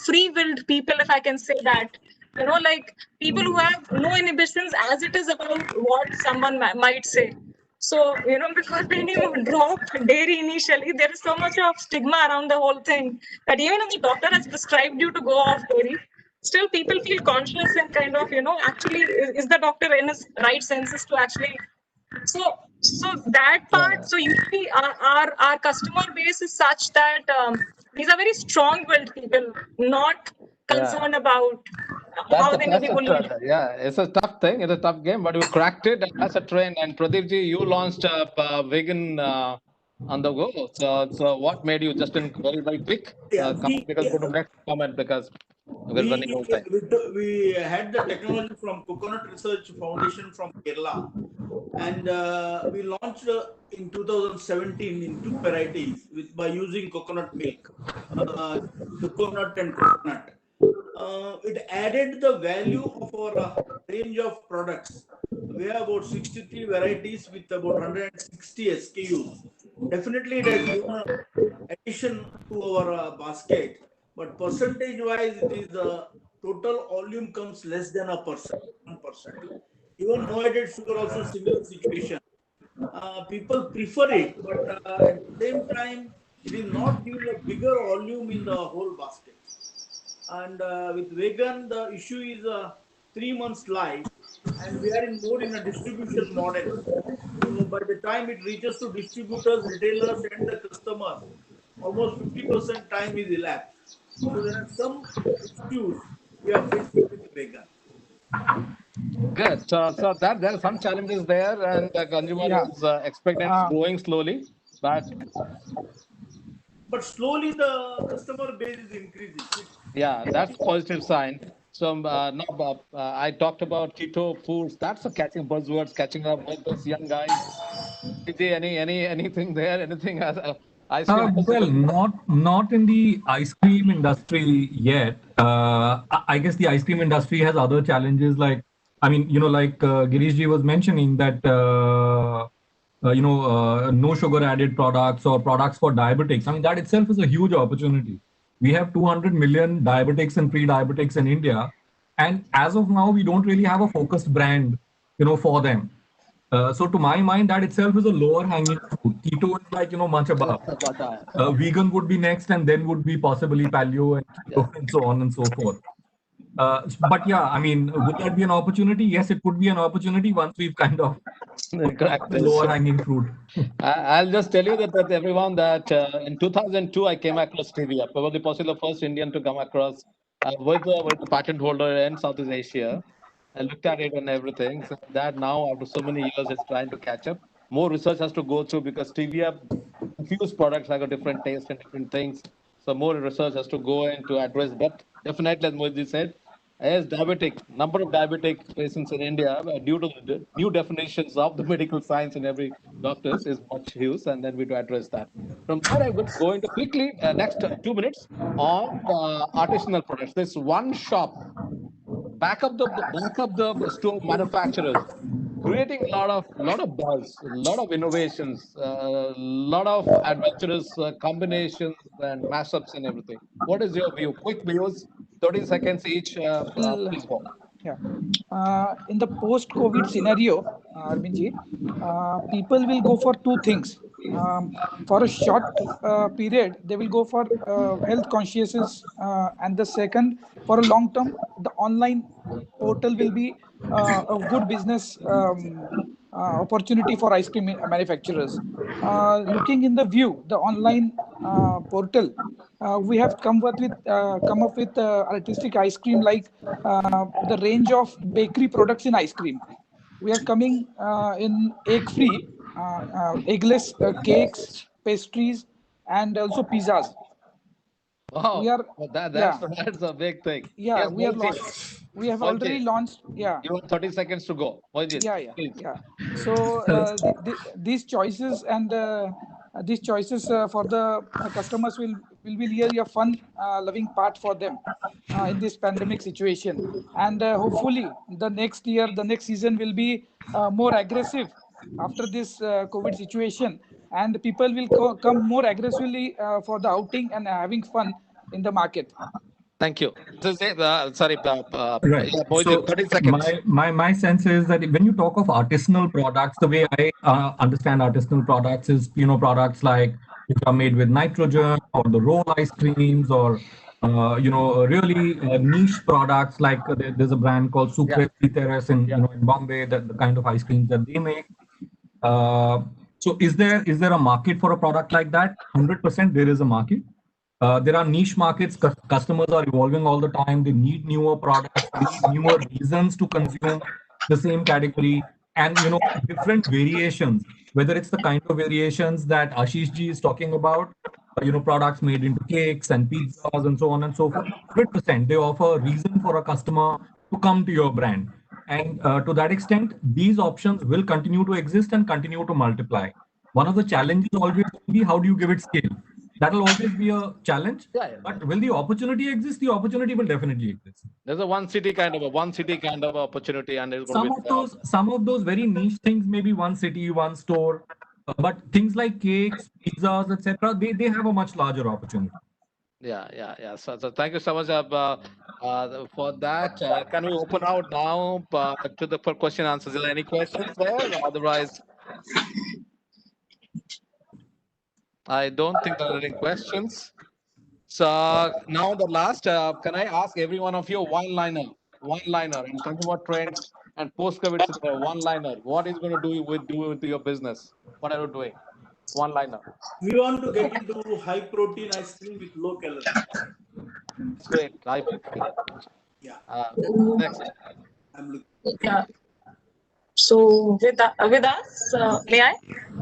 free-willed people, if I can say that. Like people who have no inhibitions as it is about what someone might say. So, because when you drop dairy initially, there is so much of stigma around the whole thing that even if the doctor has prescribed you to go off dairy, still people feel conscious and kind of, actually, is the doctor in his right senses to actually. So that part, so usually our customer base is such that these are very strong-willed people, not concerned about how they may be bullied. Yeah, it's a tough thing. It's a tough game, but you cracked it. And that's a trend. And Pradeepji, you launched vegan on the go. So what made you just in very quick comment? Because go to next comment because we're running out of time. We had the technology from Coconut Research Foundation from Kerala, and we launched in 2017 in 2 varieties by using coconut milk, coconut and coconut. It added the value of our range of products. We have about 63 varieties with about 160 SKUs. Definitely, it has given an addition to our basket, but percentage-wise, it is total volume comes less than 1%. Even no added sugar, also similar situation. people prefer it, but at the same time, it is not giving a bigger volume in the whole basket. And with vegan, the issue is 3 months life, and we are in more in a distribution model. So by the time it reaches to distributors, retailers, and the customers, almost 50% time is elapsed. So there are some issues we are facing with vegan. Good. So that there are some challenges there, and the consumer Yeah. is expecting it's growing slowly, but slowly the customer base is increasing. yeah, that's a positive sign. So now, I talked about keto foods. That's a catching buzzwords, catching up with those young guys. Is there anything there? Anything as ice cream Well, possible? not in the ice cream industry yet. I guess the ice cream industry has other challenges. Like, I mean, like Girishji was mentioning that no sugar added products or products for diabetics. I mean, that itself is a huge opportunity. We have 200 million diabetics and pre-diabetics in India, and as of now, we don't really have a focused brand, for them. So to my mind, that itself is a lower hanging fruit. Keto is like, much above. Vegan would be next, and then would be possibly paleo and keto and so on and so forth. But yeah, I mean, would that be an opportunity? Yes, it could be an opportunity once we've kind of Correct. the lower hanging fruit. I'll just tell you that everyone that in 2002 I came across stevia, probably possibly the first Indian to come across with the patent holder in Southeast Asia. I looked at it and everything. So that now after so many years it's trying to catch up. More research has to go through because stevia infused products have a different taste and different things. So more research has to go in to address. But definitely, as Modi said, as diabetic, number of diabetic patients in India, due to the new definitions of the medical science in every doctors, is much huge, and then we to address that. From there, I'm going to quickly next 2 minutes on artisanal products. There's one shop back of the store manufacturers creating a lot of buzz, a lot of innovations, a lot of adventurous combinations and mashups and everything. What is your view? Quick views, 30 seconds each. Well, Please go. yeah. In the post-COVID scenario, Arvindji, people will go for two things. For a short period, they will go for health conscious, and the second, for a long term, the online portal will be a good business opportunity for ice cream manufacturers. Looking in the view, the online portal, we have come up with artistic ice cream like the range of bakery products in ice cream. We are coming in egg-free, eggless cakes, pastries, and also pizzas. We Wow, are, well, that's yeah, that's a big thing. yeah. Yes, We are Mohitin. we have already Mohitin, launched. Yeah, you have 30 seconds to go. Mohitin, please. yeah. So these choices and these choices for the customers will be really a fun, loving part for them in this pandemic situation. And hopefully, the next year, the next season will be more aggressive after this COVID situation, and people will come more aggressively for the outing and having fun in the market. Thank you. Sorry, Right. yeah, Mohitin, So 30 seconds. my sense is that when you talk of artisanal products, the way I understand artisanal products is products like which are made with nitrogen or the roll ice creams or really niche products like there's a brand called Sucre Terrace in Bombay, that the kind of ice creams that they make. Uh, so is there a market for a product like that? 100% there is a market. There are niche markets. Customers are evolving all the time. They need newer products. They need newer reasons to consume the same category, and different variations. Whether it's the kind of variations that Ashish ji is talking about, products made into cakes and pizzas and so on and so forth. 100%, they offer a reason for a customer to come to your brand, and to that extent, these options will continue to exist and continue to multiply. One of the challenges always will be how do you give it scale. That will always be a challenge. Yeah, But will the opportunity exist? The opportunity will definitely exist. there's a one city kind of opportunity, and it's going to Some be of those very niche things, maybe one city, one store, but things like cakes, pizzas, etc., they have a much larger opportunity. yeah. So thank you so much for that. Can we open out now to the for question answers? Is there any questions there? Otherwise, I don't think there are any questions. So now the last, can I ask every one of you one-liner in consumer trends and post-COVID scenario, one-liner. What is going to do with your business? What are you doing? One-liner. We want to get into high protein ice cream with low calorie. It's great. Yeah. Next. I'm looking. Yeah. So with us, may I?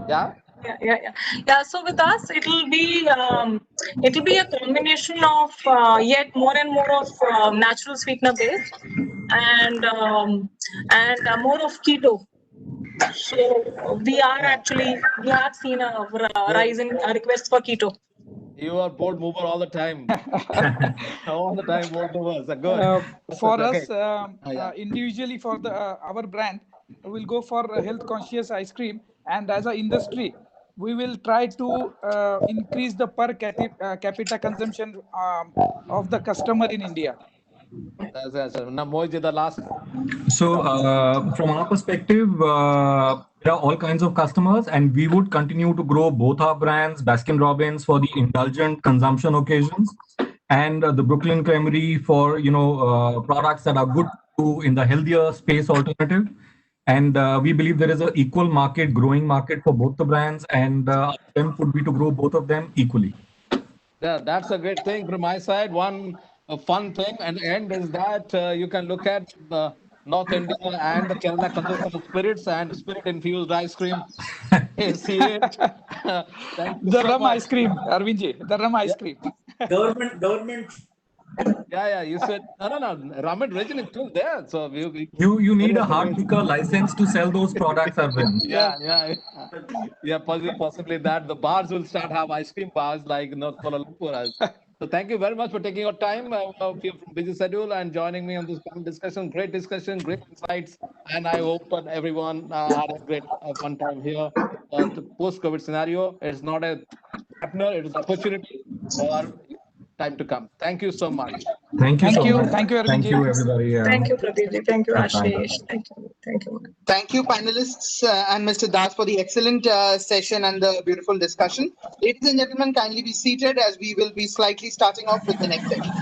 Yeah. Yeah. So with us, it'll be a combination of yet more and more of natural sweetener based and more of keto. So we have seen a rise in requests for keto. You are board mover all the time. All the time board movers are good. For Okay. us, individually for our brand, we'll go for a health conscious ice cream, and as an industry, we will try to increase the per capita consumption of the customer in India. Now, Mohit, the last. So, from our perspective, there are all kinds of customers, and we would continue to grow both our brands, Baskin Robbins for the indulgent consumption occasions, and the Brooklyn Creamery for products that are good to in the healthier space alternative. And we believe there is an equal market, growing market for both the brands, and our attempt would be to grow both of them equally. Yeah, that's a great thing from my side. One fun thing and end is that you can look at the North India and the Kerala consumption of spirits and spirit infused ice cream. You see it. Thank you The so rum much. ice cream, Arvindji, the rum ice cream. Government. Yeah. You said no. Ramen region is still there. So You need a hard liquor license to sell those products, Arvind. Yeah. Possibly that the bars will start have ice cream bars like North Kuala Lumpur. So thank you very much for taking your time from busy schedule and joining me on this panel discussion. Great discussion, great insights, and I hope that everyone had a great fun time here. The post-COVID scenario is not a partner; it is opportunity for time to come. Thank you so much. Thank you so much. Thank you, Thank you, everybody. Thank you, Pradeep. Thank you, Bye-bye. Ashish. Thank you. Thank you, panelists and Mr. Das for the excellent session and the beautiful discussion. Ladies and gentlemen, kindly be seated as we will be slightly starting off with the next session.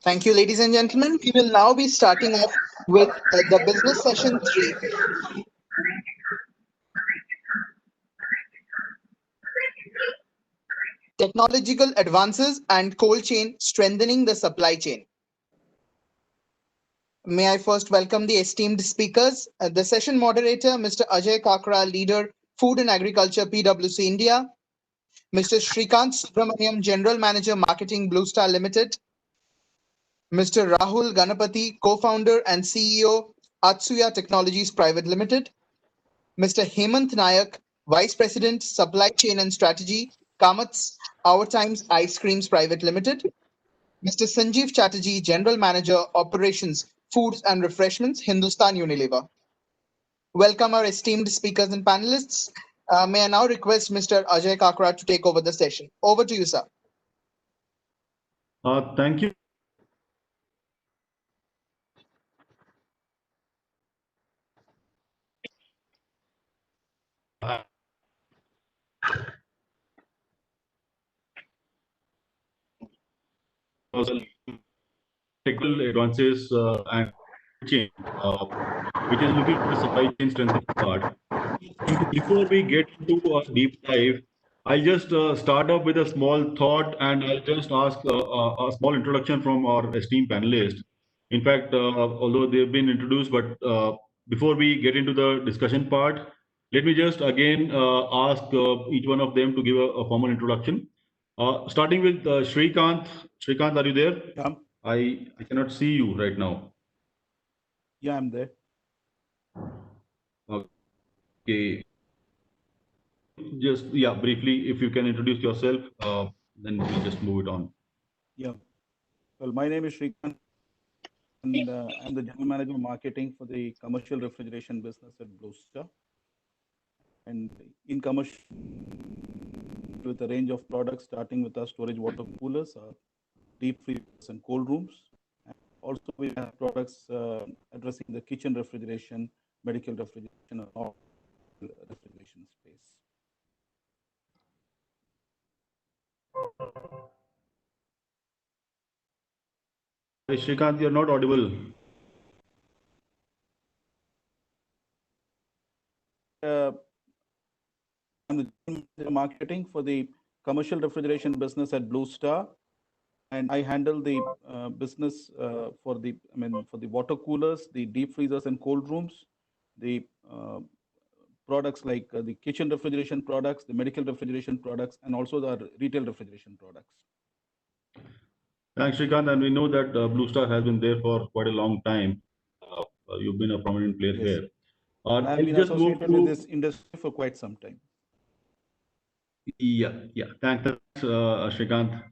Thank you, ladies and gentlemen. We will now be starting off with the business session 3. Technological advances and cold chain strengthening the supply chain. May I first welcome the esteemed speakers. The session moderator, Mr. Ajay Kakra, leader, Food and Agriculture, PwC India. Mr. Shrikant Subramaniam, General Manager, Marketing, Blue Star Limited. Mr. Rahul Ganapati, co-founder and CEO, Atsuya Technologies Private Limited. Mr. Hemant Nayak, Vice President, Supply Chain and Strategy, Kamat's Our Times Ice Creams Private Limited. Mr. Sanjeev Chatterjee, General Manager, Operations, Foods and Refreshments, Hindustan Unilever. welcome our esteemed speakers and panelists. May I now request Mr. Ajay Kakra to take over the session. Over to you, sir. Thank you. Technical advances and change, which is looking at the supply chain strengthening part. Before we get into a deep dive, I'll just start off with a small thought, and I'll just ask a small introduction from our esteemed panelists. In fact, although they've been introduced, but before we get into the discussion part, let me just again ask each one of them to give a formal introduction. Starting with Shrikant. Shrikant, are you there? Yeah. I cannot see you right now. Yeah, I'm there. Okay. Just, yeah, briefly, if you can introduce yourself, then we'll just move it on. Yeah. Well, my name is Shrikant, and I'm the General Manager of Marketing for the commercial refrigeration business at Blue Star. And in commercial, with a range of products, starting with our storage water coolers, our deep freezers and cold rooms. And also, we have products addressing the kitchen refrigeration, medical refrigeration, and all refrigeration space. Hey, Shrikant, you're not audible. I'm the General Manager of Marketing for the commercial refrigeration business at Blue Star, and I handle the business for the water coolers, the deep freezers and cold rooms, the products like the kitchen refrigeration products, the medical refrigeration products, and also the retail refrigeration products. Thanks, Shrikant. And we know that Blue Star has been there for quite a long time. You've been a prominent player Yes. here. And I've been associated with this industry for quite some time. Yeah. Thanks, Shrikant.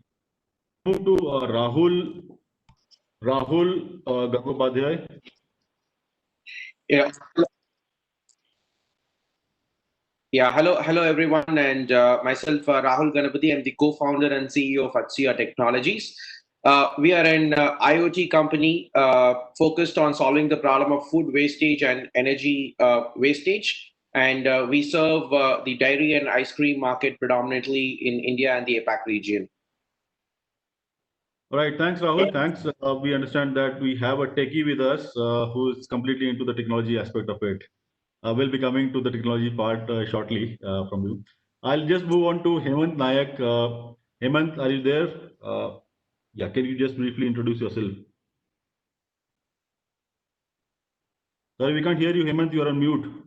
Move to Rahul. Rahul Gangopadhyay. Yeah. Yeah. Hello, everyone, and myself, Rahul Ganapati. I'm the co-founder and CEO of CII Technologies. We are an IoT company focused on solving the problem of food wastage and energy wastage. And we serve the dairy and ice cream market predominantly in India and the APAC region. All right, thanks, Rahul. Thanks. We understand that we have a techie with us who is completely into the technology aspect of it. We'll be coming to the technology part shortly from you. I'll just move on to Hemant Nayak. Hemant, are you there? Yeah, can you just briefly introduce yourself? Sorry, we can't hear you, Hemant. You're on mute.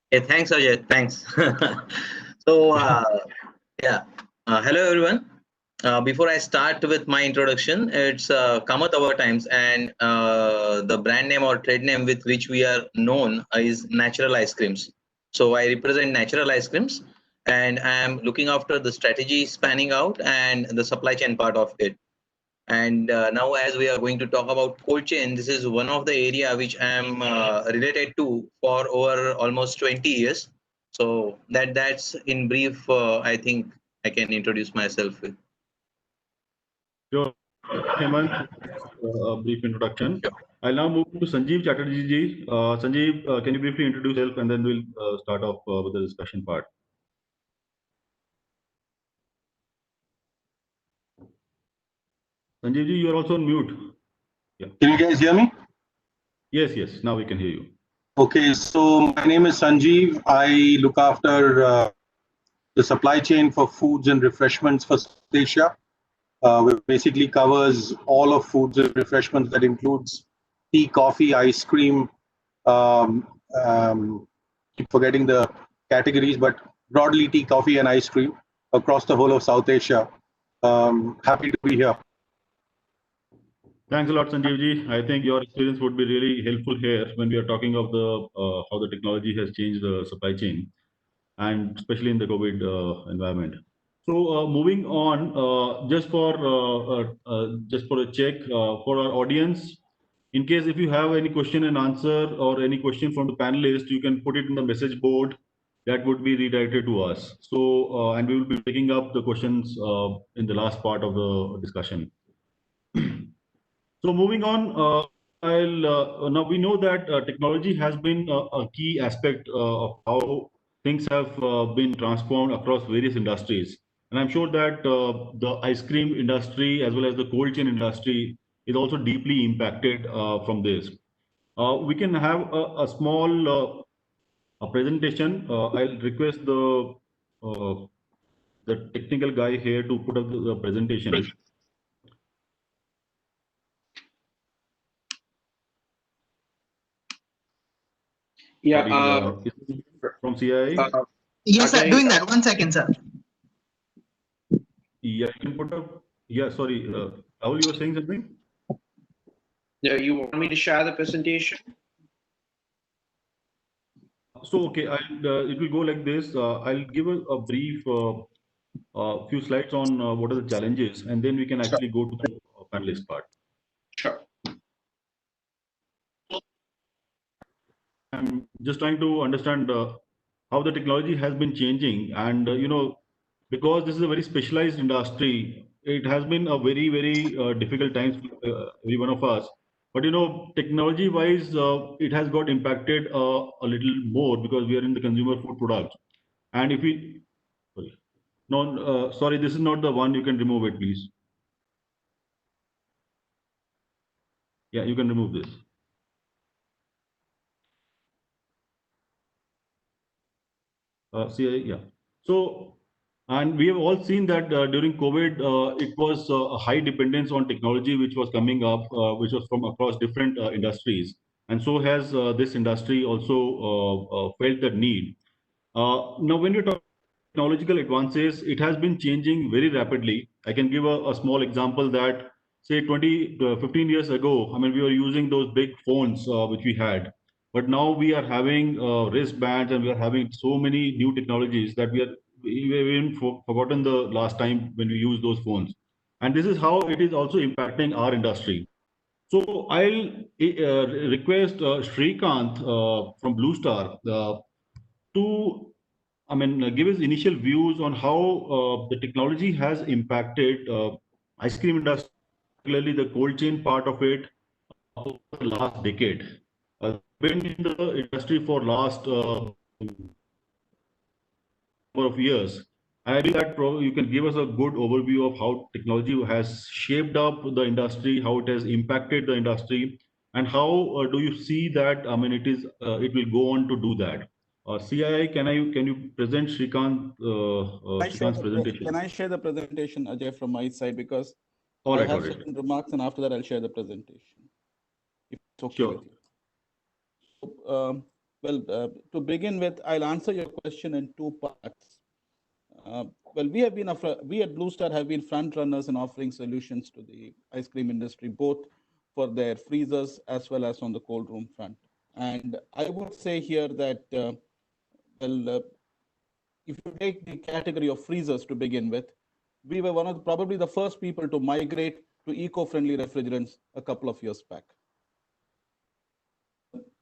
Hey, thanks, Ajay. Thanks. Yeah. Hello, everyone. Before I start with my introduction, it's come at our times, and the brand name or trade name with which we are known is Natural Ice Creams. So I represent Natural Ice Creams, and I am looking after the strategy spanning out and the supply chain part of it. And now, as we are going to talk about cold chain, this is one of the area which I am related to for over almost 20 years. So that's in brief. I think I can introduce myself with. Sure, Hemant, a brief introduction. Sure. I'll now move to Sanjeev Chatterjee ji. Sanjeev, can you briefly introduce yourself, and then we'll start off with the discussion part. Sanjeev ji, you're also on mute. Yeah. Can you guys hear me? Yes. Now we can hear you. Okay, so my name is Sanjeev. I look after the supply chain for foods and refreshments for South Asia, which basically covers all of foods and refreshments. That includes tea, coffee, ice cream. Keep forgetting the categories, but broadly tea, coffee, and ice cream across the whole of South Asia. Happy to be here. Thanks a lot, Sanjeev ji. I think your experience would be really helpful here when we are talking of the how the technology has changed the supply chain, and especially in the COVID environment. So moving on, just for a check for our audience, In case if you have any question and answer or any question from the panelists, you can put it in the message board. That would be redirected to us. So, and we will be taking up the questions in the last part of the discussion. So moving on, now we know that technology has been a key aspect of how things have been transformed across various industries. And I'm sure that the ice cream industry as well as the cold chain industry is also deeply impacted from this. We can have a small a presentation. I'll request uh, the technical guy here to put up the presentation. Yeah. Sorry, from CII? Yes, sir. Ajay, Doing that. 1 second, sir. Yeah, you can put up. Yeah, sorry. Rahul, you were saying something? you want me to share the presentation? So, okay, it will go like this. I'll give a brief few slides on what are the challenges, and then we can actually go to the panelist part. Sure. I'm just trying to understand how the technology has been changing, and because this is a very specialized industry, it has been a very difficult times for every one of us. But technology-wise, it has got impacted a little more because we are in the consumer food products. And if we, sorry, no, sorry, this is not the one. You can remove it, please. Yeah, you can remove this. CI, yeah. So, and we have all seen that during COVID, it was a high dependence on technology which was coming up, which was from across different industries. And so has this industry also felt the need. Now, when you talk technological advances, it has been changing very rapidly. I can give a small example that, say, 15 years ago, I mean, we were using those big phones which we had. But now we are having wristbands and we are having so many new technologies that we have even forgotten the last time when we used those phones. And this is how it is also impacting our industry. So I'll request Srikanth from Blue Star to, I mean, give his initial views on how the technology has impacted ice cream industry, particularly the cold chain part of it, over the last decade. Been in the industry for last number of years. I believe that you can give us a good overview of how technology has shaped up the industry, how it has impacted the industry, and how do you see that? I mean, it will go on to do that. CII, can you present Srikanth's presentation? Can I share the presentation, Ajay, from my side? Because All I right, have all right. certain remarks, and after that, I'll share the presentation, if it's okay Sure. with you. So, to begin with, I'll answer your question in two parts. We at Blue Star have been front runners in offering solutions to the ice cream industry, both for their freezers as well as on the cold room front. And I would say here that, if you take the category of freezers to begin with, we were probably the first people to migrate to eco-friendly refrigerants a couple of years back.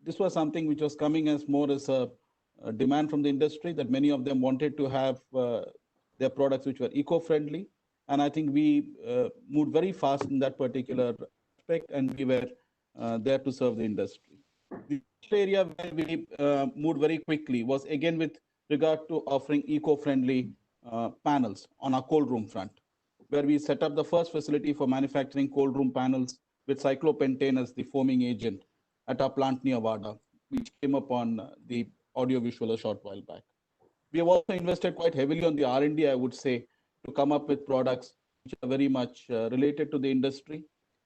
This was something which was coming as more as a demand from the industry, that many of them wanted to have their products which were eco-friendly. And I think we moved very fast in that particular aspect, and we were there to serve the industry. The area where we moved very quickly was again with regard to offering eco-friendly panels on our cold room front, where we set up the first facility for manufacturing cold room panels with cyclopentane as the foaming agent at our plant near Wada, which came up on the audio-visual a short while back. We have also invested quite heavily on the R&D, I would say, to come up with products which are very much related to the industry,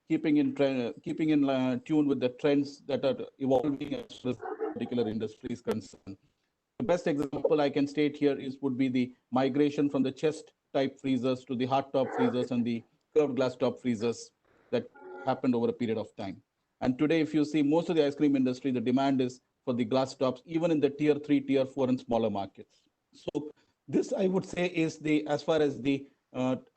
keeping in tune with the trends that are evolving as far as the particular industry is concerned. The best example I can state here would be the migration from the chest type freezers to the hard top freezers and the curved glass top freezers that happened over a period of time. And today, if you see most of the ice cream industry, the demand is for the glass tops, even in the tier 3, tier 4, and smaller markets. So this, I would say, is as far as the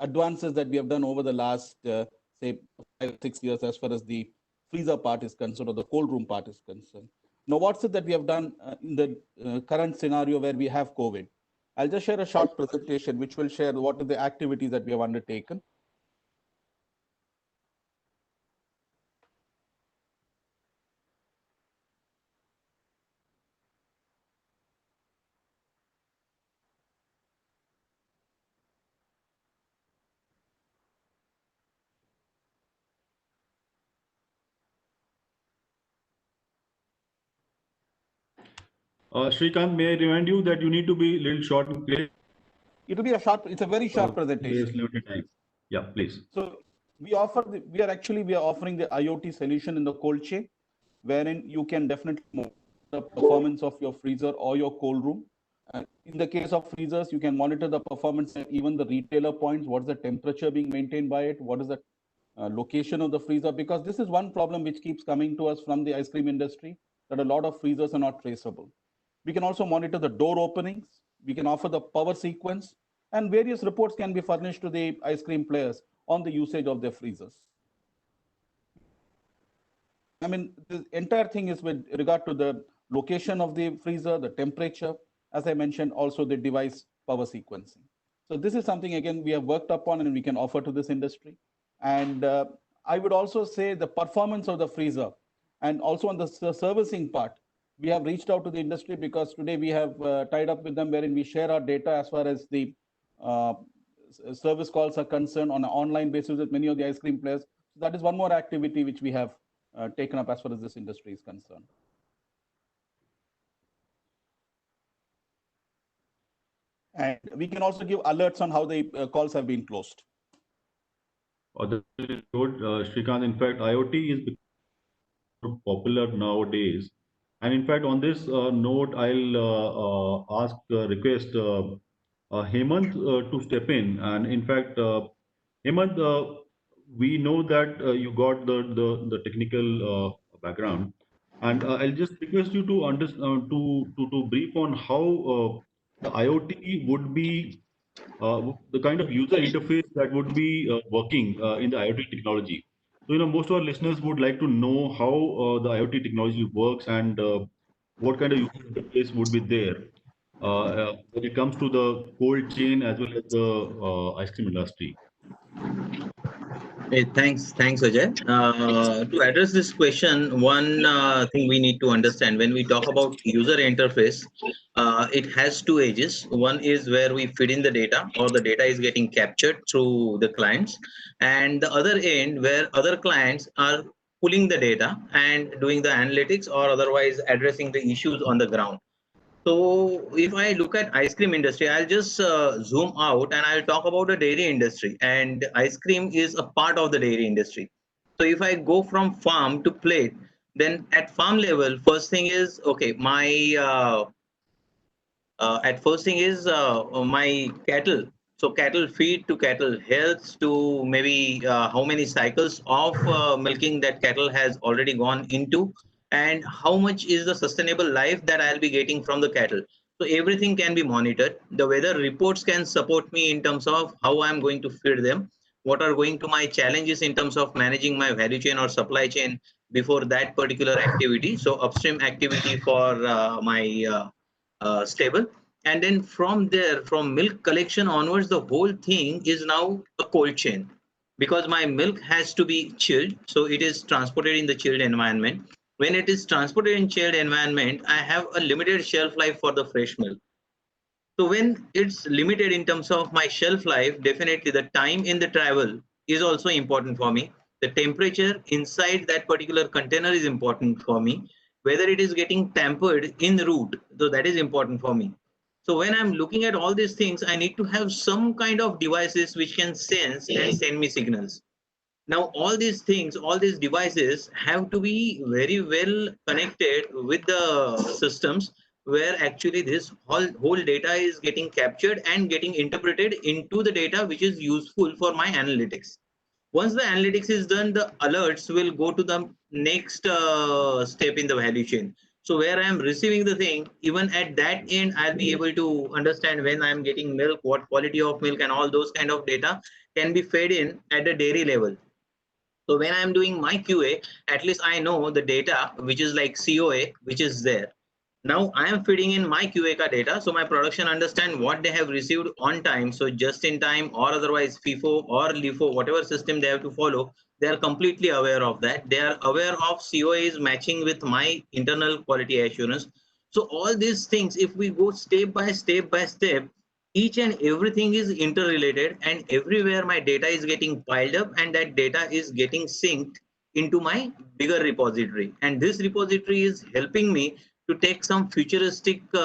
advances that we have done over the last, say, 5 or 6 years, as far as the freezer part is concerned or the cold room part is concerned. Now, what's it that we have done in the current scenario where we have COVID? I'll just share a short presentation which will share what are the activities that we have undertaken. Shrikant, may I remind you that you need to be a little short and clear? It will be a short, it's a very short presentation. There's limited time. Yeah, please. So we are offering the IoT solution in the cold chain, wherein you can definitely monitor the performance of your freezer or your cold room. In the case of freezers, you can monitor the performance at even the retailer points. What is the temperature being maintained by it? What is the location of the freezer? Because this is one problem which keeps coming to us from the ice cream industry, that a lot of freezers are not traceable. We can also monitor the door openings. We can offer the power sequence, and various reports can be furnished to the ice cream players on the usage of their freezers. I mean, the entire thing is with regard to the location of the freezer, the temperature, as I mentioned, also the device power sequencing. So this is something, again, we have worked upon and we can offer to this industry. And I would also say the performance of the freezer and also on the servicing part, we have reached out to the industry because today we have tied up with them wherein we share our data as far as the service calls are concerned on an online basis with many of the ice cream players. So that is one more activity which we have taken up as far as this industry is concerned. And we can also give alerts on how the calls have been closed. This is good, Shrikant. In fact, IoT is becoming popular nowadays. And in fact, on this note, I'll request Hemant to step in. And in fact, Hemant, we know that you got the technical background, and I'll just request you to to brief on how the IoT would be the kind of user interface that would be working in the IoT technology. So, most of our listeners would like to know how the IoT technology works and what kind of user interface would be there when it comes to the cold chain as well as the ice cream industry. Hey, thanks, Ajay. To address this question, one thing we need to understand when we talk about user interface, it has two edges. One is where we feed in the data or the data is getting captured through the clients, and the other end where other clients are pulling the data and doing the analytics or otherwise addressing the issues on the ground. So if I look at ice cream industry, I'll just zoom out and I'll talk about the dairy industry, and ice cream is a part of the dairy industry. So if I go from farm to plate, then at farm level, first thing is, okay, my cattle. So cattle feed to cattle health to maybe how many cycles of milking that cattle has already gone into, and how much is the sustainable life that I'll be getting from the cattle. So everything can be monitored. The weather reports can support me in terms of how I'm going to feed them, what are going to my challenges in terms of managing my value chain or supply chain before that particular activity. So upstream activity for my stable, and then from there, from milk collection onwards, the whole thing is now a cold chain, because my milk has to be chilled, so it is transported in the chilled environment. When it is transported in chilled environment, I have a limited shelf life for the fresh milk. So when it's limited in terms of my shelf life, definitely the time in the travel is also important for me. The temperature inside that particular container is important for me. Whether it is getting tampered in route, so that is important for me. So when I'm looking at all these things, I need to have some kind of devices which can sense and send me signals. Now, all these things, all these devices have to be very well connected with the systems where actually this whole data is getting captured and getting interpreted into the data which is useful for my analytics. Once the analytics is done, the alerts will go to the next step in the value chain. So where I am receiving the thing, even at that end, I'll be able to understand when I'm getting milk, what quality of milk, and all those kind of data can be fed in at the dairy level. So when I'm doing my QA, at least I know the data, which is like COA, which is there. Now I am feeding in my QA data, so my production understand what they have received on time. So just in time or otherwise FIFO or LIFO, whatever system they have to follow, they are completely aware of that. They are aware of COA is matching with my internal quality assurance. So all these things, if we go step by step, each and everything is interrelated, and everywhere my data is getting piled up, and that data is getting synced into my bigger repository. And this repository is helping me to take some futuristic views,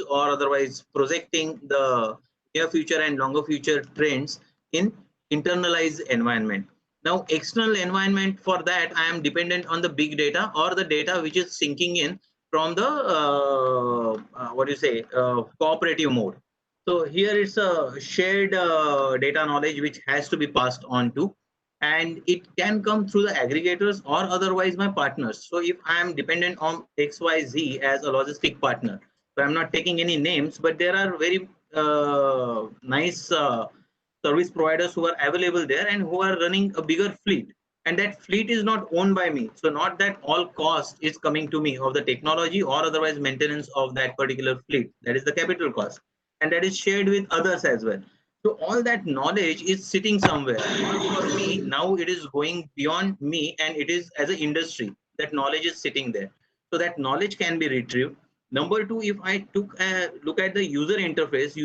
or otherwise projecting the near future and longer future trends in internalized environment. Now external environment, for that I am dependent on the big data or the data which is syncing in from the cooperative mode. So here it's a shared data knowledge which has to be passed on to, and it can come through the aggregators or otherwise my partners. So if I am dependent on XYZ as a logistic partner, so I'm not taking any names, but there are very nice service providers who are available there and who are running a bigger fleet, and that fleet is not owned by me. So not that all cost is coming to me of the technology or otherwise maintenance of that particular fleet, that is the capital cost, and that is shared with others as well. So all that knowledge is sitting somewhere, not for me. Now it is going beyond me, and it is as an industry that knowledge is sitting there. So that knowledge can be retrieved. Number two, if I took a look at the user interface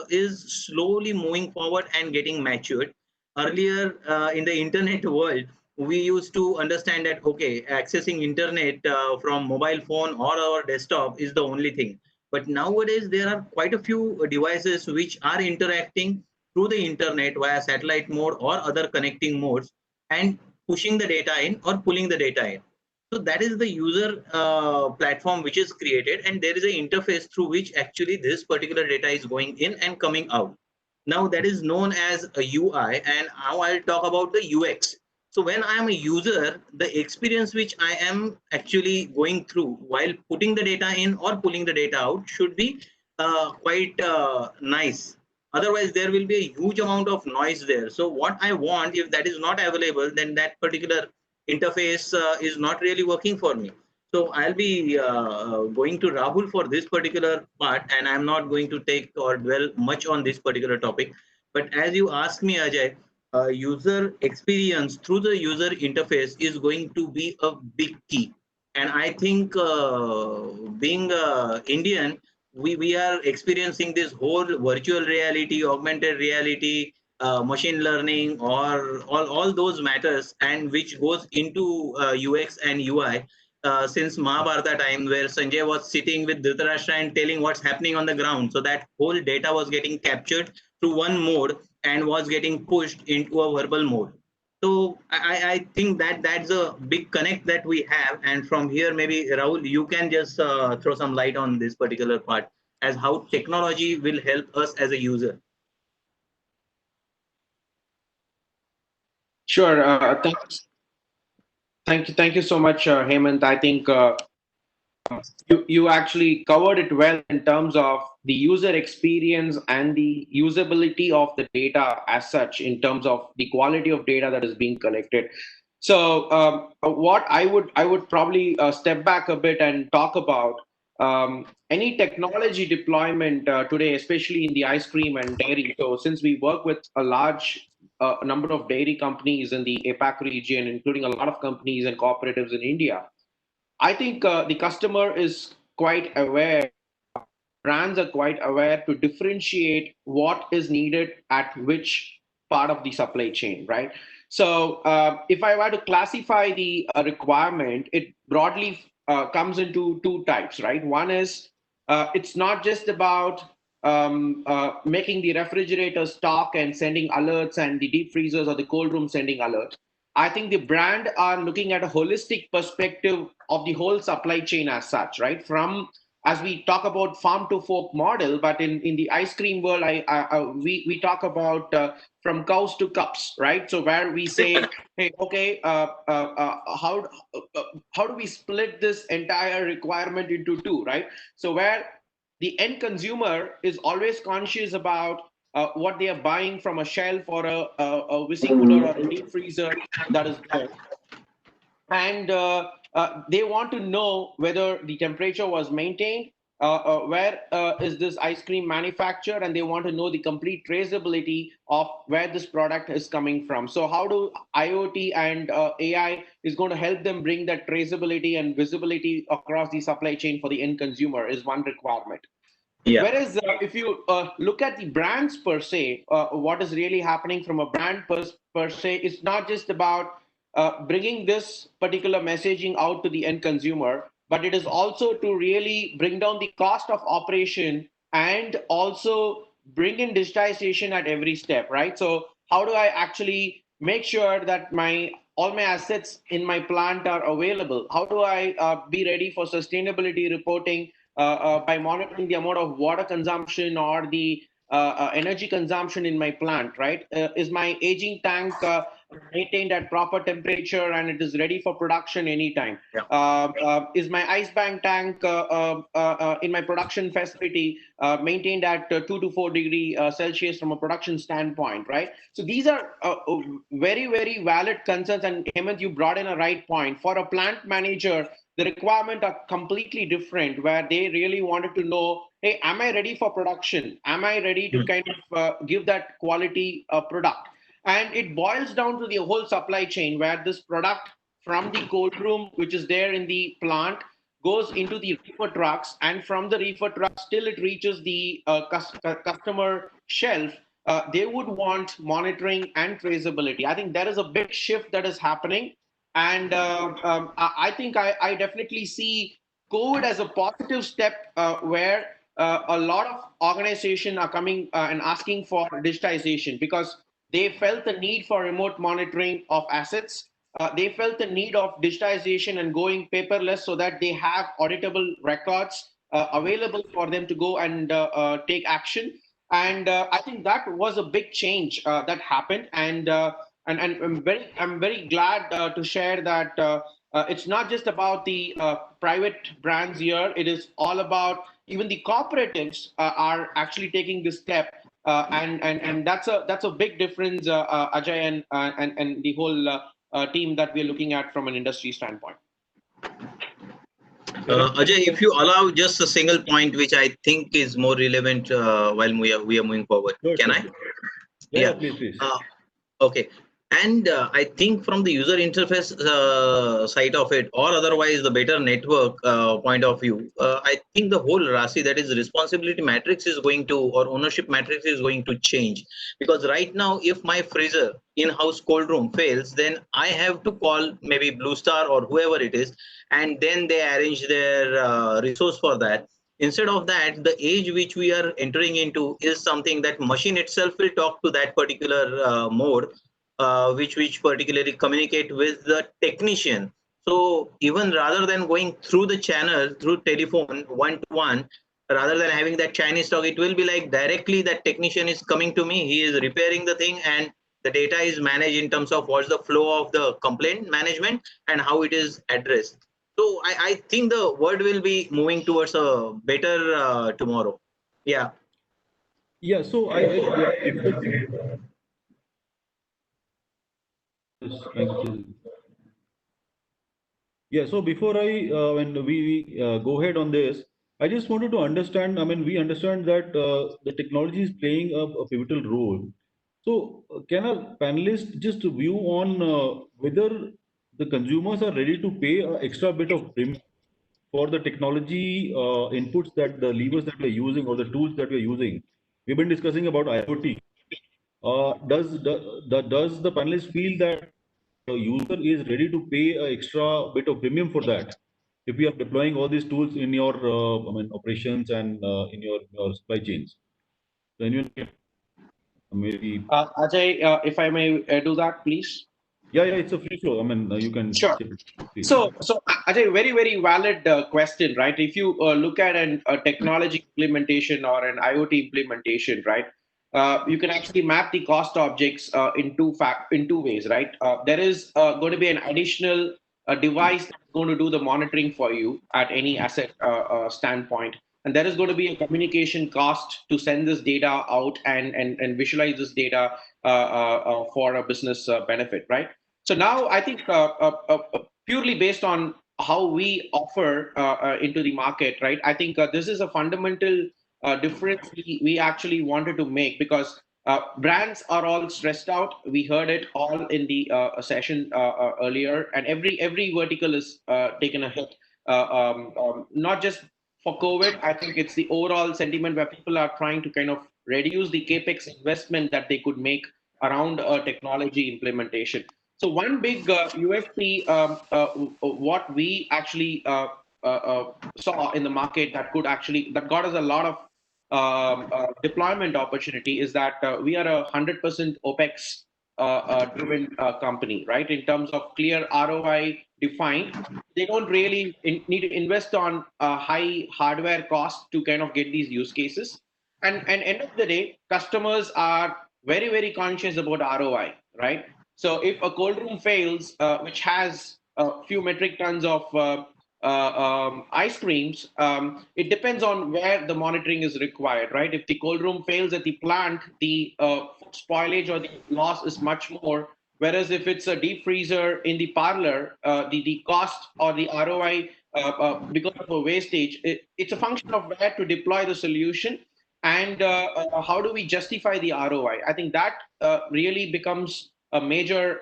is slowly moving forward and getting matured. Earlier in the internet world, we used to understand that, okay, accessing internet from mobile phone or our desktop is the only thing. But nowadays, there are quite a few devices which are interacting through the internet via satellite mode or other connecting modes, and pushing the data in or pulling the data in. So that is the user platform which is created, and there is an interface through which actually this particular data is going in and coming out. Now that is known as a UI, and now I'll talk about the UX. So when I am a user, the experience which I am actually going through while putting the data in or pulling the data out should be quite nice. Otherwise, there will be a huge amount of noise there. So what I want, if that is not available, then that particular interface is not really working for me. So I'll be going to Rahul for this particular part, and I'm not going to take or dwell much on this particular topic. But as you asked me, Ajay, user experience through the user interface is going to be a big key. And I think being Indian, we are experiencing this whole virtual reality, augmented reality, machine learning, or all those matters, and which goes into UX and UI since Mahabharata time, where Sanjay was sitting with Dhritarashtra and telling what's happening on the ground. So that whole data was getting captured through one mode and was getting pushed into a verbal mode. So I think that that's a big connect that we have. And from here, maybe Rahul, you can just throw some light on this particular part as how technology will help us as a user. Sure. Thank you so much, Hemant. I think you actually covered it well in terms of the user experience and the usability of the data as such, in terms of the quality of data that is being collected. So what I would probably step back a bit and talk about any technology deployment today, especially in the ice cream and dairy. So since we work with a large number of dairy companies in the APAC region, including a lot of companies and cooperatives in India, I think the customer is quite aware, brands are quite aware to differentiate what is needed at which part of the supply chain, right? So if I were to classify the requirement, it broadly comes into two types, right? One is it's not just about making the refrigerators talk and sending alerts, and the deep freezers or the cold room sending alerts. I think the brand are looking at a holistic perspective of the whole supply chain as such, right? From, as we talk about farm to fork model, but in the ice cream world, we talk about from cows to cups, right? So where we say, hey, okay, how do we split this entire requirement into two, right? So where the end consumer is always conscious about what they are buying from a shelf or a cooler or a deep freezer that is there. And they want to know whether the temperature was maintained, where is this ice cream manufactured, and they want to know the complete traceability of where this product is coming from. So how do IoT and AI is going to help them bring that traceability and visibility across the supply chain for the end consumer is one requirement. Yeah. Whereas if you look at the brands per se, what is really happening from a brand per se, it's not just about bringing this particular messaging out to the end consumer, but it is also to really bring down the cost of operation and also bring in digitization at every step, right? So how do I actually make sure that all my assets in my plant are available? How do I be ready for sustainability reporting by monitoring the amount of water consumption or the energy consumption in my plant, right? Is my aging tank maintained at proper temperature and it is ready for production anytime? Is my ice bank tank in my production facility maintained at 2 to 4 degree Celsius from a production standpoint, right? So these are very, very valid concerns. And Hemant, you brought in a right point. For a plant manager, the requirements are completely different, where they really wanted to know, hey, am I ready for production? Am I ready to kind of give that quality product? And it boils down to the whole supply chain, where this product from the cold room, which is there in the plant, goes into the reefer trucks, and from the reefer trucks till it reaches the customer shelf, they would want monitoring and traceability. I think there is a big shift that is happening. And I think I definitely see COVID as a positive step where a lot of organizations are coming and asking for digitization, because they felt the need for remote monitoring of assets. They felt the need of digitization and going paperless so that they have auditable records available for them to go and take action. And I think that was a big change that happened. And I'm very glad to share that it's not just about the private brands here. It is all about even the cooperatives are actually taking this step, and that's a big difference, Ajay, and the whole team that we're looking at from an industry standpoint. Ajay, if you allow just a single point, which I think is more relevant while we are moving forward, can I? Yeah, please. Okay. And I think from the user interface side of it, or otherwise the better network point of view, I think the whole RASI, that is responsibility matrix, is going to, or ownership matrix is going to change. Because right now, if my freezer in-house cold room fails, then I have to call maybe Blue Star or whoever it is, and then they arrange their resource for that. Instead of that, the age which we are entering into is something that machine itself will talk to that particular mode, which particularly communicate with the technician. So even rather than going through the channel, through telephone, one-to-one, rather than having that Chinese talk, it will be like directly that technician is coming to me, he is repairing the thing, and the data is managed in terms of what's the flow of the complaint management and how it is addressed. So I think the world will be moving towards a better tomorrow. Yeah. Yeah, so yeah, so before when we go ahead on this, I just wanted to understand, I mean, we understand that the technology is playing a pivotal role. So can our panelists just view on whether the consumers are ready to pay an extra bit of premium for the technology inputs, that the levers that we're using or the tools that we're using? We've been discussing about IoT. Does the panelists feel that the user is ready to pay an extra bit of premium for that if we are deploying all these tools in your operations and in your supply chains? So anyone can maybe Ajay, if I may do that, please. Yeah, it's a free flow. I mean, you can. Sure. So Ajay, very, very valid question, right? If you look at a technology implementation or an IoT implementation, right, you can actually map the cost objects in two ways, right? There is going to be an additional device that's going to do the monitoring for you at any asset standpoint. and there is going to be a communication cost to send this data out and visualize this data for a business benefit, right? So now I think purely based on how we offer into the market, right? I think this is a fundamental difference we actually wanted to make, because brands are all stressed out. We heard it all in the session earlier, and every vertical is taken a hit. Not just for COVID, I think it's the overall sentiment where people are trying to kind of reduce the capex investment that they could make around technology implementation. So one big USP, what we actually saw in the market that got us a lot of deployment opportunity is that we are 100% OPEX driven company, right? In terms of clear ROI defined, they don't really need to invest on high hardware cost to kind of get these use cases. And end of the day, customers are very, very conscious about ROI, right? So if a cold room fails, which has a few metric tons of ice creams, it depends on where the monitoring is required, right? If the cold room fails at the plant, the spoilage or the loss is much more. Whereas if it's a deep freezer in the parlor, the cost or the ROI because of a wastage, it's a function of where to deploy the solution and how do we justify the ROI. I think that really becomes a major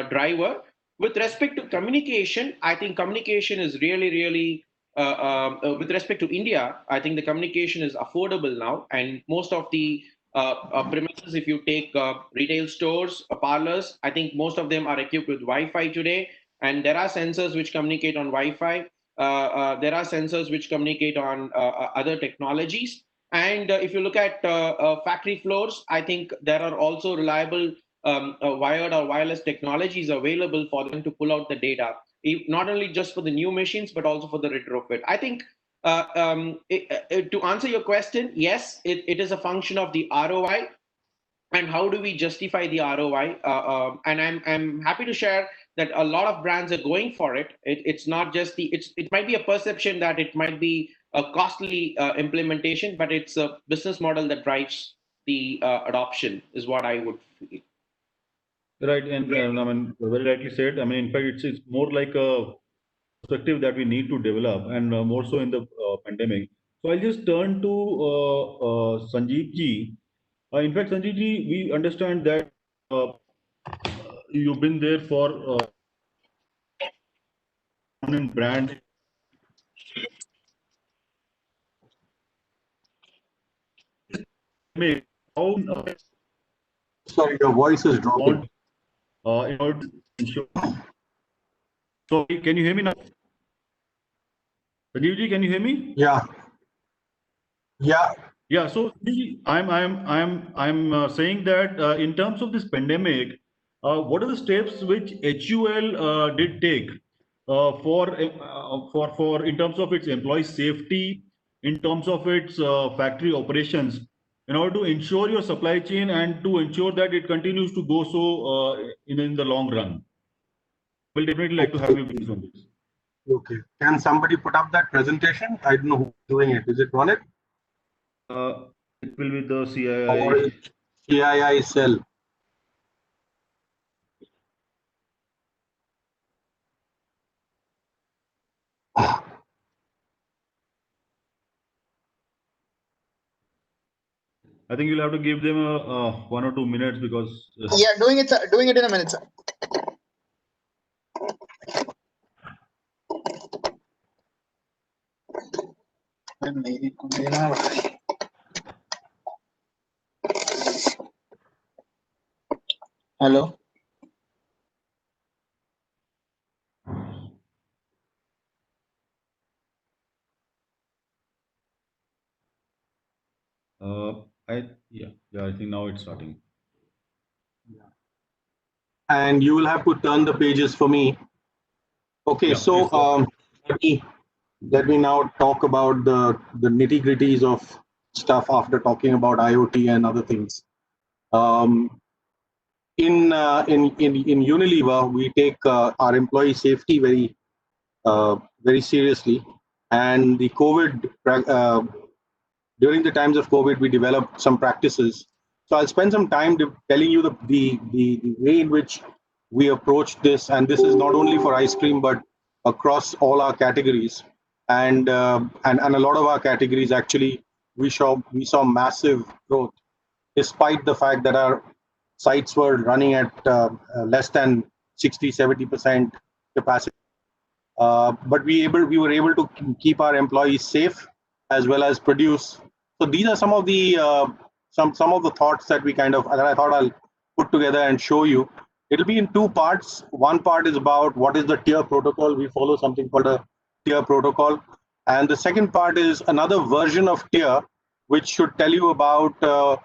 driver. With respect to communication, I think communication is really, really, with respect to India, I think the communication is affordable now. And most of the premises, if you take retail stores, parlors, I think most of them are equipped with Wi-Fi today. And there are sensors which communicate on Wi-Fi. There are sensors which communicate on other technologies. And if you look at factory floors, I think there are also reliable wired or wireless technologies available for them to pull out the data, not only just for the new machines, but also for the retrofit. I think to answer your question, yes, it is a function of the ROI and how do we justify the ROI. And I'm happy to share that a lot of brands are going for it. It's not just it might be a perception that it might be a costly implementation, but it's a business model that drives the adoption is what I would feel. Right, and I mean, very rightly said. I mean, in fact, it's more like a perspective that we need to develop, and more so in the pandemic. So I'll just turn to Sanjeev ji. In fact, Sanjeev ji, we understand that you've been there for brand. How Sorry, your voice is dropping. in order to ensure. So can you hear me now? Sanjeev ji, can you hear me? Yeah. Yeah. Yeah. So I'm saying that in terms of this pandemic, what are the steps which HUL did take for in terms of its employee safety, in terms of its factory operations, in order to ensure your supply chain and to ensure that it continues to go so in the long run? We'll definitely like to have you please on this. Okay. Can somebody put up that presentation? I don't know who's doing it. Is it on it? It will be the CII. CII cell. I think you'll have to give them 1 or 2 minutes because. Yeah, doing it in a minute, sir. Hello. I think now it's starting. And you will have to turn the pages for me. Okay, Yeah, so let me now talk about the nitty-gritties of stuff after talking about IoT and other things. In Unilever, we take our employee safety very seriously, And the COVID, during the times of COVID, we developed some practices. So I'll spend some time telling you the way in which we approach this. And this is not only for ice cream, but across all our categories. And a lot of our categories, actually, we saw massive growth, despite the fact that our sites were running at less than 60-70% capacity. But we were able to keep our employees safe as well as produce. So these are some of the thoughts that I thought I'll put together and show you. It'll be in two parts. One part is about what is the tier protocol. We follow something called a tier protocol, and the second part is another version of tier, which should tell you about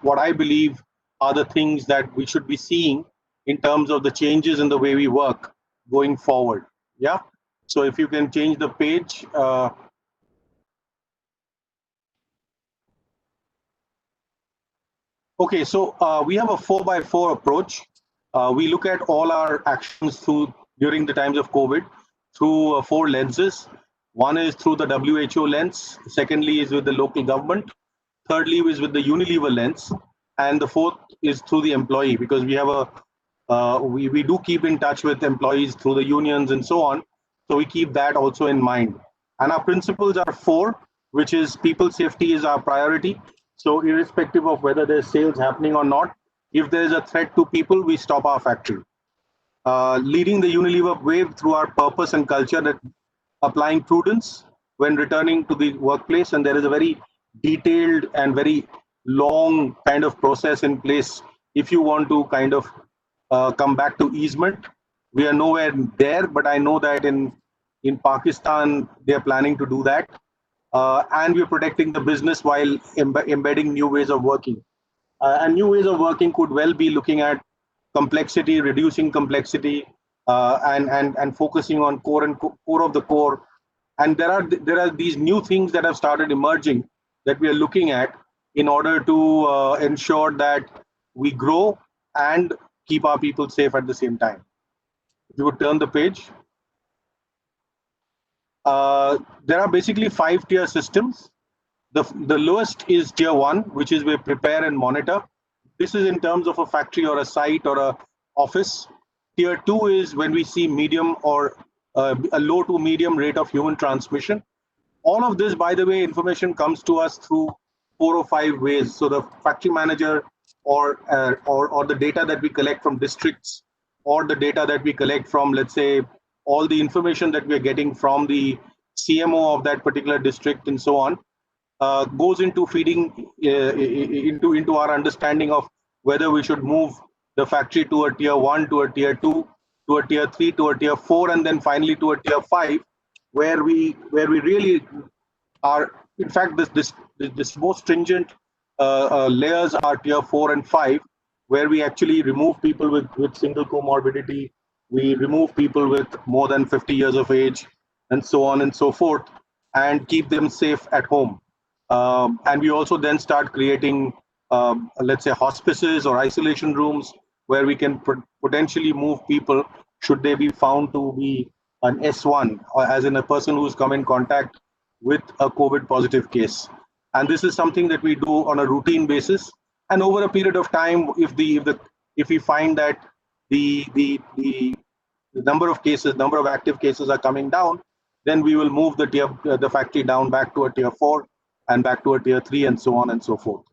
what I believe are the things that we should be seeing in terms of the changes in the way we work going forward. Yeah. So if you can change the page. Okay, so we have a 4x4 approach. We look at all our actions during the times of COVID through 4 lenses. One is through the WHO lens. Secondly is with the local government. Thirdly is with the Unilever lens. And the fourth is through the employee, because we have we do keep in touch with employees through the unions and so on. So we keep that also in mind. And our principles are 4, which is people safety is our priority. So irrespective of whether there's sales happening or not, if there is a threat to people, we stop our factory. Leading the Unilever way through our purpose and culture, that applying prudence when returning to the workplace. And there is a very detailed and very long kind of process in place if you want to kind of come back to easement. We are nowhere there, but I know that in Pakistan, they are planning to do that. And we're protecting the business while embedding new ways of working. And new ways of working could well be looking at complexity, reducing complexity, and focusing on core of the core. And there are these new things that have started emerging that we are looking at in order to ensure that we grow and keep our people safe at the same time. If you would turn the page. There are basically 5 tier systems. The lowest is tier 1, which is we prepare and monitor. This is in terms of a factory or a site or a office. Tier 2 is when we see medium or a low to medium rate of human transmission. All of this, by the way, information comes to us through 4 or 5 ways. So the factory manager or the data that we collect from districts, or the data that we collect from, let's say, all the information that we are getting from the CMO of that particular district and so on, goes into feeding into our understanding of whether we should move the factory to a tier 1, to a tier 2, to a tier 3, to a tier 4, and then finally to a tier 5, where we really are. In fact, this most stringent layers are tier 4 and 5, where we actually remove people with single comorbidity, we remove people with more than 50 years of age, and so on and so forth, and keep them safe at home. And we also then start creating, let's say, hospices or isolation rooms where we can potentially move people should they be found to be an S1, or as in a person who's come in contact with a COVID positive case. And this is something that we do on a routine basis. And over a period of time, if we find that the number of active cases are coming down, then we will move the factory down back to a tier 4 and back to a tier 3 and so on and so forth.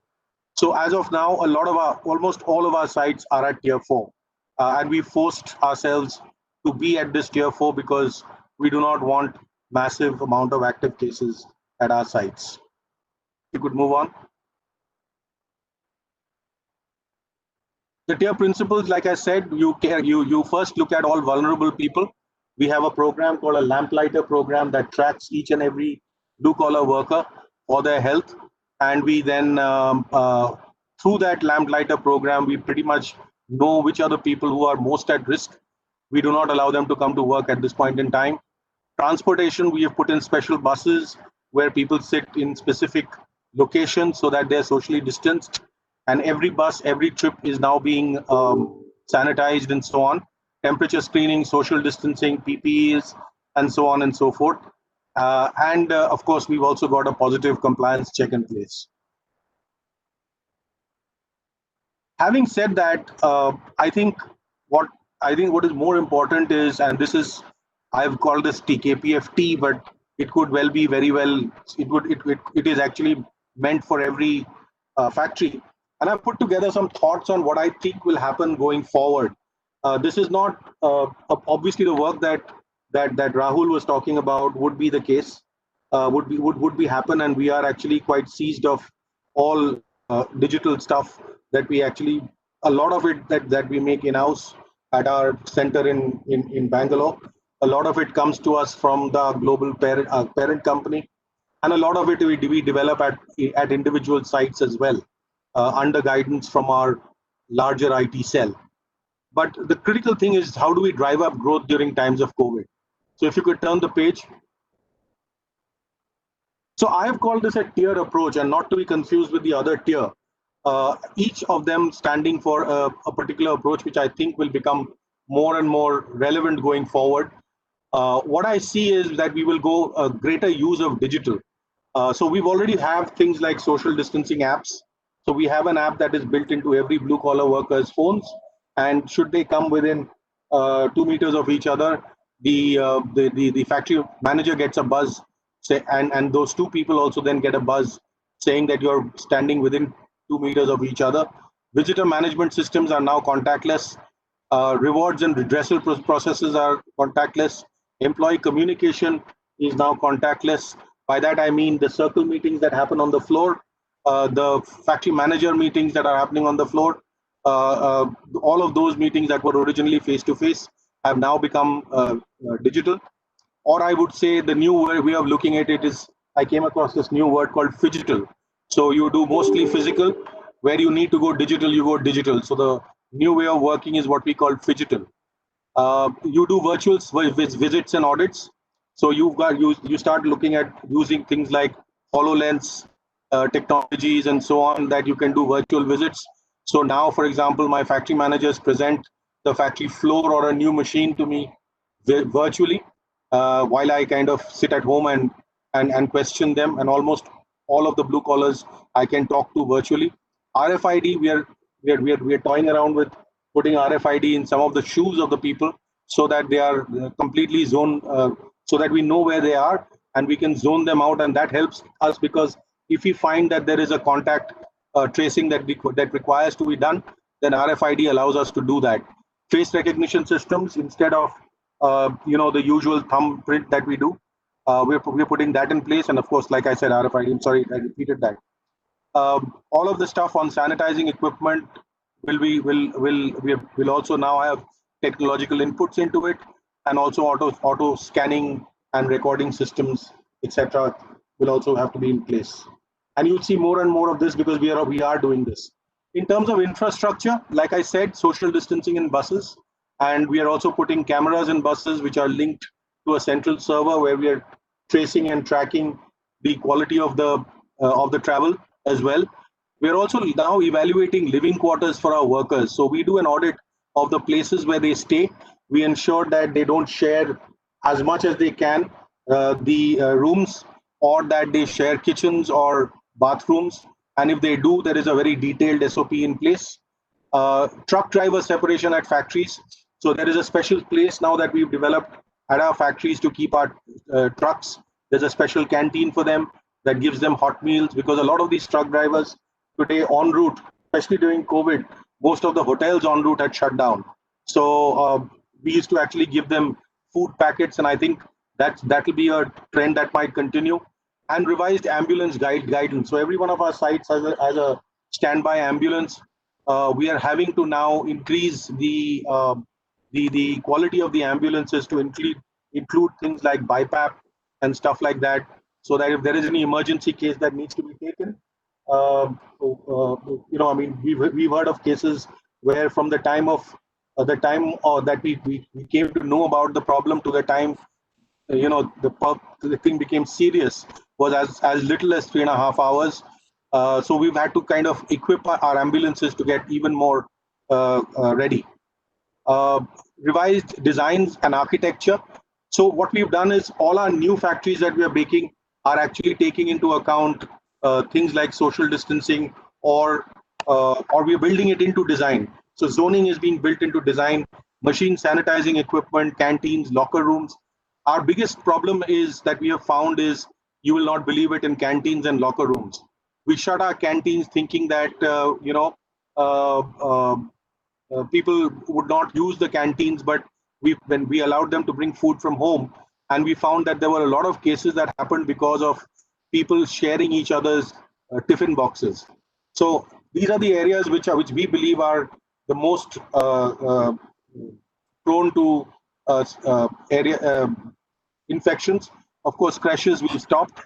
So as of now, almost all of our sites are at tier 4. And we forced ourselves to be at this tier 4 because we do not want massive amount of active cases at our sites. You could move on. The tier principles, like I said, you first look at all vulnerable people. We have a program called a Lamplighter program that tracks each and every blue-collar worker for their health. And we then, through that Lamplighter program, we pretty much know which are the people who are most at risk. We do not allow them to come to work at this point in time. Transportation, we have put in special buses where people sit in specific locations so that they're socially distanced. And every bus, every trip is now being sanitized and so on. Temperature screening, social distancing, PPEs, and so on and so forth. And of course, we've also got a positive compliance check in place. Having said that, I think what is more important is, and this is, I've called this TKPFT, but it could well be very well, it is actually meant for every factory. And I've put together some thoughts on what I think will happen going forward. This is not obviously the work that Rahul was talking about would be the case, would be happen, and we are actually quite seized of all digital stuff that we actually, a lot of it that we make in-house at our center in Bangalore. A lot of it comes to us from the global parent company, and a lot of it we develop at individual sites as well, under guidance from our larger IT cell. But the critical thing is, how do we drive up growth during times of COVID? So if you could turn the page. So I have called this a tier approach, and not to be confused with the other tier. Each of them standing for a particular approach, which I think will become more and more relevant going forward. What I see is that we will go a greater use of digital. So we've already have things like social distancing apps. So we have an app that is built into every blue collar worker's phones, and should they come within 2 meters of each other, the factory manager gets a buzz, and those two people also then get a buzz saying that you're standing within 2 meters of each other. Visitor management systems are now contactless. Rewards and redressal processes are contactless. Employee communication is now contactless. By that I mean the circle meetings that happen on the floor, the factory manager meetings that are happening on the floor, all of those meetings that were originally face-to-face have now become digital. Or I would say the new way of looking at it is, I came across this new word called phygital. So you do mostly physical, where you need to go digital, you go digital. So the new way of working is what we call phygital. You do virtual visits and audits. So you start looking at using things like HoloLens technologies and so on, that you can do virtual visits. So now, for example, my factory managers present the factory floor or a new machine to me virtually, while I kind of sit at home and question them. And almost all of the blue collars I can talk to virtually. RFID, we are toying around with putting RFID in some of the shoes of the people, so that they are completely zoned, so that we know where they are and we can zone them out. And that helps us, because if we find that there is a contact tracing that requires to be done, then RFID allows us to do that. Face recognition systems, instead of the usual thumb print that we do, we're putting that in place. And of course, like I said, RFID, I'm sorry I repeated that. All of the stuff on sanitizing equipment will also now have technological inputs into it, and also auto scanning and recording systems, etc., will also have to be in place. And you'll see more and more of this, because we are doing this. In terms of infrastructure, like I said, social distancing in buses, and we are also putting cameras in buses which are linked to a central server, where we are tracing and tracking the quality of the travel as well. We are also now evaluating living quarters for our workers. So we do an audit of the places where they stay. We ensure that they don't share as much as they can the rooms, or that they share kitchens or bathrooms. And if they do, there is a very detailed SOP in place. Truck driver separation at factories. So there is a special place now that we've developed at our factories to keep our trucks. There's a special canteen for them that gives them hot meals, because a lot of these truck drivers today en route, especially during COVID, most of the hotels en route had shut down. So we used to actually give them food packets, and I think that will be a trend that might continue. And revised ambulance guidance. So every one of our sites has a standby ambulance. We are having to now increase the quality of the ambulances to include things like BiPAP and stuff like that, so that if there is any emergency case that needs to be taken, I mean, we've heard of cases where from the time that we came to know about the problem to the time the thing became serious was as little as 3.5 hours. So we've had to kind of equip our ambulances to get even more ready. Revised designs and architecture. So what we've done is all our new factories that we are making are actually taking into account things like social distancing, or we're building it into design. So zoning is being built into design, machine sanitizing equipment, canteens, locker rooms. Our biggest problem is that we have found is, you will not believe it, in canteens and locker rooms. We shut our canteens thinking that uh, uh, people would not use the canteens, but when we allowed them to bring food from home, and we found that there were a lot of cases that happened because of people sharing each other's tiffin boxes. So these are the areas which we believe are the most prone to area infections. Of course, crashes we stopped.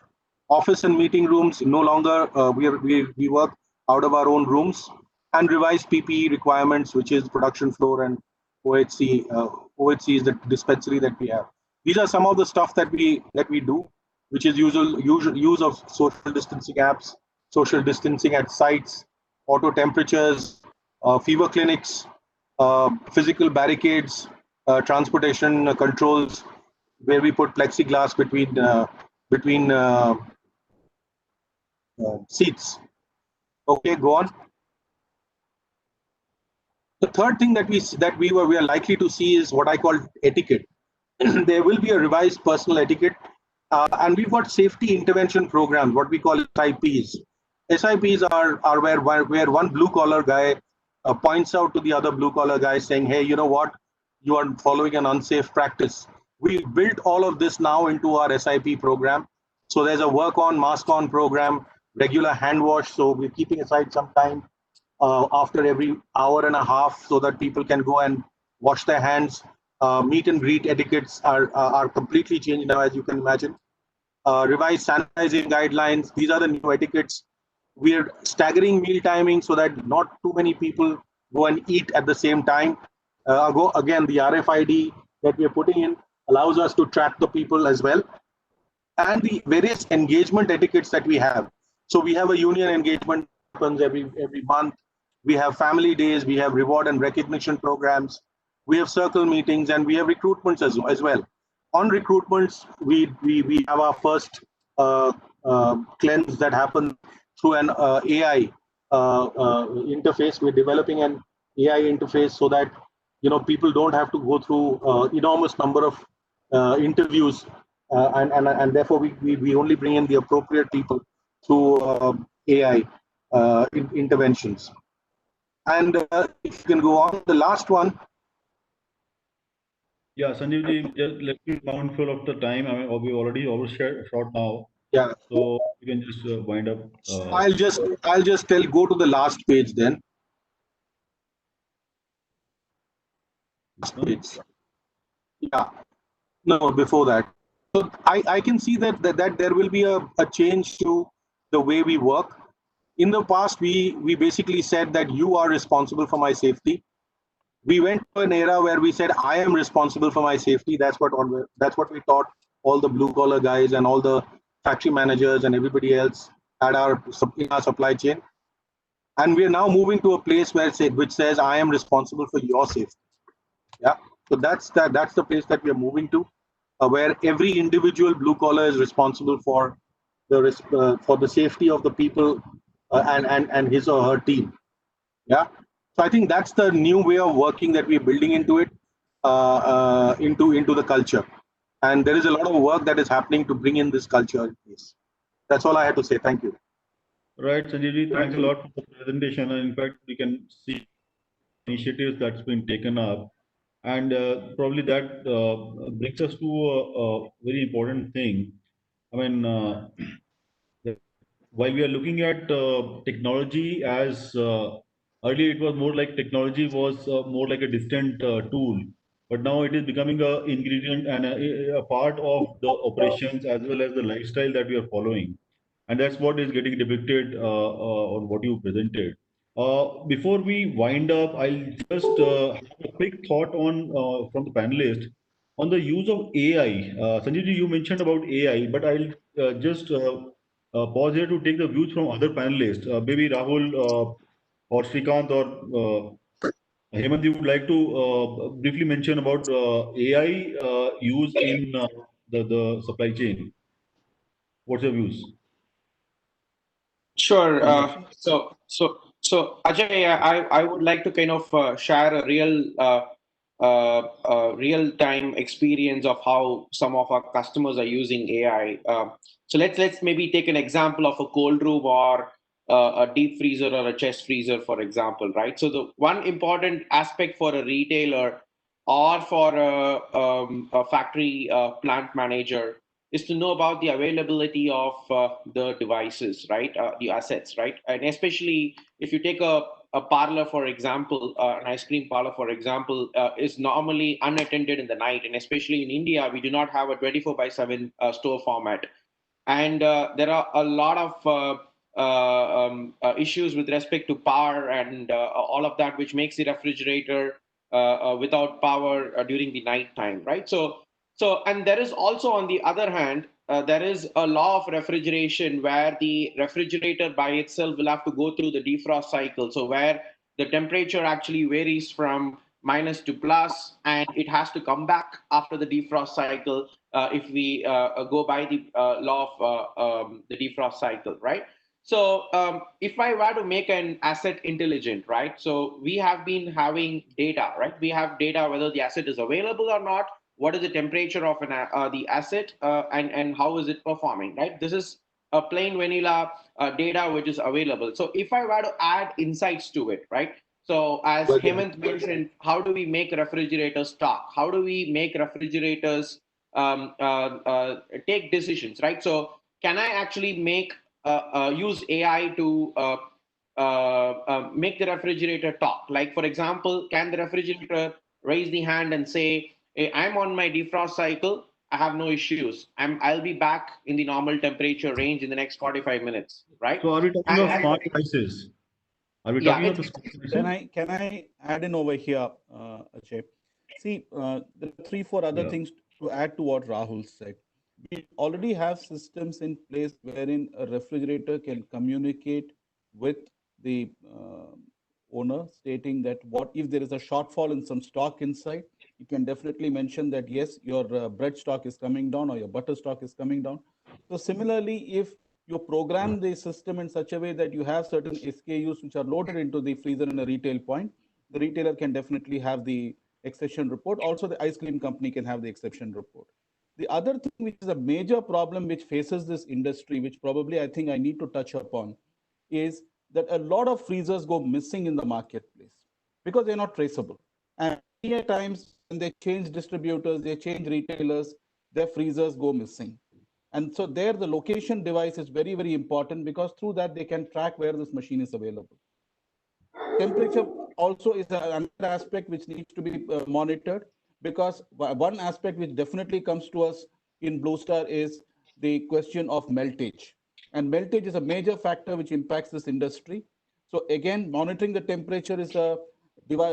Office and meeting rooms no longer. We work out of our own rooms, and revised PPE requirements, which is production floor and OHC. OHC is the dispensary that we have. These are some of the stuff that we do, which is usual use of social distancing apps, social distancing at sites, auto temperatures, fever clinics, physical barricades, transportation controls, where we put plexiglass between seats. Okay, go on. The third thing that we are likely to see is what I call etiquette. There will be a revised personal etiquette, and we've got safety intervention programs, what we call SIPs. SIPs are where one blue collar guy points out to the other blue collar guy, saying, "Hey, you know what? You are following an unsafe practice." We built all of this now into our SIP program. So there's a work on, mask on program, regular hand wash. So we're keeping aside some time after every hour and a half, so that people can go and wash their hands. Meet and greet etiquettes are completely changed now, as you can imagine. Revised sanitizing guidelines. These are the new etiquettes. We are staggering meal timing so that not too many people go and eat at the same time. Again, the RFID that we are putting in allows us to track the people as well, and the various engagement etiquettes that we have. So we have a union engagement happens every month. We have family days. We have reward and recognition programs. We have circle meetings, and we have recruitments as well. On recruitments, we have our first cleanse that happens through an AI interface. We're developing an AI interface so that people don't have to go through enormous number of interviews, and therefore we only bring in the appropriate people through AI interventions. And if you can go on, the last one. Yeah, Sanjeev, just let me mindful of the time. I mean, we already short now. Yeah. So you can just wind up. I'll just go to the last page then. Last page. Yeah. No, before that. So I can see that there will be a change to the way we work. In the past, we basically said that you are responsible for my safety. We went to an era where we said, I am responsible for my safety. That's what we taught all the blue collar guys and all the factory managers and everybody else in our supply chain. And we are now moving to a place which says, I am responsible for your safety. Yeah. So that's the place that we are moving to, where every individual blue collar is responsible for the safety of the people and his or her team. Yeah. So I think that's the new way of working that we're building into it, into the culture. And there is a lot of work that is happening to bring in this culture in place. That's all I have to say. Thank you. Right, Sanjeev, thanks a lot for the presentation. And in fact, we can see initiatives that's been taken up. And probably that brings us to a very important thing. I mean, while we are looking at technology as earlier, it was more like technology was more like a distant tool, but now it is becoming a ingredient and a part of the operations as well as the lifestyle that we are following, and that's what is getting depicted on what you presented. Before we wind up, I'll just have a quick thought on from the panelists on the use of AI. Sanjay ji, you mentioned about AI, but I'll just pause here to take the views from other panelists. Maybe Rahul or Srikanth or Hemant, you would like to briefly mention about AI use in the supply chain. What's your views? Sure. So Ajay, I would like to kind of share a real-time experience of how some of our customers are using AI. So let's maybe take an example of a cold room or a deep freezer or a chest freezer, for example, right? So the one important aspect for a retailer or for a factory plant manager is to know about the availability of the devices, right? The assets, right? And especially if you take a parlor, for example, an ice cream parlor, for example, is normally unattended in the night. And especially in India, we do not have a 24/7 store format. And there are a lot of issues with respect to power and all of that, which makes the refrigerator without power during the night time, right? So, and there is also, on the other hand, there is a law of refrigeration where the refrigerator by itself will have to go through the defrost cycle. So where the temperature actually varies from minus to plus, and it has to come back after the defrost cycle if we go by the law of the defrost cycle, right? So if I were to make an asset intelligent, right? So we have been having data, right? We have data whether the asset is available or not, what is the temperature of the asset, and how is it performing, right? This is a plain vanilla data which is available. So if I were to add insights to it, right? So as Hemant mentioned, how do we make refrigerators talk? How do we make refrigerators take decisions, right? So can I actually use AI to make the refrigerator talk? Like, for example, can the refrigerator raise the hand and say, hey, I'm on my defrost cycle, I have no issues. I'll be back in the normal temperature range in the next 45 minutes, right? So are we talking of smart devices? Are we talking of the smart devices? Can I add in over here, Ajay? See, there are 3-4 other things to add to what Rahul said. We already have systems in place wherein a refrigerator can communicate with the owner, stating that what if there is a shortfall in some stock inside, you can definitely mention that yes, your bread stock is coming down or your butter stock is coming down. So similarly, if you program the system in such a way that you have certain SKUs which are loaded into the freezer in a retail point, the retailer can definitely have the exception report. Also, the ice cream company can have the exception report. The other thing which is a major problem which faces this industry, which probably I think I need to touch upon, is that a lot of freezers go missing in the marketplace because they're not traceable. And many times when they change distributors, they change retailers, their freezers go missing. And so there the location device is very, very important because through that they can track where this machine is available. Temperature also is another aspect which needs to be monitored, because one aspect which definitely comes to us in Blue Star is the question of meltage. And meltage is a major factor which impacts this industry. So again, monitoring the temperature is a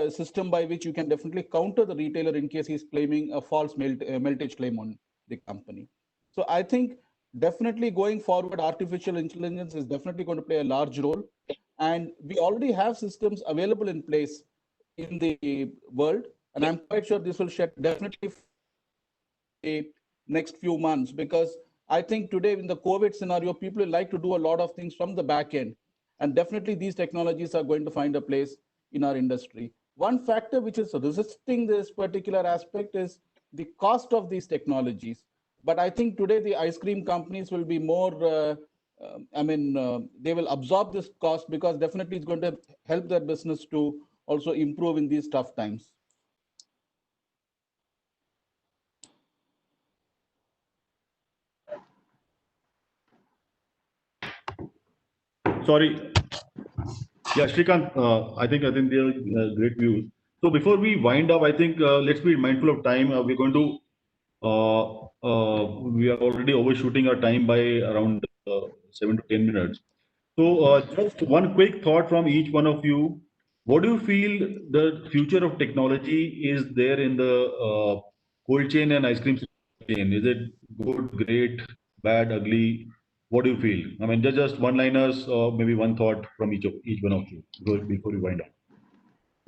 system by which you can definitely counter the retailer in case he's claiming a false meltage claim on the company. So I think definitely going forward, artificial intelligence is definitely going to play a large role. And we already have systems available in place in the world. And I'm quite sure this will shed definitely the next few months, because I think today in the COVID scenario, people like to do a lot of things from the back end. And definitely these technologies are going to find a place in our industry. One factor which is resisting this particular aspect is the cost of these technologies. But I think today the ice cream companies will be more, they will absorb this cost because definitely it's going to help their business to also improve in these tough times. Sorry. Yeah, Shrikant, I think they are great views. So before we wind up, I think let's be mindful of time. We're going to we are already overshooting our time by around 7 to 10 minutes. So just one quick thought from each one of you. What do you feel the future of technology is there in the cold chain and ice cream chain? Is it good, great, bad, ugly? What do you feel? I mean, just one-liners or maybe one thought from each one of you before we wind up.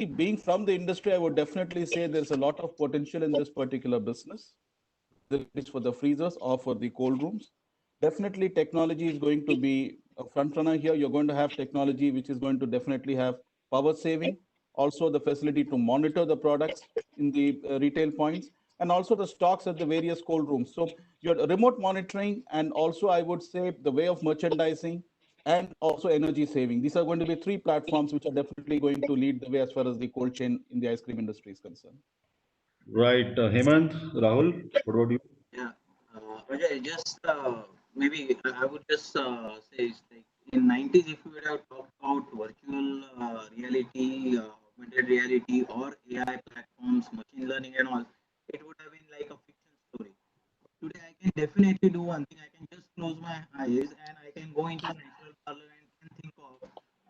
being from the industry, I would definitely say there's a lot of potential in this particular business, whether it is for the freezers or for the cold rooms. Definitely, technology is going to be a front runner here. You're going to have technology which is going to definitely have power saving, also the facility to monitor the products in the retail points, and also the stocks at the various cold rooms. So your remote monitoring, and also I would say the way of merchandising, and also energy saving. These are going to be three platforms which are definitely going to lead the way as far as the cold chain in the ice cream industry is concerned. Right. Hemant, Rahul, what about you? Yeah, Ajay, just maybe I would just say it's like in 90s, if we would have talked about virtual reality, augmented reality, or AI platforms, machine learning, and all, it would have been like a fiction story. Today, I can definitely do one thing. I can just close my eyes and I can go into natural color and think of,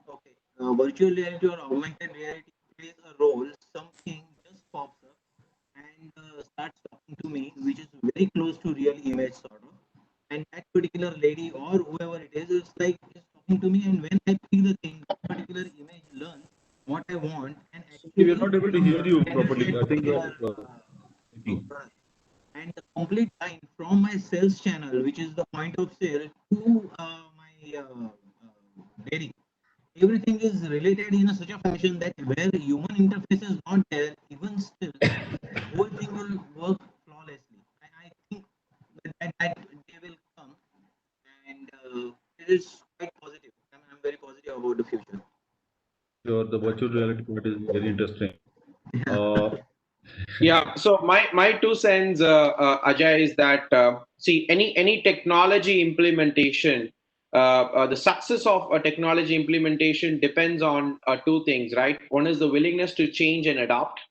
okay, virtual reality or augmented reality plays a role. Something just pops up and starts talking to me, which is very close to real image sort of. And that particular lady or whoever it is like is talking to me. And when I pick the thing, that particular image learns what I want and We are actually not able to hear you sends properly. that I think particular you're speaking. product. And the complete line from my sales channel, which is the point of sale, to my dairy. Everything is related in a such a fashion that where human interface is not there, even still, the whole thing will work flawlessly. I think that day will come, and it is quite positive. I'm very positive about the future. Sure, the virtual reality part is very interesting. Uh, Yeah. So my 2 cents, Ajay, is that see any technology implementation, the success of a technology implementation depends on two things, right? One is the willingness to change and adopt.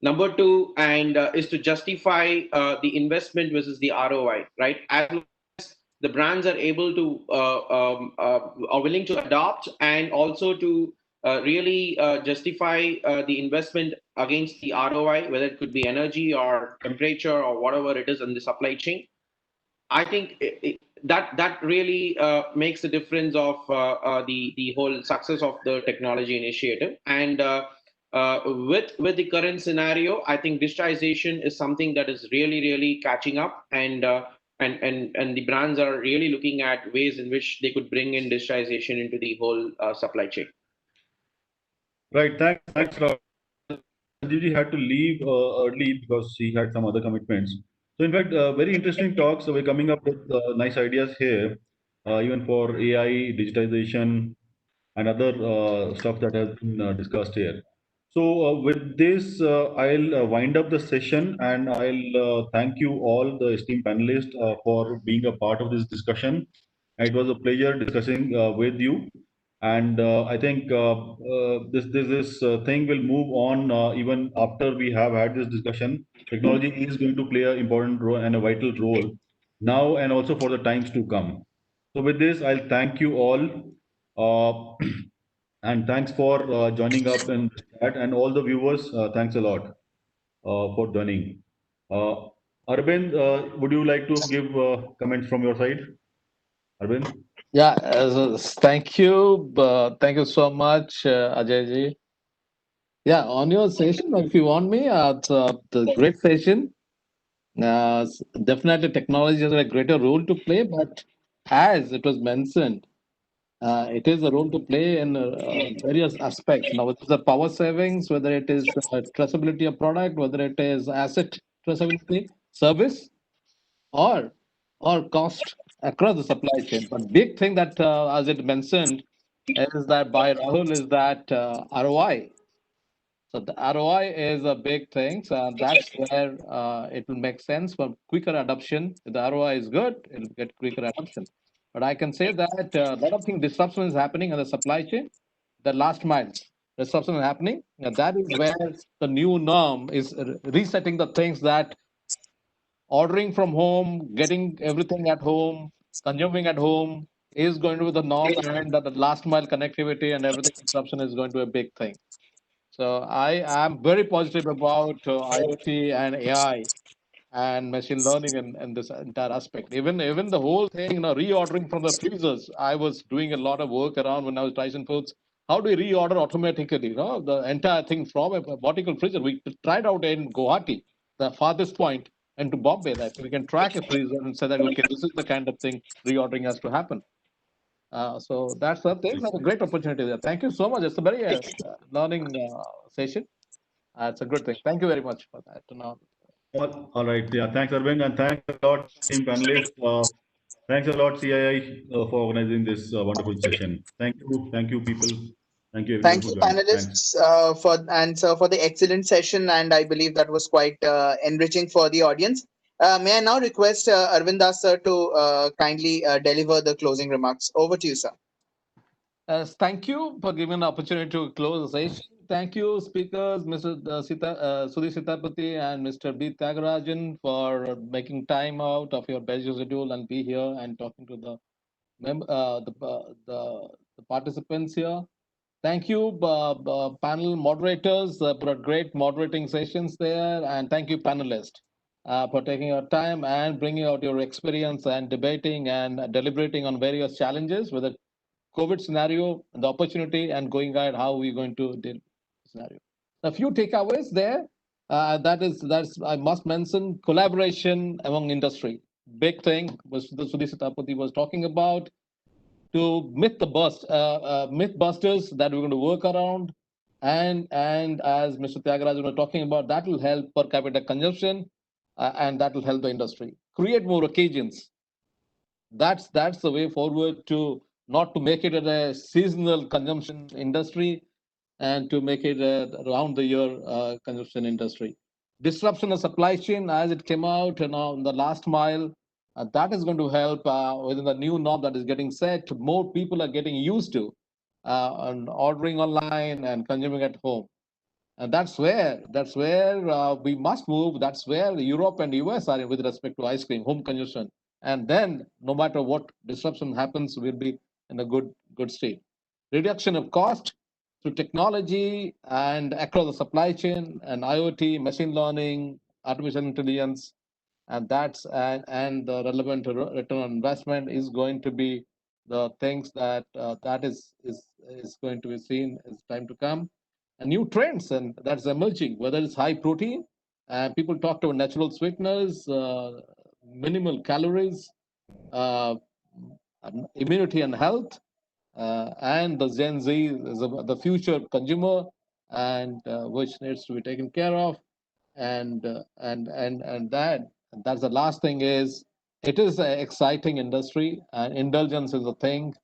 Number two, and is to justify the investment versus the ROI, right? As the brands are able to are willing to adopt and also to really justify the investment against the ROI, whether it could be energy or temperature or whatever it is in the supply chain. I think that really makes the difference of the whole success of the technology initiative. And with the current scenario, I think digitization is something that is really catching up, and and the brands are really looking at ways in which they could bring in digitization into the whole supply chain. right. Thanks, Rahul. Sanjeevji had to leave early because he had some other commitments. So, in fact, very interesting talks. So we're coming up with nice ideas here, even for AI, digitization, and other stuff that has been discussed here. So, with this, I'll wind up the session and I'll thank you all, the esteemed panelists, for being a part of this discussion. It was a pleasure discussing with you. And I think this thing will move on even after we have had this discussion. Technology is going to play an important role and a vital role now and also for the times to come. So with this, I'll thank you all. And thanks for joining up in chat, and all the viewers, thanks a lot for joining. Uh, Arvind, would you like to give comments from your side? Arvind? Yeah, thank you so much, Ajay ji. Yeah, on your session, if you want me, it's a great session. Definitely, technology has a greater role to play, but as it was mentioned, it is a role to play in various aspects. Now, whether it's the power savings, whether it is traceability of product, whether it is asset traceability, service, or cost across the supply chain. But big thing that, as it mentioned, is that by Rahul is that ROI. So the ROI is a big thing. So that's where it will make sense for quicker adoption. If the ROI is good, it'll get quicker adoption. But I can say that a lot of things disruption is happening in the supply chain. The last mile disruption is happening. And that is where the new norm is resetting the things that ordering from home, getting everything at home, consuming at home is going to be the norm, and that the last mile connectivity and everything disruption is going to be a big thing. So I am very positive about IoT and AI and machine learning and this entire aspect. Even the whole thing, reordering from the freezers. I was doing a lot of work around when I was Tyson Foods, how do we reorder automatically? The entire thing from a vertical freezer. We tried out in Guwahati, the farthest point, and to Bombay, that we can track a freezer and say that, okay, this is the kind of thing reordering has to happen. So that's the thing. That's a great opportunity there. Thank you so much. It's a very learning session. It's a good thing. Thank you very much for that. Now, All right. Yeah. Thanks, Arvind, and thanks a lot, team panelists. Thanks a lot, CII, for organizing this wonderful session. Thank you. Thank you, people. Thank you, everyone, Thank who you, joined. Thanks. panelists, for the excellent session, and I believe that was quite enriching for the audience. May I now request Arvindas sir to kindly deliver the closing remarks? Over to you, sir. Thank you for giving the opportunity to close the session. Thank you, speakers, Mr. Sudhi Sitapati and Mr. B. Tyagarajan, for making time out of your busy schedule and be here and talking to the the participants here. Thank you, panel moderators, for great moderating sessions there, and thank you, panelists, for taking your time and bringing out your experience and debating and deliberating on various challenges with the COVID scenario, the opportunity, and going ahead how we're going to deal with the scenario. A few takeaways there. That's I must mention collaboration among industry. Big thing was the Sudhi Sitapati was talking about, to myth busters that we're going to work around, and as Mr. Tyagarajan was talking about, that will help per capita consumption, and that will help the industry create more occasions. That's the way forward, to not to make it a seasonal consumption industry, and to make it a round the year consumption industry. Disruption of supply chain as it came out now in the last mile, that is going to help within the new norm that is getting set. More people are getting used to on ordering online and consuming at home. And that's where we must move. That's where Europe and US are with respect to ice cream, home consumption. And then no matter what disruption happens, we'll be in a good state. Reduction of cost through technology and across the supply chain and IoT, machine learning, artificial intelligence, and and the relevant return on investment is going to be the things that that is going to be seen as time to come. And new trends and that's emerging, whether it's high protein, people talked about natural sweeteners, minimal calories, uh, immunity and health, and the Gen Z is the future consumer, and which needs to be taken care of, and that's the last thing is, it is an exciting industry, and indulgence is a thing,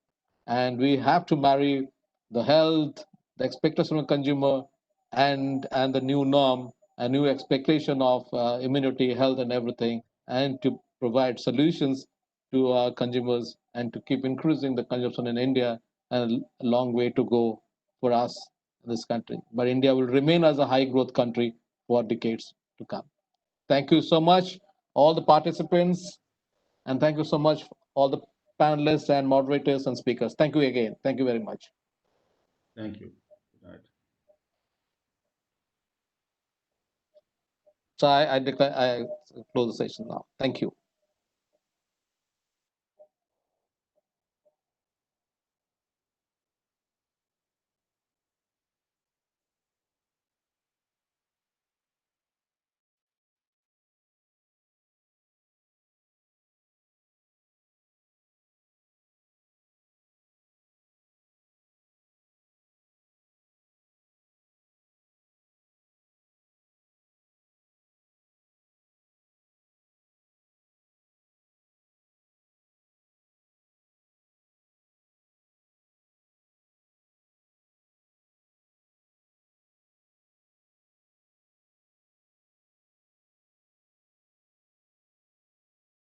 and we have to marry the health, the expectation of the consumer, and the new norm, a new expectation of immunity, health, and everything, and to provide solutions to our consumers and to keep increasing the consumption in India, and a long way to go for us in this country. But India will remain as a high growth country for decades to come. Thank you so much, all the participants, and thank you so much, all the panelists and moderators and speakers. Thank you again. Thank you very much. Thank you. Right. So I declare I close the session now. Thank you.